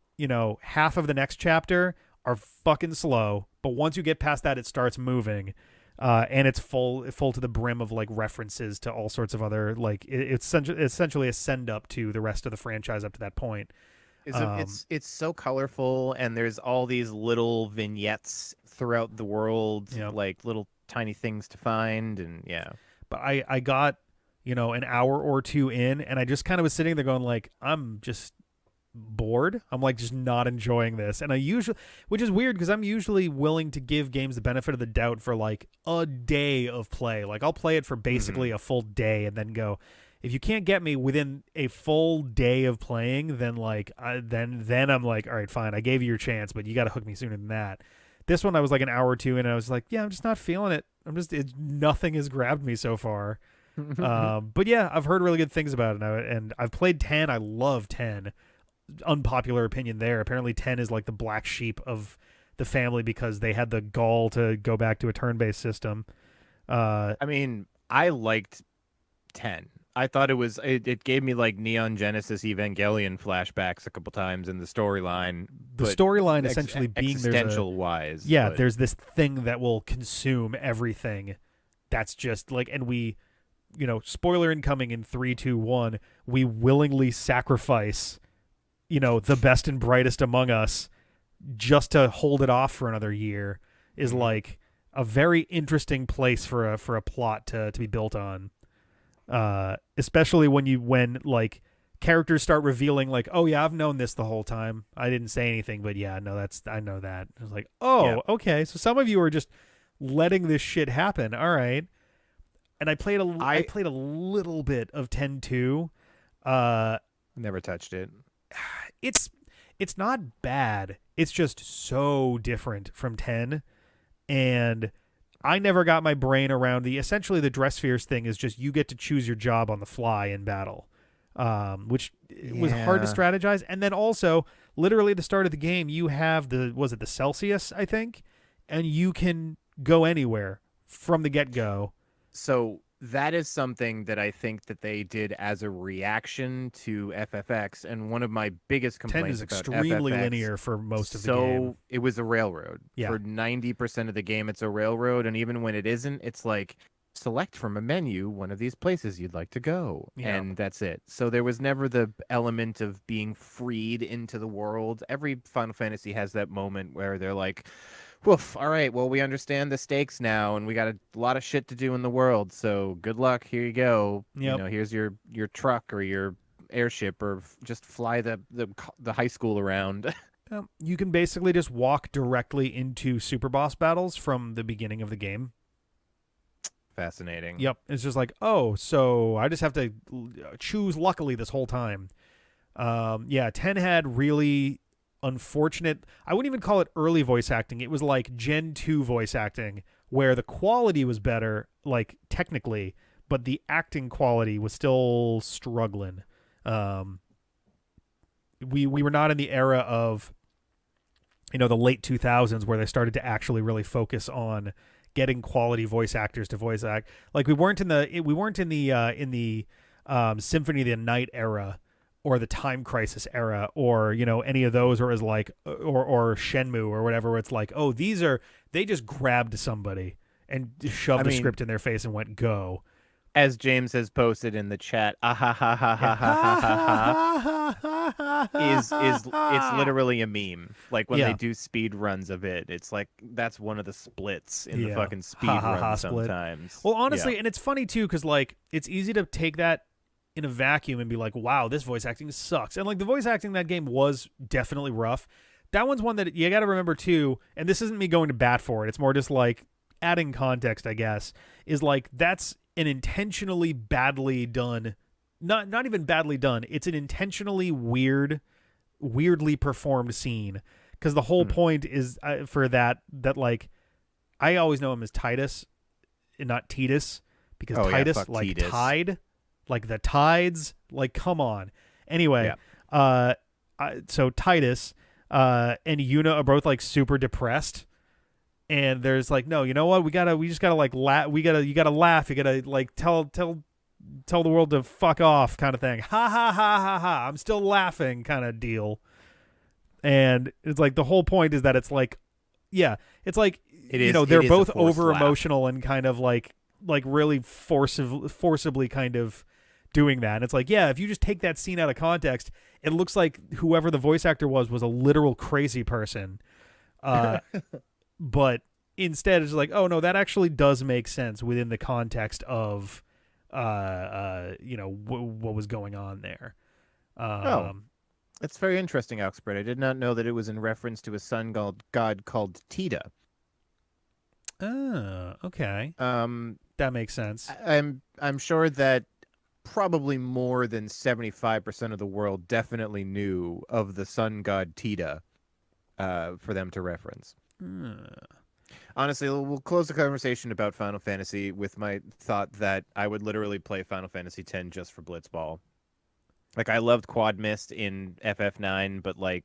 half of the next chapter are fucking slow. But once you get past that, it starts moving. And it's full to the brim of like references to all sorts of other like it's essentially a send up to the rest of the franchise up to that point. It's so colorful, and there's all these little vignettes throughout the world, like little tiny things to find, and yeah. But I got an hour or two in, and I just kind of was sitting there going like, I'm just bored. I'm like just not enjoying this, and which is weird because I'm usually willing to give games the benefit of the doubt for like a day of play. Like I'll play it for basically a full day and then go, if you can't get me within a full day of playing, then like then I'm like, all right, fine, I gave you your chance, but you got to hook me sooner than that. This one I was like an hour or two in, and I was like, yeah, I'm just not feeling it. Nothing has grabbed me so far. But yeah, I've heard really good things about it now, and I've played 10. I love 10. Unpopular opinion there. Apparently 10 is like the black sheep of the family because they had the gall to go back to a turn-based system. I mean, I liked 10. I thought it gave me like Neon Genesis Evangelion flashbacks a couple times in the storyline. The storyline essentially being existential wise. Yeah, there's this thing that will consume everything. That's just like, and we, spoiler incoming in 3, 2, 1, we willingly sacrifice, the best and brightest among us just to hold it off for another year is like a very interesting place for a plot to be built on. Especially when like characters start revealing like, oh yeah, I've known this the whole time. I didn't say anything, but yeah, no, I know that. I was like, oh, okay. So some of you are just letting this shit happen. All right. And I played a little bit of 10-2. Never touched it. It's not bad. It's just so different from 10, and I never got my brain around essentially the dress spheres thing is just you get to choose your job on the fly in battle, which was hard to strategize. And then also, literally at the start of the game, you have the Celsius, I think, and you can go anywhere from the get-go. So that is something that I think that they did as a reaction to FFX, and one of my biggest complaints 10 is about extremely FFX, linear for most of the game. So it was a railroad. Yeah. For 90% of the game, it's a railroad, and even when it isn't, it's like, select from a menu one of these places you'd like to go, and that's it. So there was never the element of being freed into the world. Every Final Fantasy has that moment where they're like, woof, all right, well, we understand the stakes now, and we got a lot of shit to do in the world, so good luck, here you go. Yep. Here's your truck or your airship, or just fly the high school around. You can basically just walk directly into super boss battles from the beginning of the game. Fascinating. Yep. It's just like, oh, so I just have to choose luckily this whole time. 10 had really unfortunate, I wouldn't even call it early voice acting. It was like Gen 2 voice acting where the quality was better, like technically, but the acting quality was still struggling. We were not in the era of, the late 2000s where they started to actually really focus on getting quality voice actors to voice act. Like we weren't in the Symphony of the Night era or the Time Crisis era or any of those, or as like or Shenmue or whatever, where it's like, oh, they just grabbed somebody and shoved a script in their face and went go. As James has posted in the chat, it's literally a meme. Like when they do speed runs of it, it's like that's one of the splits in the fucking speed run sometimes. Well, honestly, and it's funny too because like it's easy to take that in a vacuum and be like, wow, this voice acting sucks. And like the voice acting in that game was definitely rough. That one's one that you got to remember too, and this isn't me going to bat for it. It's more just like adding context, I guess, is like that's an intentionally badly done, not even badly done. It's an intentionally weirdly performed scene, because the whole point is for that like I always know him as Titus and not Titus, because Titus like Titus. tide, like the tides, like come on. Anyway, so Titus and Yuna are both like super depressed, and there's like, no, you know what, we just gotta like laugh, you gotta laugh, you gotta like tell the world to fuck off kind of thing, ha ha ha ha ha, I'm still laughing kind of deal. And it's like the whole point is that it's like, yeah, it's like, they're both over emotional and kind of like really forcibly kind of doing that. And it's like, yeah, if you just take that scene out of context, it looks like whoever the voice actor was a literal crazy person. But instead it's like, oh no, that actually does make sense within the context of what was going on there. That's very interesting, Oxford. I did not know that it was in reference to a sun god called Tita. Oh, okay. That makes sense. I'm sure that probably more than 75% of the world definitely knew of the sun god Tita for them to reference. Honestly, we'll close the conversation about Final Fantasy with my thought that I would literally play Final Fantasy X just for Blitzball. Like, I loved Quad Mist in FF9, but like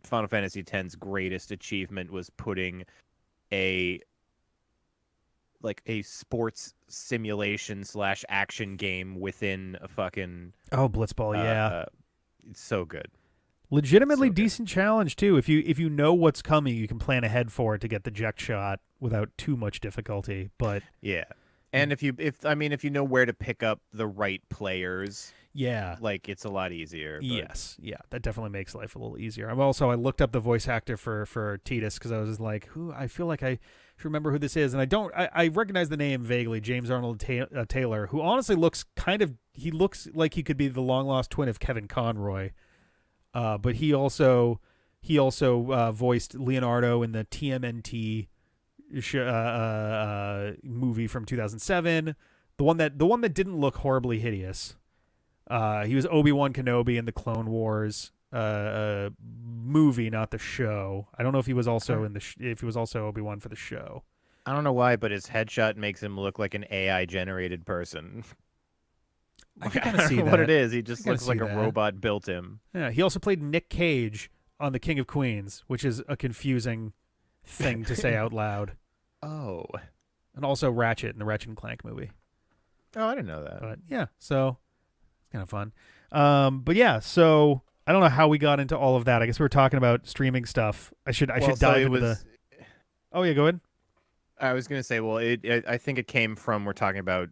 Final Fantasy X's greatest achievement was putting a sports simulation / action game within a fucking Blitzball, yeah. It's so good. Legitimately decent challenge too. If you know what's coming, you can plan ahead for it to get the eject shot without too much difficulty. But yeah, and if you know where to pick up the right players, yeah, like it's a lot easier. But... Yes, yeah, that definitely makes life a little easier. I looked up the voice actor for Titus because I was like, I feel like I should remember who this is, and I recognize the name vaguely, James Arnold Taylor, who honestly looks like he could be the long lost twin of Kevin Conroy. But he also voiced Leonardo in the TMNT movie from 2007, the one that didn't look horribly hideous. He was Obi-Wan Kenobi in the Clone Wars movie, not the show. I don't know if he was also if he was also Obi-Wan for the show. I don't know why, but his headshot makes him look like an AI generated person. I can kind of see what it is. He just looks like a robot built him. Yeah, he also played Nick Cage on The King of Queens, which is a confusing thing to say out loud. Oh. And also Ratchet in the Ratchet and Clank movie. Oh, I didn't know that. But yeah, so it's kind of fun. But yeah, so I don't know how we got into all of that. I guess we were talking about streaming stuff. I should dive into the... Oh yeah, go ahead. I was going to say, well, I think it came from, we're talking about,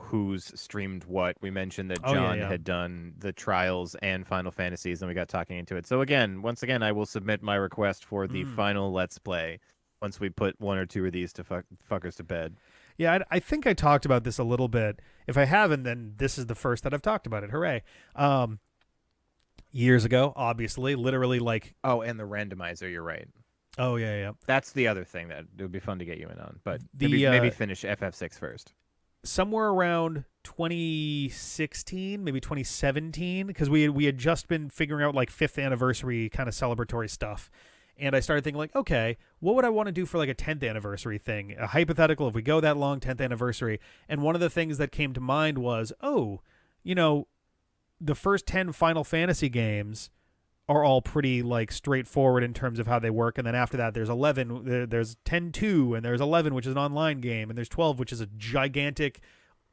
who's streamed what. We mentioned that John had done the Trials and Final Fantasies, and we got talking into it. So once again, I will submit my request for the final Let's Play once we put one or two of these to fuckers to bed. Yeah, I think I talked about this a little bit. If I haven't, then this is the first that I've talked about it. Hooray. Years ago, obviously, literally like... Oh, and the randomizer, you're right. Oh, yeah. That's the other thing that it would be fun to get you in on. But maybe finish FF6 first. Somewhere around 2016, maybe 2017, because we had just been figuring out like 5th anniversary kind of celebratory stuff. And I started thinking like, okay, what would I want to do for like a 10th anniversary thing? A hypothetical, if we go that long, 10th anniversary. And one of the things that came to mind was, the first 10 Final Fantasy games are all pretty like straightforward in terms of how they work, and then after that there's 11, there's 10-2, and there's 11, which is an online game, and there's 12, which is a gigantic,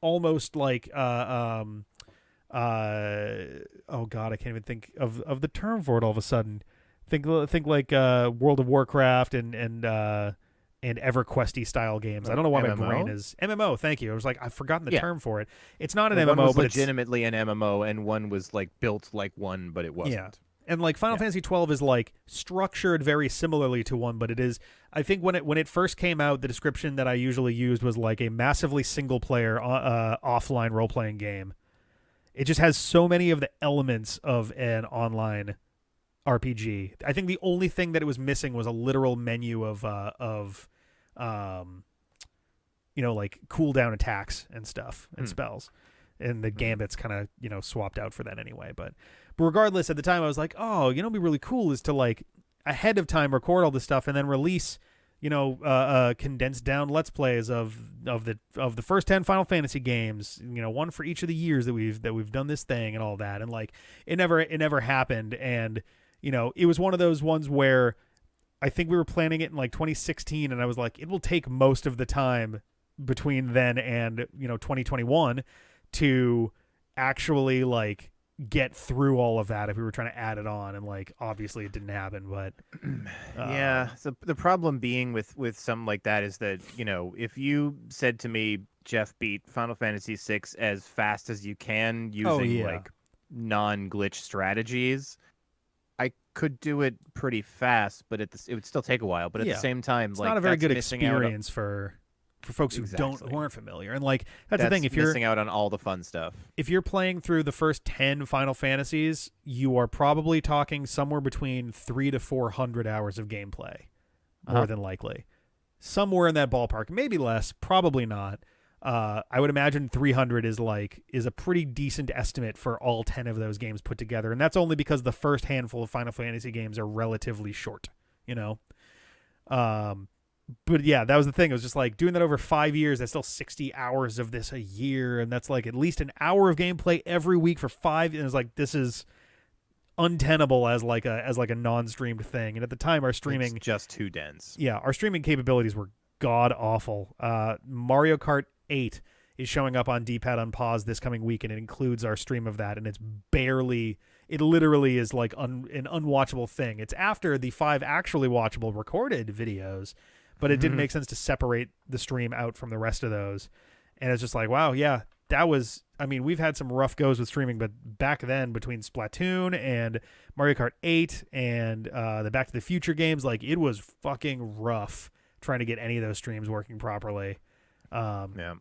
almost like oh god, I can't even think of the term for it all of a sudden. Think like World of Warcraft and EverQuesty style games. I don't know why MMO? my brain is MMO. Thank you. I was like, I've forgotten the term for it. It's not an MMO, MMO, but legitimately an MMO, and one was like built like one, but it wasn't. Yeah. And like Final Fantasy 12 is like structured very similarly to one, but it is, I think when it first came out, the description that I usually used was like a massively single player offline role playing game. It just has so many of the elements of an online RPG. I think the only thing that it was missing was a literal menu of like cooldown attacks and stuff and spells. And the Gambit's kind of, swapped out for that anyway. But regardless, at the time I was like, oh, what'd be really cool is to like ahead of time record all this stuff and then release, condensed down Let's Plays of the first 10 Final Fantasy games, one for each of the years that we've done this thing and all that. And like it never happened. And, it was one of those ones where I think we were planning it in like 2016, and I was like, it will take most of the time between then and 2021 to actually like get through all of that if we were trying to add it on, and like obviously it didn't happen. But yeah, so the problem being with something like that is that if you said to me, Jeff, beat Final Fantasy VI as fast as you can using like non-glitch strategies, I could do it pretty fast, but it would still take a while. But at the same time, it's like, not a very good missing out experience for folks who who aren't familiar. And like that's the thing, if you're missing out on all the fun stuff. If you're playing through the first 10 Final Fantasies, you are probably talking somewhere between 300 to 400 hours of gameplay, more than likely. Somewhere in that ballpark, maybe less, probably not. I would imagine 300 is a pretty decent estimate for all 10 of those games put together, and that's only because the first handful of Final Fantasy games are relatively short, But yeah, that was the thing. It was just like doing that over 5 years. That's still 60 hours of this a year, and that's like at least an hour of gameplay every week for 5. And it's like this is untenable as like a non-streamed thing. And at the time, our streaming it's just too dense. Yeah, our streaming capabilities were god awful. Mario Kart 8 is showing up on D-Pad Unpause this coming week, and it includes our stream of that, and it literally is like an unwatchable thing. It's after the 5 actually watchable recorded videos, but it didn't make sense to separate the stream out from the rest of those. And it's just like, wow, yeah, that was, we've had some rough goes with streaming, but back then between Splatoon and Mario Kart 8 and the Back to the Future games, like it was fucking rough trying to get any of those streams working properly. Yeah.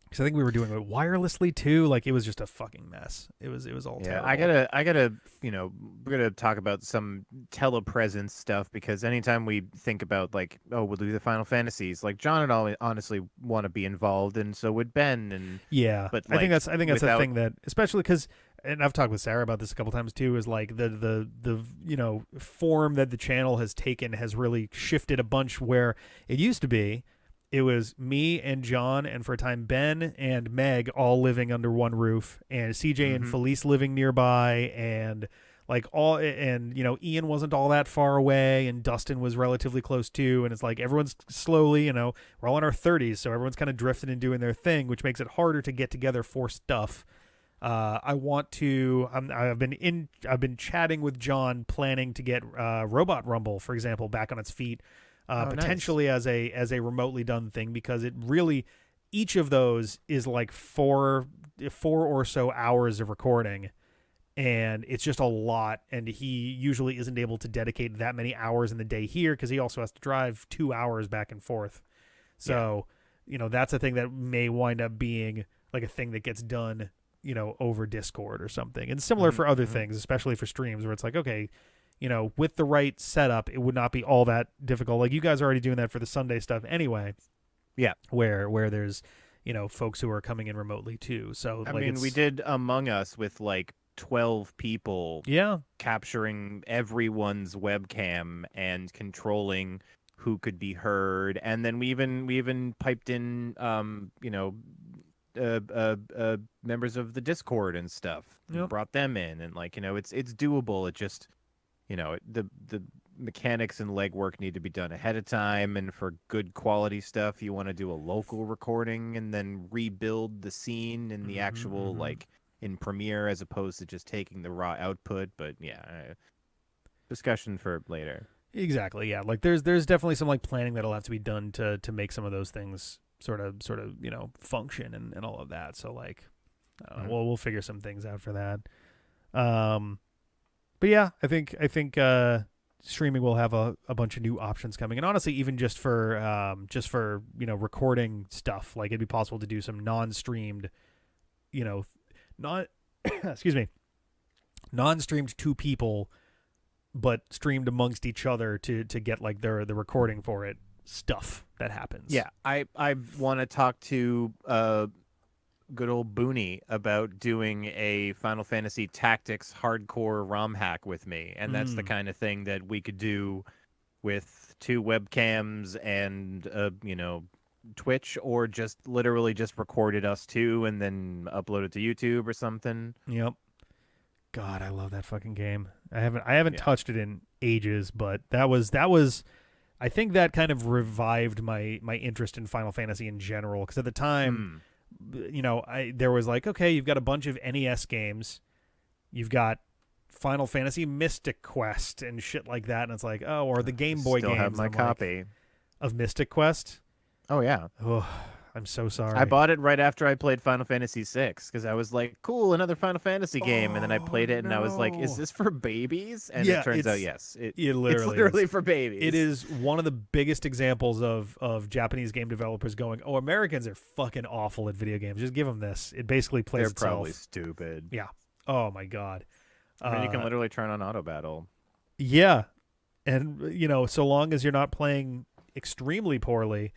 Because I think we were doing it wirelessly too. Like it was just a fucking mess. It was all terrible. I gotta, we're gonna talk about some telepresence stuff, because anytime we think about like, we'll do the Final Fantasies, like John and I honestly want to be involved, and so would Ben. And yeah, but I think that's a thing that, especially because, and I've talked with Sarah about this a couple times too, is like the form that the channel has taken has really shifted a bunch. Where it used to be, it was me and John, and for a time Ben and Meg all living under one roof, and CJ and Felice living nearby, and like Ian wasn't all that far away, and Dustin was relatively close too. And it's like everyone's slowly, we're all in our 30s, so everyone's kind of drifting and doing their thing, which makes it harder to get together for stuff. I've been chatting with John, planning to get Robot Rumble, for example, back on its feet. Potentially nice. as a remotely done thing, because it really, each of those is like four or so hours of recording, and it's just a lot, and he usually isn't able to dedicate that many hours in the day here because he also has to drive 2 hours back and forth. So that's a thing that may wind up being like a thing that gets done over Discord or something. And similar for other things, especially for streams, where it's like, okay, with the right setup, it would not be all that difficult. Like you guys are already doing that for the Sunday stuff anyway. Yeah. Where there's, folks who are coming in remotely too. So we did Among Us with like 12 people. Yeah. Capturing everyone's webcam and controlling who could be heard. And then we even piped in, members of the Discord and stuff. Yep. Brought them in, and it's doable. It just, the mechanics and legwork need to be done ahead of time, and for good quality stuff, you want to do a local recording and then rebuild the scene in the actual in Premiere, as opposed to just taking the raw output. But discussion for later. Exactly. Yeah. Like there's definitely some like planning that'll have to be done to make some of those things sort of function and all of that. So like, I don't know, we'll figure some things out for that. But yeah, I think streaming will have a bunch of new options coming, and honestly, even just for recording stuff, like it'd be possible to do some non-streamed, non-streamed to people, but streamed amongst each other to get like the recording for it stuff. that happens. Yeah, I want to talk to good old Booney about doing a Final Fantasy Tactics hardcore ROM hack with me, and that's the kind of thing that we could do with 2 webcams and Twitch, or just literally just recorded us 2 and then upload it to YouTube or something. Yep. God, I love that fucking game. I haven't touched it in ages, but that was I think that kind of revived my interest in Final Fantasy in general, because at the time, there was like, okay, you've got a bunch of NES games, you've got Final Fantasy Mystic Quest and shit like that, and it's like, oh, or the Game Boy Still games. have my copy of Mystic Quest. Oh yeah. Oh, I'm so sorry. I bought it right after I played Final Fantasy VI because I was like, cool, another Final Fantasy game. And then I played it and I was like, is this for babies? And it turns out, yes. It's literally for babies. It is one of the biggest examples of Japanese game developers going, oh, Americans are fucking awful at video games. Just give them this. It basically plays itself. They're probably stupid. Yeah. Oh, my God. I mean, you can literally turn on auto battle. Yeah. And, so long as you're not playing extremely poorly,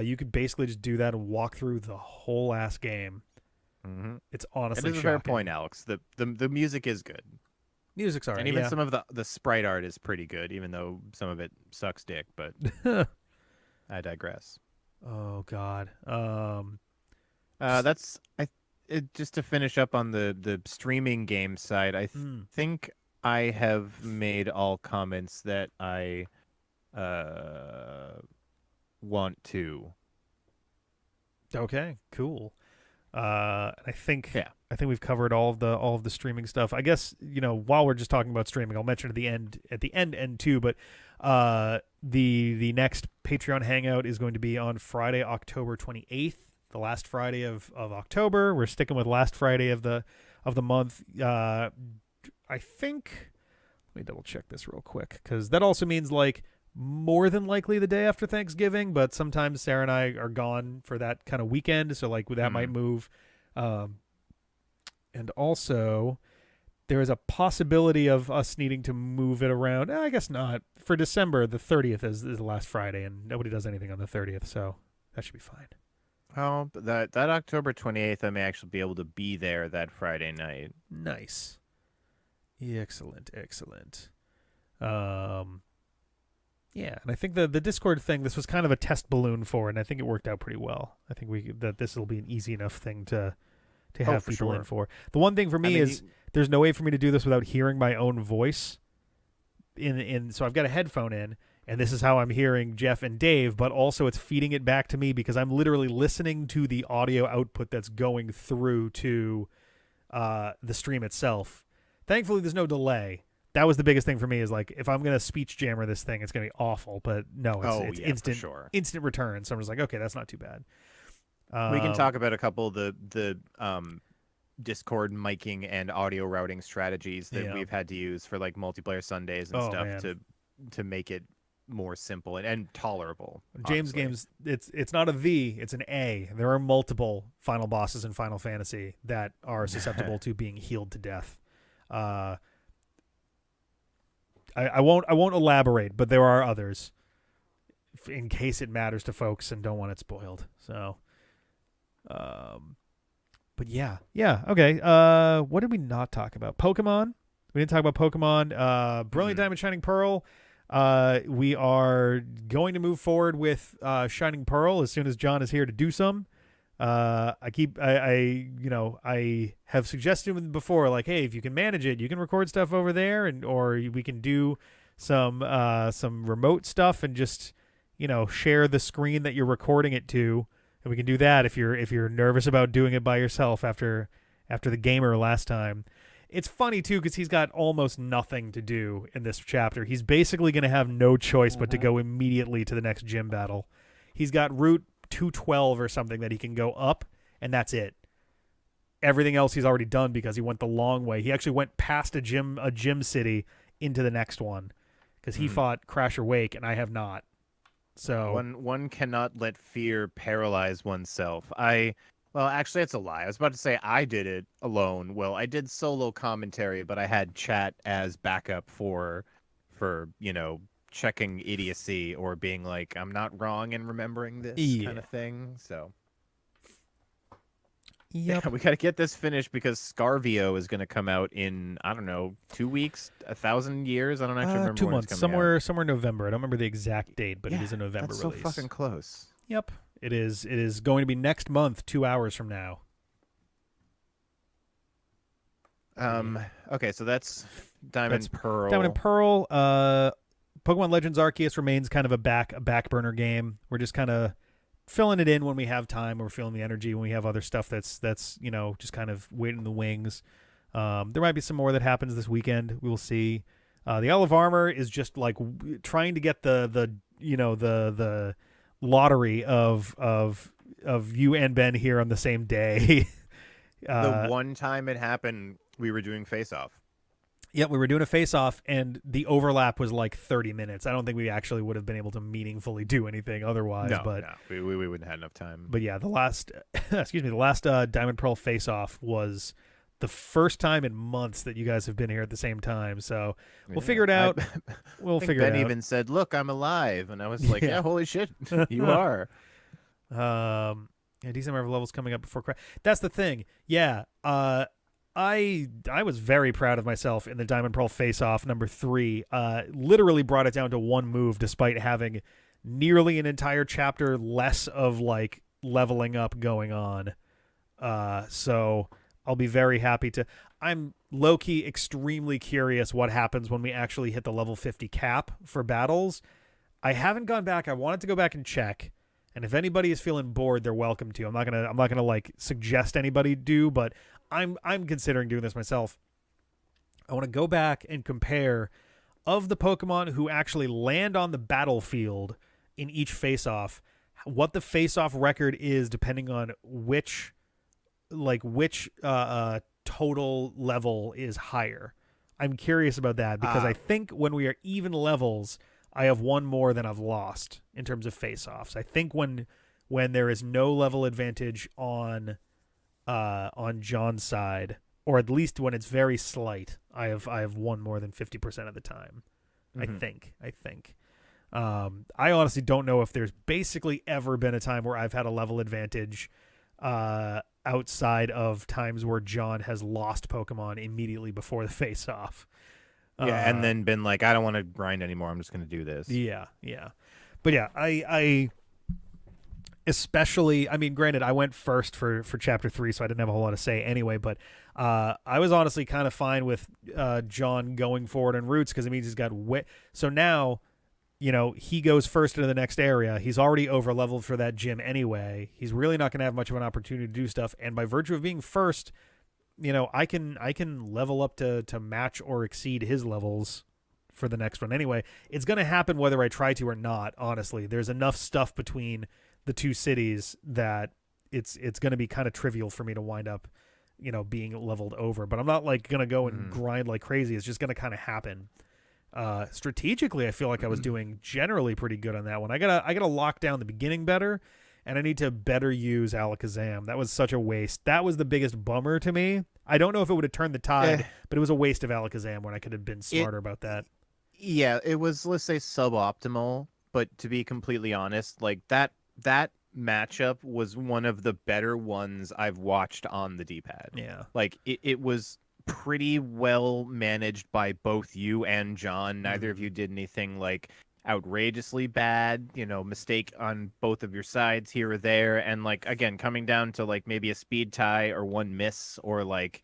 you could basically just do that and walk through the whole ass game. Mm-hmm. It's honestly it is shocking. a fair point, Alex. The music is good. Music's alright, and even some of the sprite art is pretty good, even though some of it sucks dick. But I digress. Oh God. Just to finish up on the streaming game side. I think I have made all comments that I want to. Okay, cool. I think we've covered all of the streaming stuff. I guess, while we're just talking about streaming, I'll mention at the end too, but the next Patreon Hangout is going to be on Friday, October 28th, the last Friday of October. We're sticking with last Friday of the month. I think, let me double check this real quick, because that also means like more than likely the day after Thanksgiving, but sometimes Sarah and I are gone for that kind of weekend, so like that might move. And also there is a possibility of us needing to move it around. I guess not. For December, the 30th is the last Friday, and nobody does anything on the 30th, so that should be fine. Oh, that October 28th, I may actually be able to be there that Friday night. Nice. Excellent. Yeah, and I think the Discord thing, this was kind of a test balloon for, and I think it worked out pretty well. I think that this will be an easy enough thing to have people in for. The one thing for me is there's no way for me to do this without hearing my own voice. So I've got a headphone in, and this is how I'm hearing Jeff and Dave, but also it's feeding it back to me because I'm literally listening to the audio output that's going through to the stream itself. Thankfully, there's no delay. That was the biggest thing for me, is like, if I'm going to speech jammer this thing, it's going to be awful. But no, it's instant return. So I'm just like, okay, that's not too bad. We can talk about a couple of the Discord miking and audio routing strategies that we've had to use for like multiplayer Sundays and stuff to make it more simple and tolerable. James games, it's not a V, it's an A. There are multiple final bosses in Final Fantasy that are susceptible to being healed to death. I won't elaborate, but there are others in case it matters to folks and don't want it spoiled. So, but yeah, okay. What did we not talk about? Pokemon. We didn't talk about Pokemon. Brilliant Diamond, Shining Pearl. We are going to move forward with Shining Pearl as soon as John is here to do some. I have suggested before, like, hey, if you can manage it, you can record stuff over there, or we can do some remote stuff and just, share the screen that you're recording it to, and we can do that if you're nervous about doing it by yourself after the gamer last time. It's funny too because he's got almost nothing to do in this chapter. He's basically going to have no choice but to go immediately to the next gym battle. He's got Route 212 or something that he can go up, and that's it. Everything else he's already done because he went the long way. He actually went past a gym city into the next one because he fought Crasher Wake, and I have not. So one cannot let fear paralyze oneself. Well, actually, it's a lie. I was about to say I did it alone. Well, I did solo commentary, but I had chat as backup for checking idiocy or being like, I'm not wrong in remembering this kind of thing. So Yep. we got to get this finished because Scarvio is going to come out in, I don't know, 2 weeks, 1,000 years. I don't actually remember 2 when months, it's coming out. somewhere in November. I don't remember the exact date, but it Yeah, is a November that's release. so fucking close. Yep, it is. It is going to be next month, 2 hours from now. Okay, so that's Diamond Pearl. Diamond and Pearl. Pokemon Legends Arceus remains kind of a back burner game. We're just kind of filling it in when we have time. We're feeling the energy when we have other stuff that's just kind of waiting in the wings. There might be some more that happens this weekend. We will see. The Isle of Armor is just like trying to get the lottery of you and Ben here on the same day. The one time it happened, we were doing Face Off. Yep, we were doing a face-off, and the overlap was like 30 minutes. I don't think we actually would have been able to meaningfully do anything otherwise. No, we wouldn't have had enough time. But yeah, the last Diamond Pearl face-off was the first time in months that you guys have been here at the same time. So we'll figure it out. We'll figure it out. Ben even said, "Look, I'm alive," and I was like, "Yeah, holy shit, you are." Yeah, decent number of levels coming up before. That's the thing. Yeah. I was very proud of myself in the Diamond Pearl face-off number 3. Literally brought it down to one move despite having nearly an entire chapter less of like leveling up going on. So I'll be very happy to. I'm low-key extremely curious what happens when we actually hit the level 50 cap for battles. I haven't gone back. I wanted to go back and check. And if anybody is feeling bored, they're welcome to. I'm not gonna like suggest anybody do, but I'm considering doing this myself. I want to go back and compare of the Pokemon who actually land on the battlefield in each face-off, what the face-off record is depending on which total level is higher. I'm curious about that because I think when we are even levels, I have one more than I've lost in terms of face-offs. I think when there is no level advantage on John's side, or at least when it's very slight, I have won more than 50% of the time. Mm-hmm. I think. I honestly don't know if there's basically ever been a time where I've had a level advantage outside of times where John has lost Pokemon immediately before the face-off. Yeah, and then been like, I don't want to grind anymore. I'm just going to do this. Yeah. But yeah, I especially, I mean, granted, I went first for chapter 3, so I didn't have a whole lot to say anyway, but I was honestly kind of fine with John going forward in routes because it means he's got wit. So now, he goes first into the next area. He's already over leveled for that gym anyway. He's really not going to have much of an opportunity to do stuff. And by virtue of being first, I can level up to match or exceed his levels for the next one anyway. It's going to happen whether I try to or not, honestly. There's enough stuff between the two cities that it's going to be kind of trivial for me to wind up, being leveled over. But I'm not like going to go and grind like crazy. It's just going to kind of happen. Strategically, I feel like I was doing generally pretty good on that one. I gotta lock down the beginning better, and I need to better use Alakazam. That was such a waste. That was the biggest bummer to me. I don't know if it would have turned the tide, but it was a waste of Alakazam when I could have been smarter about that. Yeah, it was, let's say, suboptimal. But to be completely honest, like that matchup was one of the better ones I've watched on the D-pad. Yeah, like it was pretty well managed by both you and John. Neither of you did anything like outrageously bad, mistake on both of your sides here or there. And like, again, coming down to like maybe a speed tie or one miss or like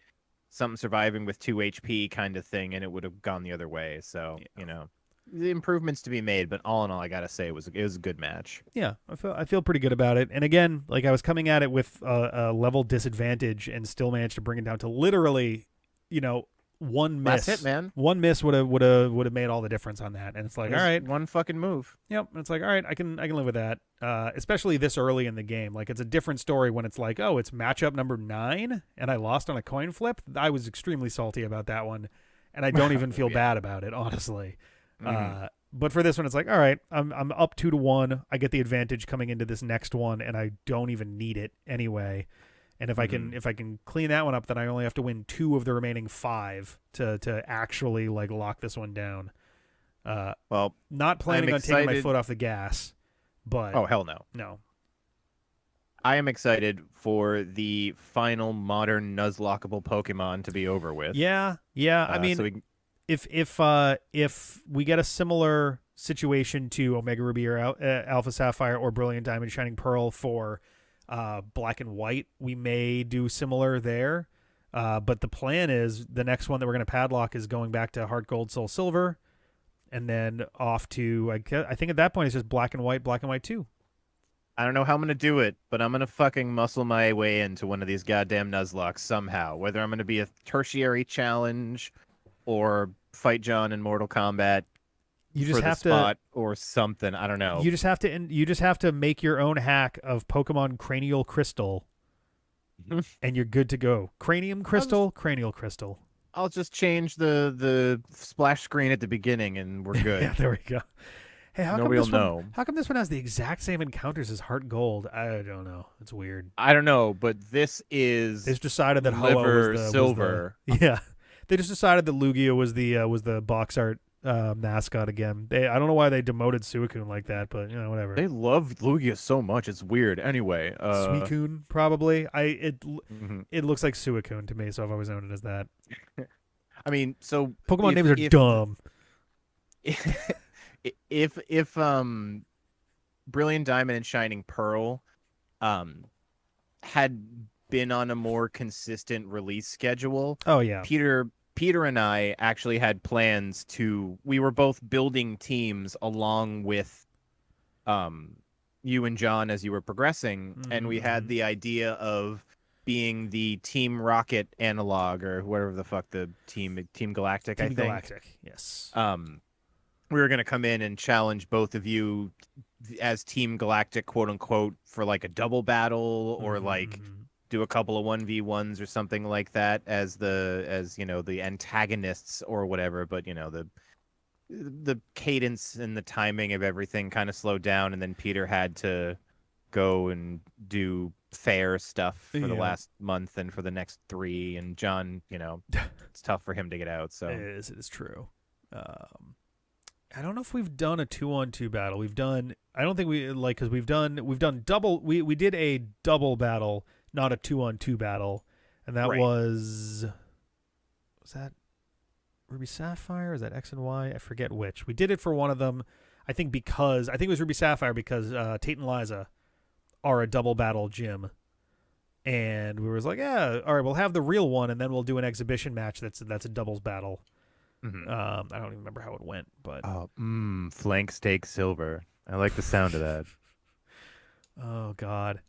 something surviving with 2 HP kind of thing, and it would have gone the other way. So, the improvements to be made, but all in all, I gotta say it was a good match. Yeah, I feel pretty good about it. And again, like I was coming at it with a level disadvantage and still managed to bring it down to literally, one miss. That's it, man. One miss would have made all the difference on that. And it's like, all right, one fucking move. Yep. And it's like, all right, I can live with that. Especially this early in the game. Like, it's a different story when it's like, oh, it's matchup number 9 and I lost on a coin flip. I was extremely salty about that one, and I don't even feel bad about it, honestly. But for this one, it's like, all right, I'm up 2-1. I get the advantage coming into this next one, and I don't even need it anyway. And if I can clean that one up, then I only have to win 2 of the remaining 5 to actually like lock this one down. Well, Not planning I'm on taking my excited- foot off the gas, but Oh hell no! no. I am excited for the final modern Nuzlockable Pokemon to be over with. Yeah. I mean, so we if we get a similar situation to Omega Ruby or Alpha Sapphire or Brilliant Diamond Shining Pearl for Black and White, we may do similar there. But the plan is the next one that we're going to padlock is going back to Heart Gold, Soul Silver, and then off to I think at that point it's just Black and White 2. I don't know how I'm gonna do it, but I'm gonna fucking muscle my way into one of these goddamn Nuzlocks somehow. Whether I'm gonna be a tertiary challenge or fight John in Mortal Kombat You for just the have spot or something. I don't know. You just have to make your own hack of Pokemon Cranial Crystal, and you're good to go. Cranium Crystal, Cranial Crystal. I'll just change the splash screen at the beginning and we're good. Yeah, there we go. Hey, Nobody will know. How come this one has the exact same encounters as Heart Gold? I don't know. It's weird. I don't know, but this is They just decided that Hoa liver was the silver. yeah. They just decided that Lugia was the box art mascot again. I don't know why they demoted Suicune like that, but whatever. They love Lugia so much. It's weird. Anyway, Suicune probably. mhm. It looks like Suicune to me, so I've always known it as that. I mean, so Pokemon names are dumb. If Brilliant Diamond and Shining Pearl had been on a more consistent release schedule, Oh yeah. Peter and I actually had plans we were both building teams along with you and John as you were progressing, and we had the idea of being the Team Rocket analog or whatever the fuck the Team Galactic, I think. Galactic, yes. We were going to come in and challenge both of you as Team Galactic, quote unquote, for like a double battle or like do a couple of 1v1s or something like that as the antagonists or whatever. But, the cadence and the timing of everything kind of slowed down. And then Peter had to go and do fair stuff for the last month and for the next 3. And John, it's tough for him to get out. So It is true. I don't know if we've done a 2-on-2 battle. I don't think because we've done double. We did a double battle, not a 2-on-2 battle, and that Right. was that Ruby Sapphire? Is that X and Y? I forget which. We did it for one of them. I think it was Ruby Sapphire because Tate and Liza are a double battle gym, and we was like, yeah, all right, we'll have the real one, and then we'll do an exhibition match that's a doubles battle. Mhm. I don't even remember how it went, but flank steak silver. I like the sound of that. oh god,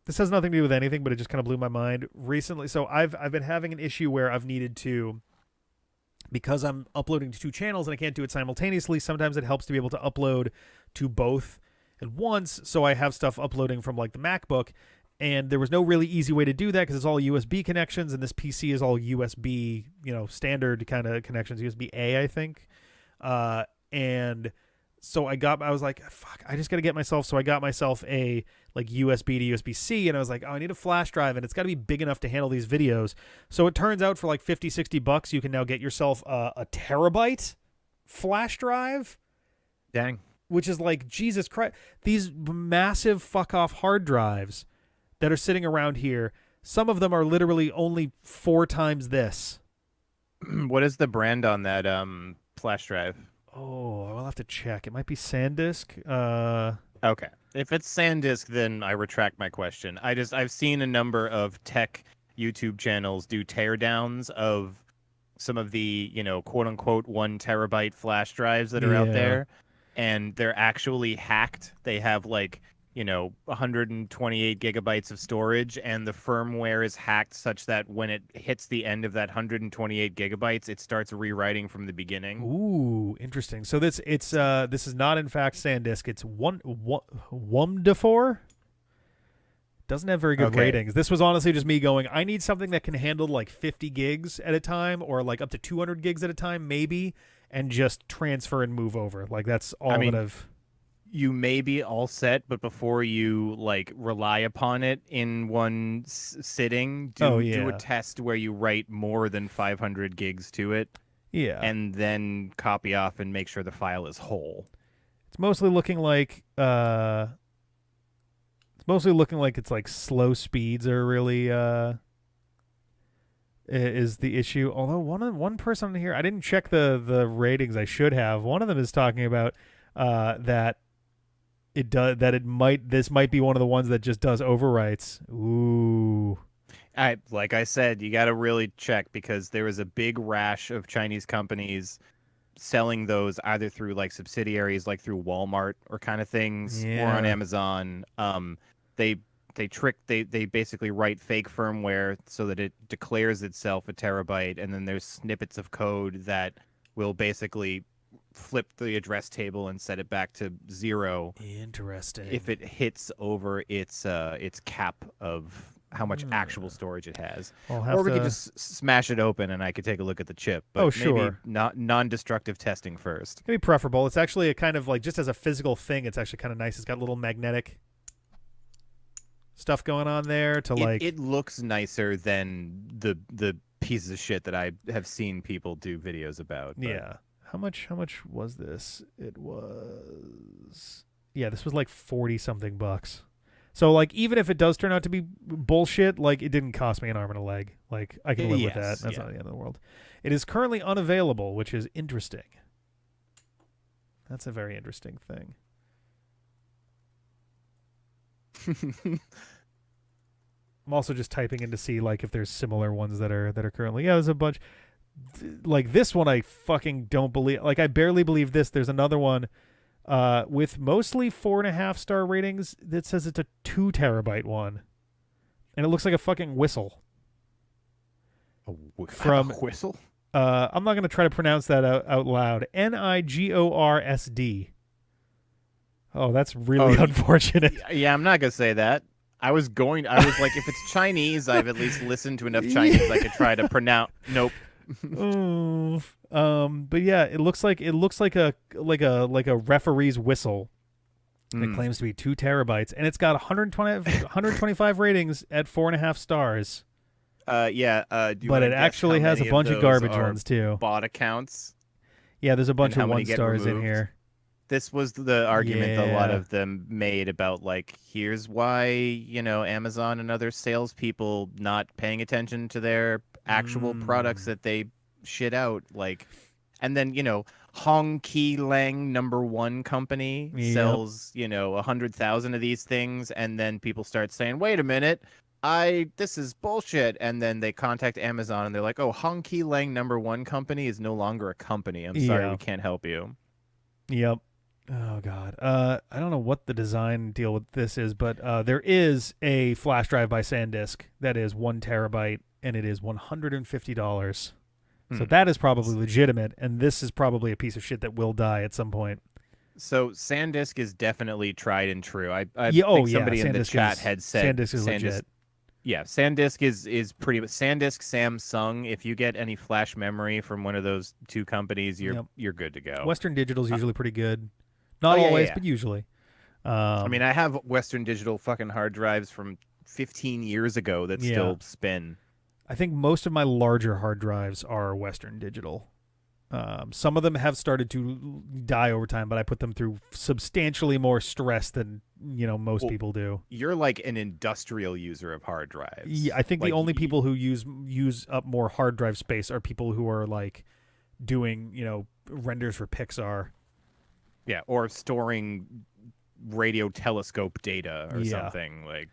this has nothing to do with anything, but it just kind of blew my mind recently. So I've been having an issue where I've needed to, because I'm uploading to 2 channels and I can't do it simultaneously. Sometimes it helps to be able to upload to both at once. So I have stuff uploading from like the MacBook. And there was no really easy way to do that because it's all USB connections, and this PC is all USB, standard kind of connections, USB-A, I think. And so I was like, fuck, I just got to get myself. So I got myself a like USB to USB-C, and I was like, oh, I need a flash drive, and it's got to be big enough to handle these videos. So it turns out for like $50-$60, you can now get yourself a terabyte flash drive. Dang. Which is like, Jesus Christ, these massive fuck off hard drives that are sitting around here, some of them are literally only 4 times this. What is the brand on that flash drive? Oh, I'll have to check. It might be SanDisk. Okay. If it's SanDisk, then I retract my question. I've seen a number of tech YouTube channels do teardowns of some of the, quote unquote 1 terabyte flash drives that are out there, and they're actually hacked. They have like 128 gigabytes of storage, and the firmware is hacked such that when it hits the end of that 128 gigabytes, it starts rewriting from the beginning. Ooh, interesting. So this is not in fact SanDisk. It's Wumdafor. Doesn't have very good ratings. This was honestly just me going, I need something that can handle like 50 gigs at a time, or like up to 200 gigs at a time, maybe, and just transfer and move over. Like that's all that I've. You may be all set, but before you like rely upon it in one sitting, do a test where you write more than 500 gigs to it. Yeah. and then copy off and make sure the file is whole. It's mostly looking like it's like slow speeds are really is the issue. Although one person on here, I didn't check the ratings. I should have. One of them is talking about that this might be one of the ones that just does overwrites. Ooh. Like I said, you got to really check, because there was a big rash of Chinese companies selling those either through like subsidiaries, like through Walmart or kind of things, or on Yeah. Amazon. They basically write fake firmware so that it declares itself a terabyte, and then there's snippets of code that will basically flip the address table and set it back to 0 Interesting. if it hits over its cap of how much actual storage it has. I'll Or we have could to- just smash it open and I could take a look at the chip. But Oh, maybe sure. not non-destructive testing first. It'd be preferable. It's actually a kind of like, just as a physical thing, it's actually kind of nice. It's got little magnetic stuff going on there to like. It looks nicer than the pieces of shit that I have seen people do videos about. But Yeah. How much was this? It was, yeah, this was like 40 something bucks. So like, even if it does turn out to be bullshit, like, it didn't cost me an arm and a leg. Like, I can live with that. Yes, That's yeah. not the end of the world. It is currently unavailable, which is interesting. That's a very interesting thing. I'm also just typing in to see like if there's similar ones that are currently. Yeah, there's a bunch. Like this one, I fucking don't believe. Like, I barely believe this. There's another one with mostly 4.5 star ratings that says it's a 2 terabyte one, and it looks like a fucking whistle. From a whistle. I'm not gonna try to pronounce that out loud. NIGORSD. Oh, that's really unfortunate. Yeah, I'm not gonna say that. I was like, if it's Chinese, I've at least listened to enough Chinese I could try to pronounce. Nope. Oh, but yeah, it looks like a referee's whistle. And it claims to be 2 terabytes, and it's got 125 ratings at 4.5 stars. But But it actually has a bunch of garbage ones too. Bot accounts. Yeah, there's a bunch and of how many 1 get stars in removed. here. This was the argument that a lot Yeah. of them made about, like, here's why, Amazon and other salespeople not paying attention to their actual products that they shit out. Like, and then, Hong Ki Lang #1 company Yep. sells, 100,000 of these things. And then people start saying, wait a minute, this is bullshit. And then they contact Amazon and they're like, oh, Hong Ki Lang #1 company is no longer a company. I'm sorry, Yeah. we can't help you. Yep. Oh god. I don't know what the design deal with this is, but there is a flash drive by SanDisk that is 1 terabyte, and it is $150. So that is probably legitimate, and this is probably a piece of shit that will die at some point. So SanDisk is definitely tried and true. I Yeah, think somebody in the SanDisk chat is- had said SanDisk is legit. Yeah, SanDisk is pretty much SanDisk, Samsung. If you get any flash memory from one of those two companies, you're good to go. Western Digital is usually pretty good. Not yeah, always, yeah. but usually. I mean, I have Western Digital fucking hard drives from 15 years ago that Yeah. still spin. I think most of my larger hard drives are Western Digital. Some of them have started to die over time, but I put them through substantially more stress than most people do. You're like an industrial user of hard drives. Yeah, I think Like, the only people who use up more hard drive space are people who are like doing renders for Pixar. Yeah, or storing radio telescope data or Yeah. something like.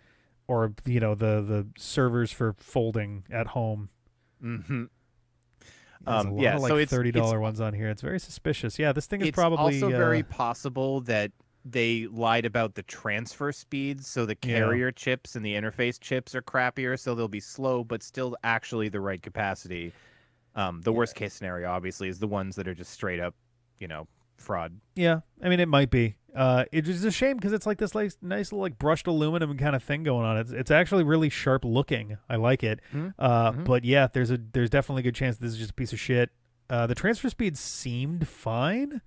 Or the servers for folding at home. Mm-hmm. There's a lot of like $30 ones on here. It's very suspicious. Yeah, this thing is It's probably also very possible that they lied about the transfer speeds, so the carrier chips and the interface chips are crappier, so they'll be slow, but still actually the right capacity. The worst case scenario, obviously, is the ones that are just straight up, fraud. Yeah, I mean, it might be. It's just a shame because it's like this nice little like brushed aluminum kind of thing going on. It's actually really sharp looking. I like it. But yeah, there's definitely a good chance this is just a piece of shit. The transfer speed seemed fine.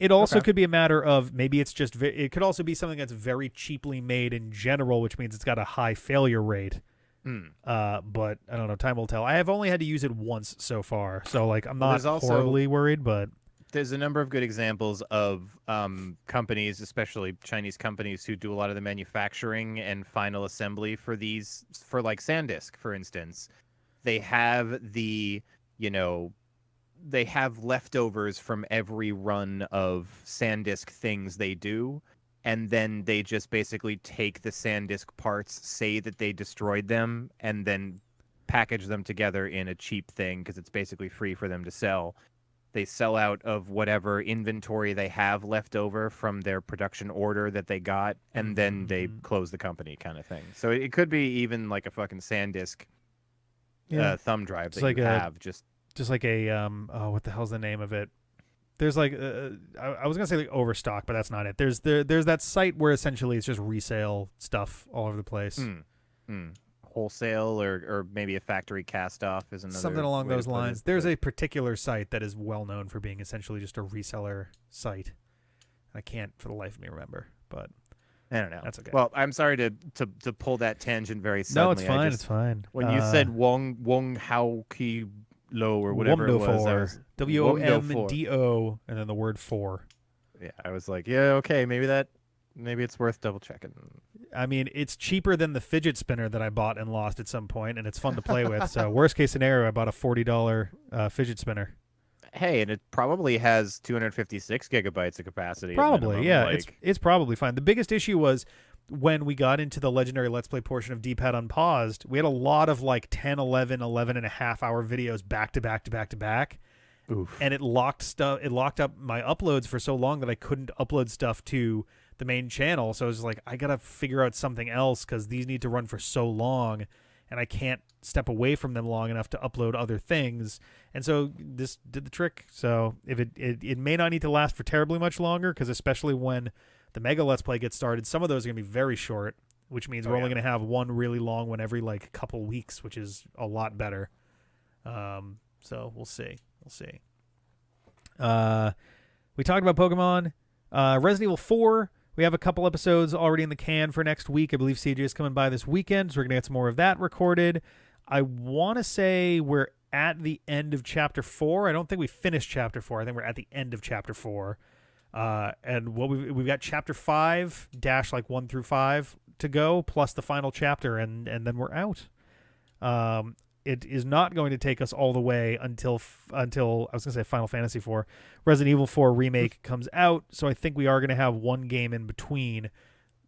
It also could be a matter of maybe it's just it could also be something that's very cheaply made in general, which means it's got a high failure rate. But I don't know. Time will tell. I have only had to use it once so far, so like I'm Well, not there's also- horribly worried. But There's a number of good examples of companies, especially Chinese companies, who do a lot of the manufacturing and final assembly for these, for like SanDisk, for instance. They have they have leftovers from every run of SanDisk things they do, and then they just basically take the SanDisk parts, say that they destroyed them, and then package them together in a cheap thing because it's basically free for them to sell. They sell out of whatever inventory they have left over from their production order that they got, and then they close the company, kind of thing. So it could be even like a fucking SanDisk thumb drive that like you have. Just like a oh, what the hell's the name of it? There's like I was gonna say like Overstock, but that's not it. There's that site where essentially it's just resale stuff all over the place. Wholesale or maybe a factory cast off is another Something along way to those put lines. it, There's but- a particular site that is well known for being essentially just a reseller site. I can't for the life of me remember, but I don't know. That's okay. Well, I'm sorry to pull that tangent very suddenly. no, it's fine. It's fine. When you said Wong Hao Ki Lo or whatever it was, I was WOMDO and then the word for. Yeah, I was like, yeah, okay, maybe it's worth double checking. I mean, it's cheaper than the fidget spinner that I bought and lost at some point, and it's fun to play with. So, worst case scenario, I bought a $40 fidget spinner. Hey, and it probably has 256 gigabytes of capacity. at Probably, minimum, yeah. like- It's probably fine. The biggest issue was when we got into the legendary Let's Play portion of D-Pad Unpaused, we had a lot of like 10, 11 and a half hour videos back to back to back to back. Oof. And it locked up my uploads for so long that I couldn't upload stuff to the main channel. So I was like, I got to figure out something else because these need to run for so long and I can't step away from them long enough to upload other things. And so this did the trick. So if it may not need to last for terribly much longer, because especially when the Mega Let's Play gets started, some of those are going to be very short, which means we're only going to have one really long one every like couple weeks, which is a lot better. So we'll see. We'll see. We talked about Pokemon. Resident Evil 4. We have a couple episodes already in the can for next week. I believe CJ is coming by this weekend, so we're going to get some more of that recorded. I want to say we're at the end of Chapter 4. I don't think we finished Chapter 4. I think we're at the end of Chapter 4. And what we've got Chapter 5, dash like 1 through 5 to go, plus the final chapter, and then we're out. It is not going to take us all the way until I was going to say Final Fantasy 4. Resident Evil 4 Remake comes out, so I think we are going to have one game in between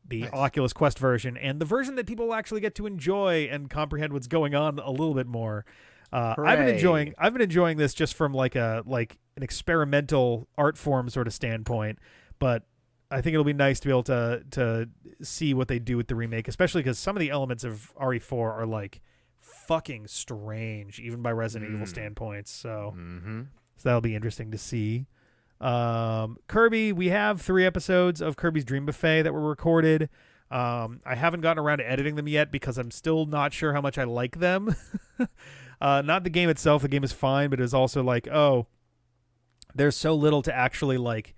the Oculus Quest version and the version that people will actually get to enjoy and comprehend what's going on a little bit more. I've been enjoying this just from like an experimental art form sort of standpoint, but I think it'll be nice to be able to see what they do with the remake, especially because some of the elements of RE4 are like fucking strange, even by Resident Evil standpoints. So that'll be interesting to see. Kirby, we have 3 episodes of Kirby's Dream Buffet that were recorded. I haven't gotten around to editing them yet because I'm still not sure how much I like them. Not the game itself. The game is fine, but it's also like, oh, there's so little to actually like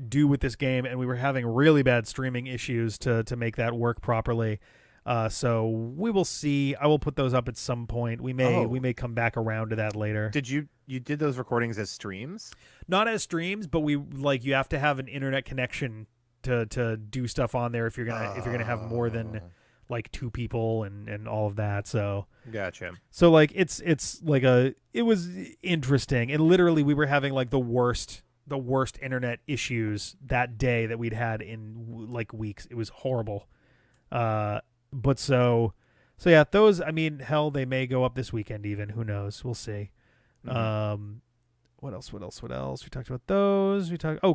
do with this game, and we were having really bad streaming issues to make that work properly. So we will see. I will put those up at some point. We may come back around to that later. Did you did those recordings as streams? Not as streams, but you have to have an internet connection to do stuff on there if you're gonna have more than like 2 people and all of that. So Gotcha. So like it was interesting, and literally we were having like the worst internet issues that day that we'd had in like weeks. It was horrible. But so yeah, those, I mean, hell, they may go up this weekend even. Who knows? We'll see. What else? We talked about those.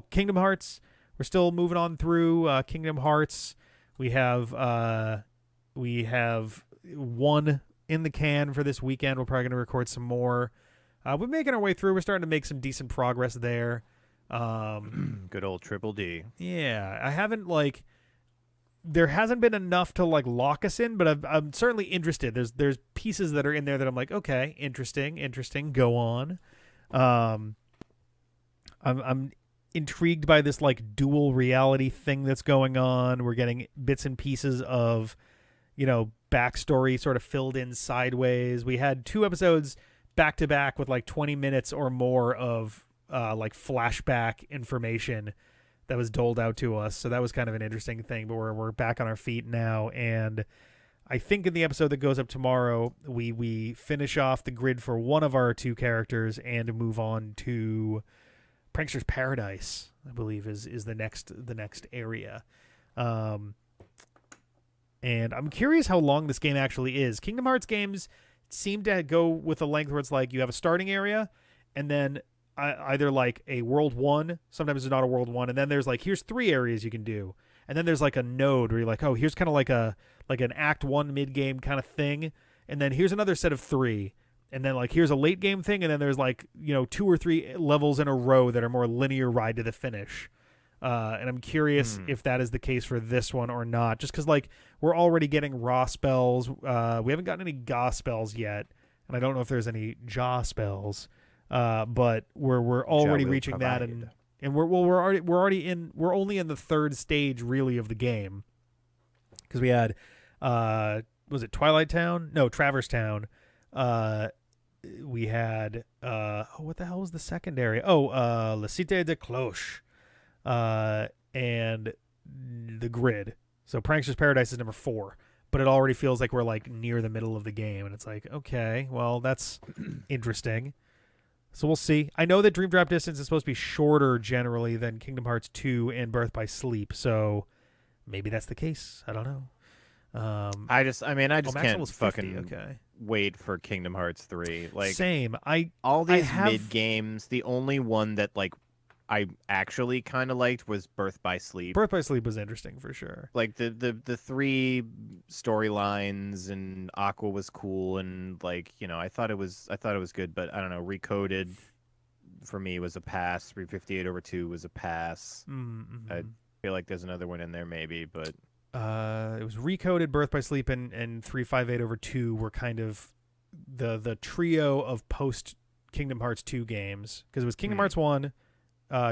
Kingdom Hearts. We're still moving on through Kingdom Hearts. We have one in the can for this weekend. We're probably going to record some more. We're making our way through. We're starting to make some decent progress there. Good old Triple D. Yeah, I haven't there hasn't been enough to like lock us in, but I'm certainly interested. There's pieces that are in there that I'm like, okay, interesting, go on. I'm intrigued by this like dual reality thing that's going on. We're getting bits and pieces of, backstory sort of filled in sideways. We had 2 episodes back to back with like 20 minutes or more of like flashback information that was doled out to us. So that was kind of an interesting thing, but we're back on our feet now. And I think in the episode that goes up tomorrow, we finish off the grid for one of our 2 characters and move on to Prankster's Paradise, I believe is the next area. And I'm curious how long this game actually is. Kingdom Hearts games seem to go with a length where it's like you have a starting area and then either like a world 1, sometimes it's not a world 1, and then there's like, here's 3 areas you can do. And then there's like a node where you're like, oh, here's kind of like an act 1 mid-game kind of thing. And then here's another set of 3. And then like here's a late game thing, and then there's like 2 or 3 levels in a row that are more linear ride to the finish. And I'm curious if that is the case for this one or not, just because like we're already getting raw spells. We haven't gotten any Ga spells yet, and I don't know if there's any Jaw spells. But we're already reaching that, and we're only in the 3rd stage really of the game, because we had was it Twilight Town? No, Traverse Town. We had what the hell was the second area? La Cité de Cloche, and the grid. So Prankster's Paradise is number 4, but it already feels like we're like near the middle of the game, and it's like, okay, well, that's interesting. So we'll see. I know that Dream Drop Distance is supposed to be shorter generally than Kingdom Hearts 2 and Birth by Sleep, so maybe that's the case. I don't know. I just can't 50, fucking wait for Kingdom Hearts 3. Like, same. All these mid games, the only one that like I actually kind of liked was Birth by Sleep. Birth by Sleep was interesting for sure. Like the 3 storylines, and Aqua was cool, and like, I thought it was good, but I don't know, Recoded for me was a pass. 358/2 was a pass. Mm-hmm. I feel like there's another one in there maybe, but it was Recoded, Birth by Sleep, and 358/2 were kind of the trio of post Kingdom Hearts 2 games, because it was Kingdom Hearts 1,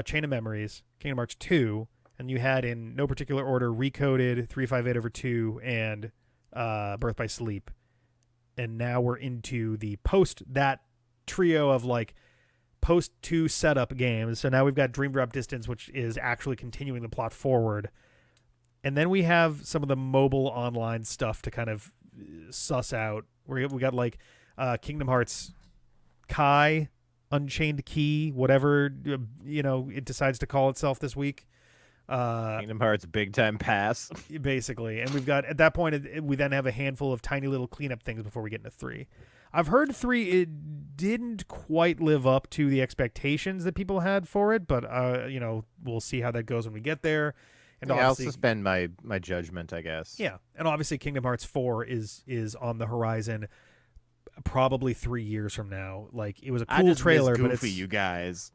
Chain of Memories, Kingdom Hearts 2, and you had, in no particular order, Recoded, 358/2, and Birth by Sleep. And now we're into the post that trio of like post 2 setup games. So now we've got Dream Drop Distance, which is actually continuing the plot forward. And then we have some of the mobile online stuff to kind of suss out. We got like Kingdom Hearts Kai, Unchained Key, whatever it decides to call itself this week. Kingdom Hearts Big Time Pass, basically. And we've got, at that point, we then have a handful of tiny little cleanup things before we get into 3. I've heard 3, it didn't quite live up to the expectations that people had for it, but we'll see how that goes when we get there. And I'll suspend my judgment, I guess. Yeah, and obviously Kingdom Hearts 4 is on the horizon. Probably 3 years from now. Like, it was a cool trailer, Goofy, but it's, you guys.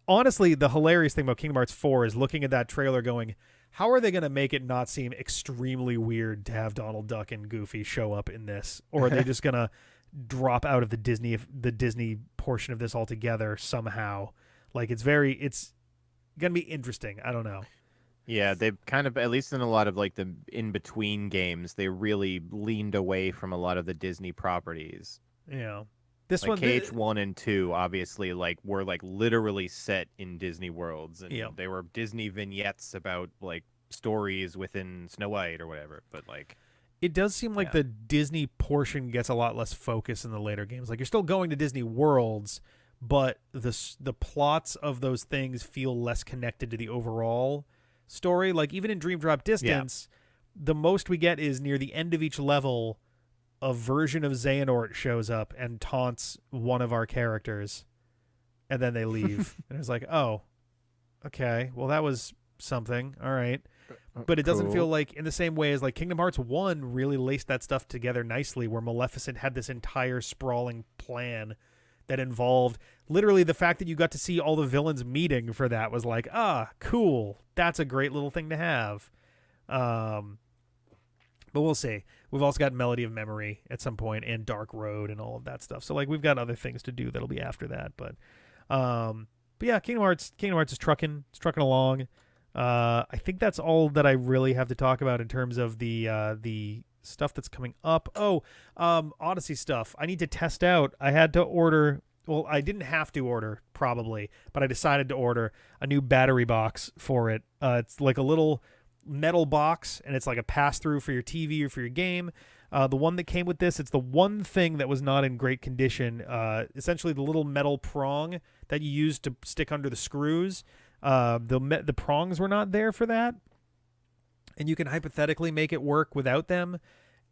Honestly, the hilarious thing about Kingdom Hearts 4 is looking at that trailer going, how are they going to make it not seem extremely weird to have Donald Duck and Goofy show up in this? Or are they just going to drop out of the Disney portion of this altogether somehow? Like, it's going to be interesting. I don't know. Yeah, they've kind of, at least in a lot of like the in-between games, they really leaned away from a lot of the Disney properties. Yeah. This like one, KH1 and 2, obviously, like were like literally set in Disney worlds, and yeah, they were Disney vignettes about like stories within Snow White or whatever. But like, it does seem like the Disney portion gets a lot less focus in the later games. Like, you're still going to Disney worlds, but the plots of those things feel less connected to the overall story. Like, even in Dream Drop Distance, the most we get is near the end of each level, a version of Xehanort shows up and taunts one of our characters, and then they leave. And it's like, oh, okay, well, that was something. All right. But it doesn't feel like, in the same way as like Kingdom Hearts 1 really laced that stuff together nicely, where Maleficent had this entire sprawling plan that involved literally the fact that you got to see all the villains meeting for that was like, cool. That's a great little thing to have. But we'll see. We've also got Melody of Memory at some point, and Dark Road and all of that stuff. So like, we've got other things to do that'll be after that. But yeah, Kingdom Hearts is trucking. It's trucking along. I think that's all that I really have to talk about in terms of the stuff that's coming up. Oh, Odyssey stuff. I need to test out. I had to order. Well, I didn't have to order probably, but I decided to order a new battery box for it. It's like a little metal box, and it's like a pass-through for your TV or for your game. The one that came with this, it's the one thing that was not in great condition. Essentially, the little metal prong that you use to stick under the screws. The prongs were not there for that, and you can hypothetically make it work without them.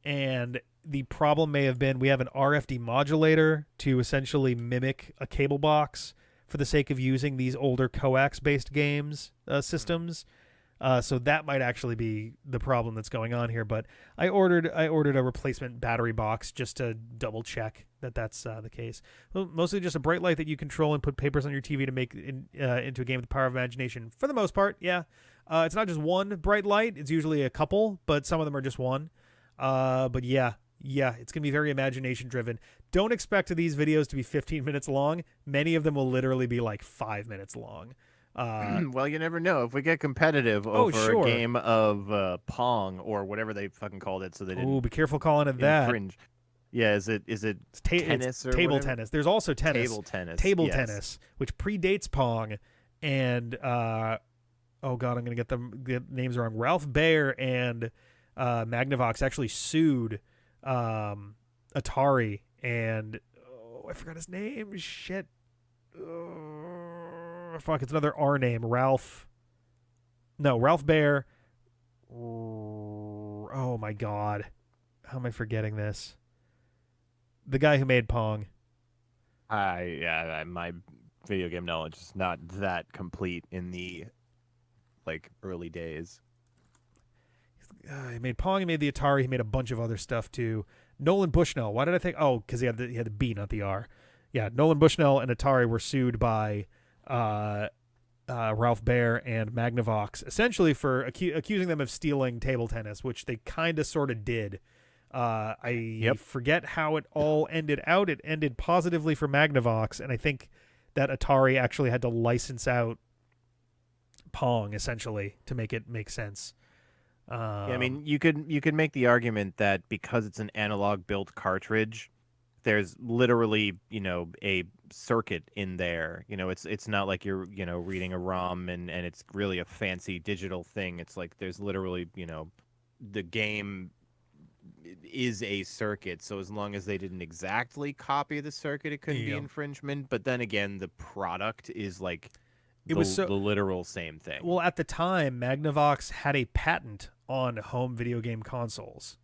And the problem may have been we have an RF demodulator to essentially mimic a cable box for the sake of using these older coax-based games systems. So that might actually be the problem that's going on here. But I ordered a replacement battery box just to double check that that's the case. Well, mostly just a bright light that you control and put papers on your TV to make into a game with the power of imagination. For the most part, yeah. It's not just one bright light. It's usually a couple, but some of them are just one. But yeah, it's going to be very imagination driven. Don't expect these videos to be 15 minutes long. Many of them will literally be like 5 minutes long. Well, you never know. If we get competitive over a game of Pong or whatever they fucking called it, so they didn't. Ooh, be careful calling it that. Infringe. Yeah, is it tennis or table whatever? tennis? There's also tennis. Table yes. tennis, which predates Pong, and oh god, I'm gonna get the names wrong. Ralph Baer and Magnavox actually sued Atari, and I forgot his name. Shit. Fuck, it's another R name. Ralph Baer. Oh my god. How am I forgetting this? The guy who made Pong. My video game knowledge is not that complete in the early days. He made Pong, he made the Atari, he made a bunch of other stuff too. Nolan Bushnell. Why did I think? Oh, because he had the B, not the R. Yeah, Nolan Bushnell and Atari were sued by Ralph Baer and Magnavox, essentially for accusing them of stealing table tennis, which they kind of sort of did. I forget how it all ended out. It ended positively for Magnavox, and I think that Atari actually had to license out Pong, essentially, to make it make sense. Yeah, I mean, you could make the argument that because it's an analog built cartridge, there's literally, a circuit in there. It's not like you're, reading a ROM and it's really a fancy digital thing. It's like there's literally, the game is a circuit. So as long as they didn't exactly copy the circuit, it couldn't be infringement. But then again, the product is like the literal same thing. Well, at the time, Magnavox had a patent on home video game consoles.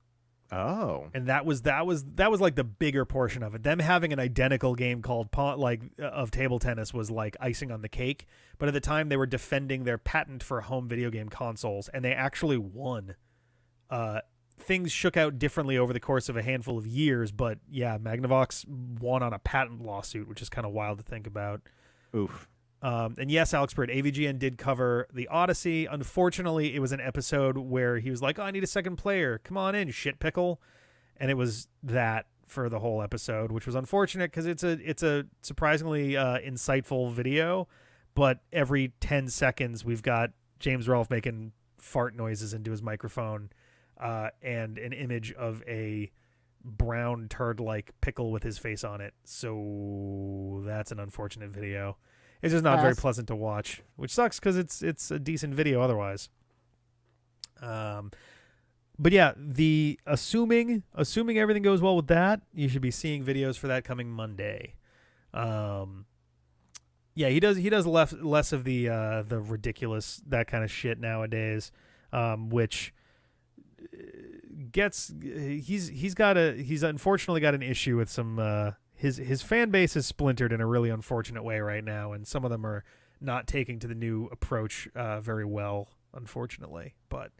Oh, and that was like the bigger portion of it. Them having an identical game called of table tennis was like icing on the cake. But at the time, they were defending their patent for home video game consoles, and they actually won. Things shook out differently over the course of a handful of years, but yeah, Magnavox won on a patent lawsuit, which is kind of wild to think about. Oof. And yes, Alex Bird, AVGN did cover the Odyssey. Unfortunately, it was an episode where he was like, "Oh, I need a second player. Come on in, shit pickle," and it was that for the whole episode, which was unfortunate because it's a surprisingly insightful video. But every 10 seconds, we've got James Rolfe making fart noises into his microphone, and an image of a brown turd-like pickle with his face on it. So that's an unfortunate video. It's just not very pleasant to watch, which sucks because it's a decent video otherwise. But yeah, assuming everything goes well with that, you should be seeing videos for that coming Monday. Yeah, he does less of the ridiculous, that kind of shit nowadays, which he's unfortunately got an issue with some. His fan base is splintered in a really unfortunate way right now, and some of them are not taking to the new approach very well, unfortunately. But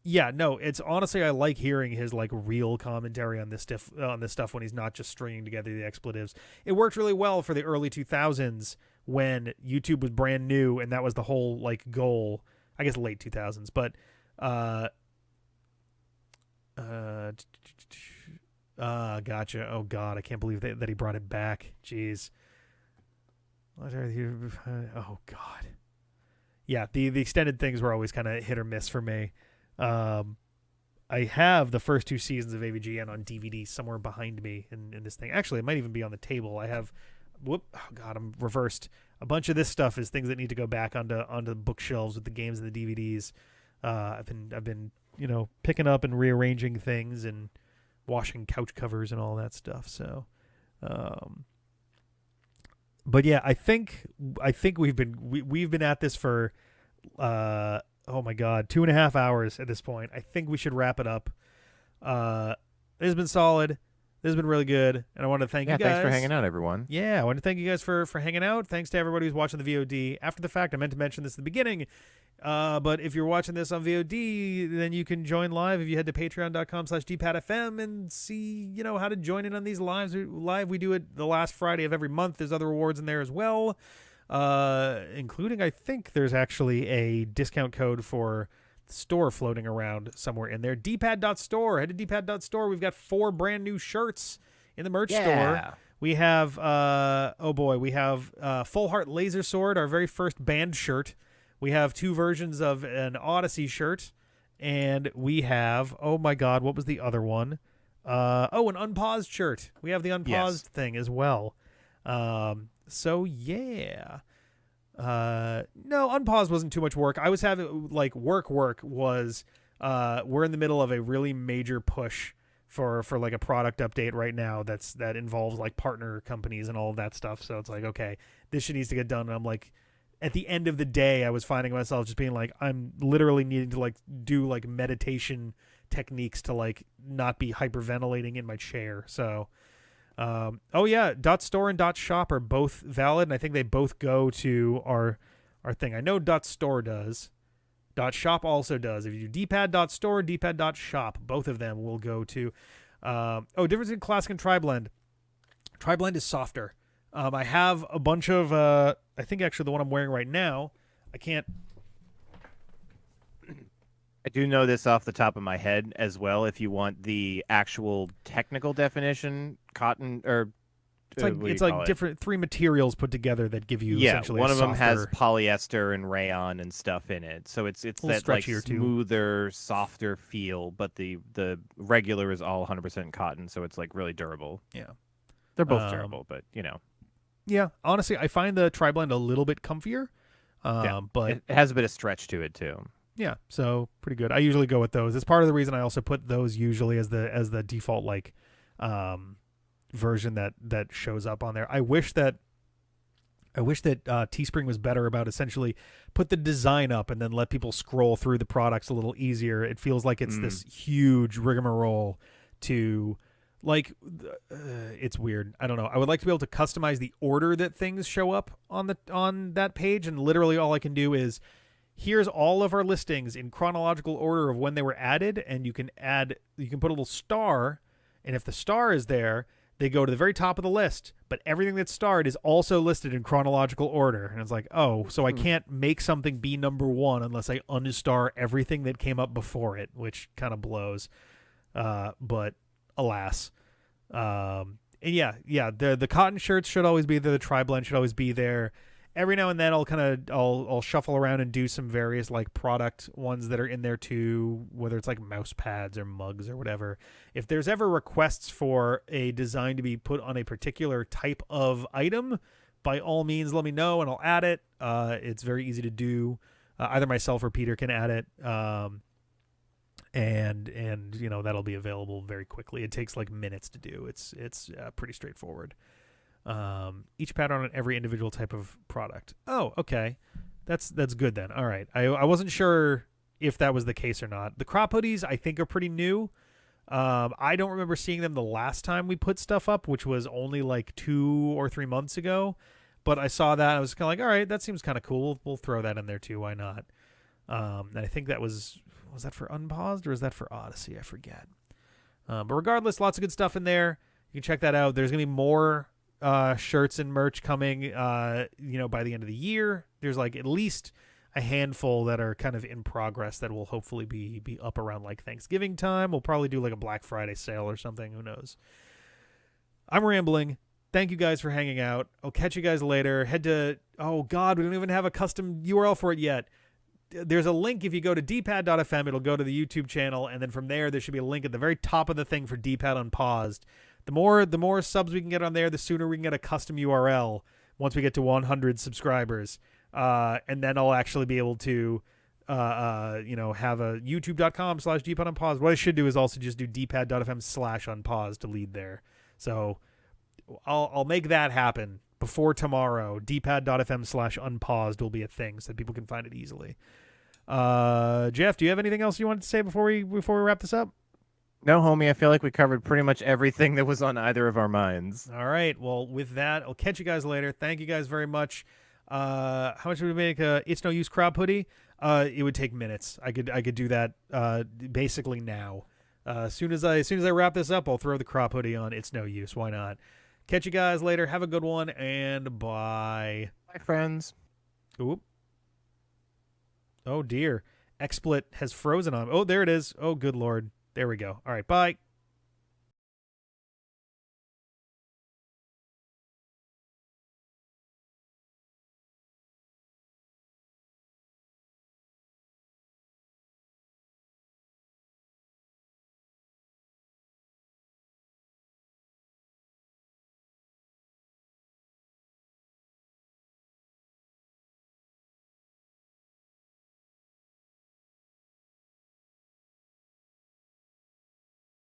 yeah, no, it's honestly, I like hearing his real commentary on this stuff when he's not just stringing together the expletives. It worked really well for the early 2000s when YouTube was brand new, and that was the whole goal. I guess late 2000s, but gotcha. Oh god, I can't believe that he brought it back. Jeez. Oh god. Yeah, the extended things were always kind of hit or miss for me. I have the first 2 seasons of AVGN on DVD somewhere behind me in this thing. Actually, it might even be on the table. I have, oh God, I'm reversed. A bunch of this stuff is things that need to go back onto the bookshelves with the games and the DVDs. I've been picking up and rearranging things and washing couch covers and all that stuff. So, but yeah, I think we've been at this for oh my God, 2.5 hours at this point. I think we should wrap it up. This has been solid. This has been really good, and I want to thank you guys. Thanks for hanging out, everyone. Yeah, I want to thank you guys for hanging out. Thanks to everybody who's watching the VOD. After the fact, I meant to mention this at the beginning, but if you're watching this on VOD, then you can join live if you head to patreon.com/dpatfm and see, how to join in on these lives. We do it the last Friday of every month. There's other rewards in there as well, including, I think there's actually a discount code for store floating around somewhere in there. dpad.store. Head to dpad.store. We've got 4 brand new shirts in the merch store. We have we have Full Heart Laser Sword, our very first band shirt. We have 2 versions of an Odyssey shirt, and we have, oh my God, what was the other one? An Unpaused shirt. We have the Unpaused thing as well. So yeah. No, Unpaused wasn't too much work. I was having work was we're in the middle of a really major push for like a product update right now that involves like partner companies and all of that stuff. So it's like, okay, this shit needs to get done. And I'm like, at the end of the day, I was finding myself just being like, I'm literally needing to like do like meditation techniques to like not be hyperventilating in my chair. So .store and .shop are both valid, and I think they both go to our thing. I know .store does. .shop also does. If you do dpad.store, dpad.shop, both of them will go to. Difference in Classic and Tri-Blend. Tri-Blend is softer. I have a bunch of, I think actually the one I'm wearing right now, I do know this off the top of my head as well. If you want the actual technical definition, cotton or it's like different 3 materials put together that give you essentially one a of them has softer, polyester and rayon and stuff in it, so it's that like smoother, softer feel. But the regular is all 100% cotton, so it's like really durable. Yeah, they're both durable, but Yeah, honestly, I find the Tri-Blend a little bit comfier, but it has a bit of stretch to it too. Yeah, so pretty good. I usually go with those. It's part of the reason I also put those usually as the default version that shows up on there. I wish that Teespring was better about essentially put the design up and then let people scroll through the products a little easier. It feels like it's this huge rigmarole to it's weird. I don't know. I would like to be able to customize the order that things show up on that page, and literally all I can do is, here's all of our listings in chronological order of when they were added, and you can put a little star, and if the star is there, they go to the very top of the list, but everything that's starred is also listed in chronological order. And it's like, oh, so I can't make something be number 1 unless I unstar everything that came up before it, which kind of blows. But alas. And the cotton shirts should always be there. The Tri-Blend should always be there. Every now and then I'll shuffle around and do some various like product ones that are in there too, whether it's like mouse pads or mugs or whatever. If there's ever requests for a design to be put on a particular type of item, by all means let me know and I'll add it. It's very easy to do. Either myself or Peter can add it. And that'll be available very quickly. It takes like minutes to do. It's pretty straightforward. Each pattern on every individual type of product. Oh, okay. That's good then. All right. I wasn't sure if that was the case or not. The crop hoodies I think are pretty new. I don't remember seeing them the last time we put stuff up, which was only like 2 or 3 months ago. But I saw that. I was kind of like, all right, that seems kind of cool. We'll throw that in there too. Why not? And I think that was that for Unpaused or is that for Odyssey? I forget. But regardless, lots of good stuff in there. You can check that out. There's going to be more shirts and merch coming, by the end of the year. There's like at least a handful that are kind of in progress that will hopefully be up around like Thanksgiving time. We'll probably do like a Black Friday sale or something. Who knows? I'm rambling. Thank you guys for hanging out. I'll catch you guys later. Head to, oh God, we don't even have a custom URL for it yet. there's a link. If you go to dpad.fm, it'll go to the YouTube channel, and then from there should be a link at the very top of the thing for dpad unpaused. The more subs we can get on there, the sooner we can get a custom URL once we get to 100 subscribers, and then I'll actually be able to have a youtube.com/dpad unpaused. What I should do is also just do dpad.fm/unpaused to lead there. So I'll make that happen before tomorrow. dpad.fm/unpaused will be a thing so that people can find it easily. Jeff, do you have anything else you wanted to say before we wrap this up? No, homie, I feel like we covered pretty much everything that was on either of our minds. All right. Well, with that, I'll catch you guys later. Thank you guys very much. How much would we make a It's No Use crop hoodie? It would take minutes. I could do that basically now. As soon as I wrap this up, I'll throw the crop hoodie on It's No Use. Why not? Catch you guys later. Have a good one, and bye. Bye, friends. Oop. Oh, dear. XSplit has frozen on. Oh, there it is. Oh, good Lord. There we go. All right, bye.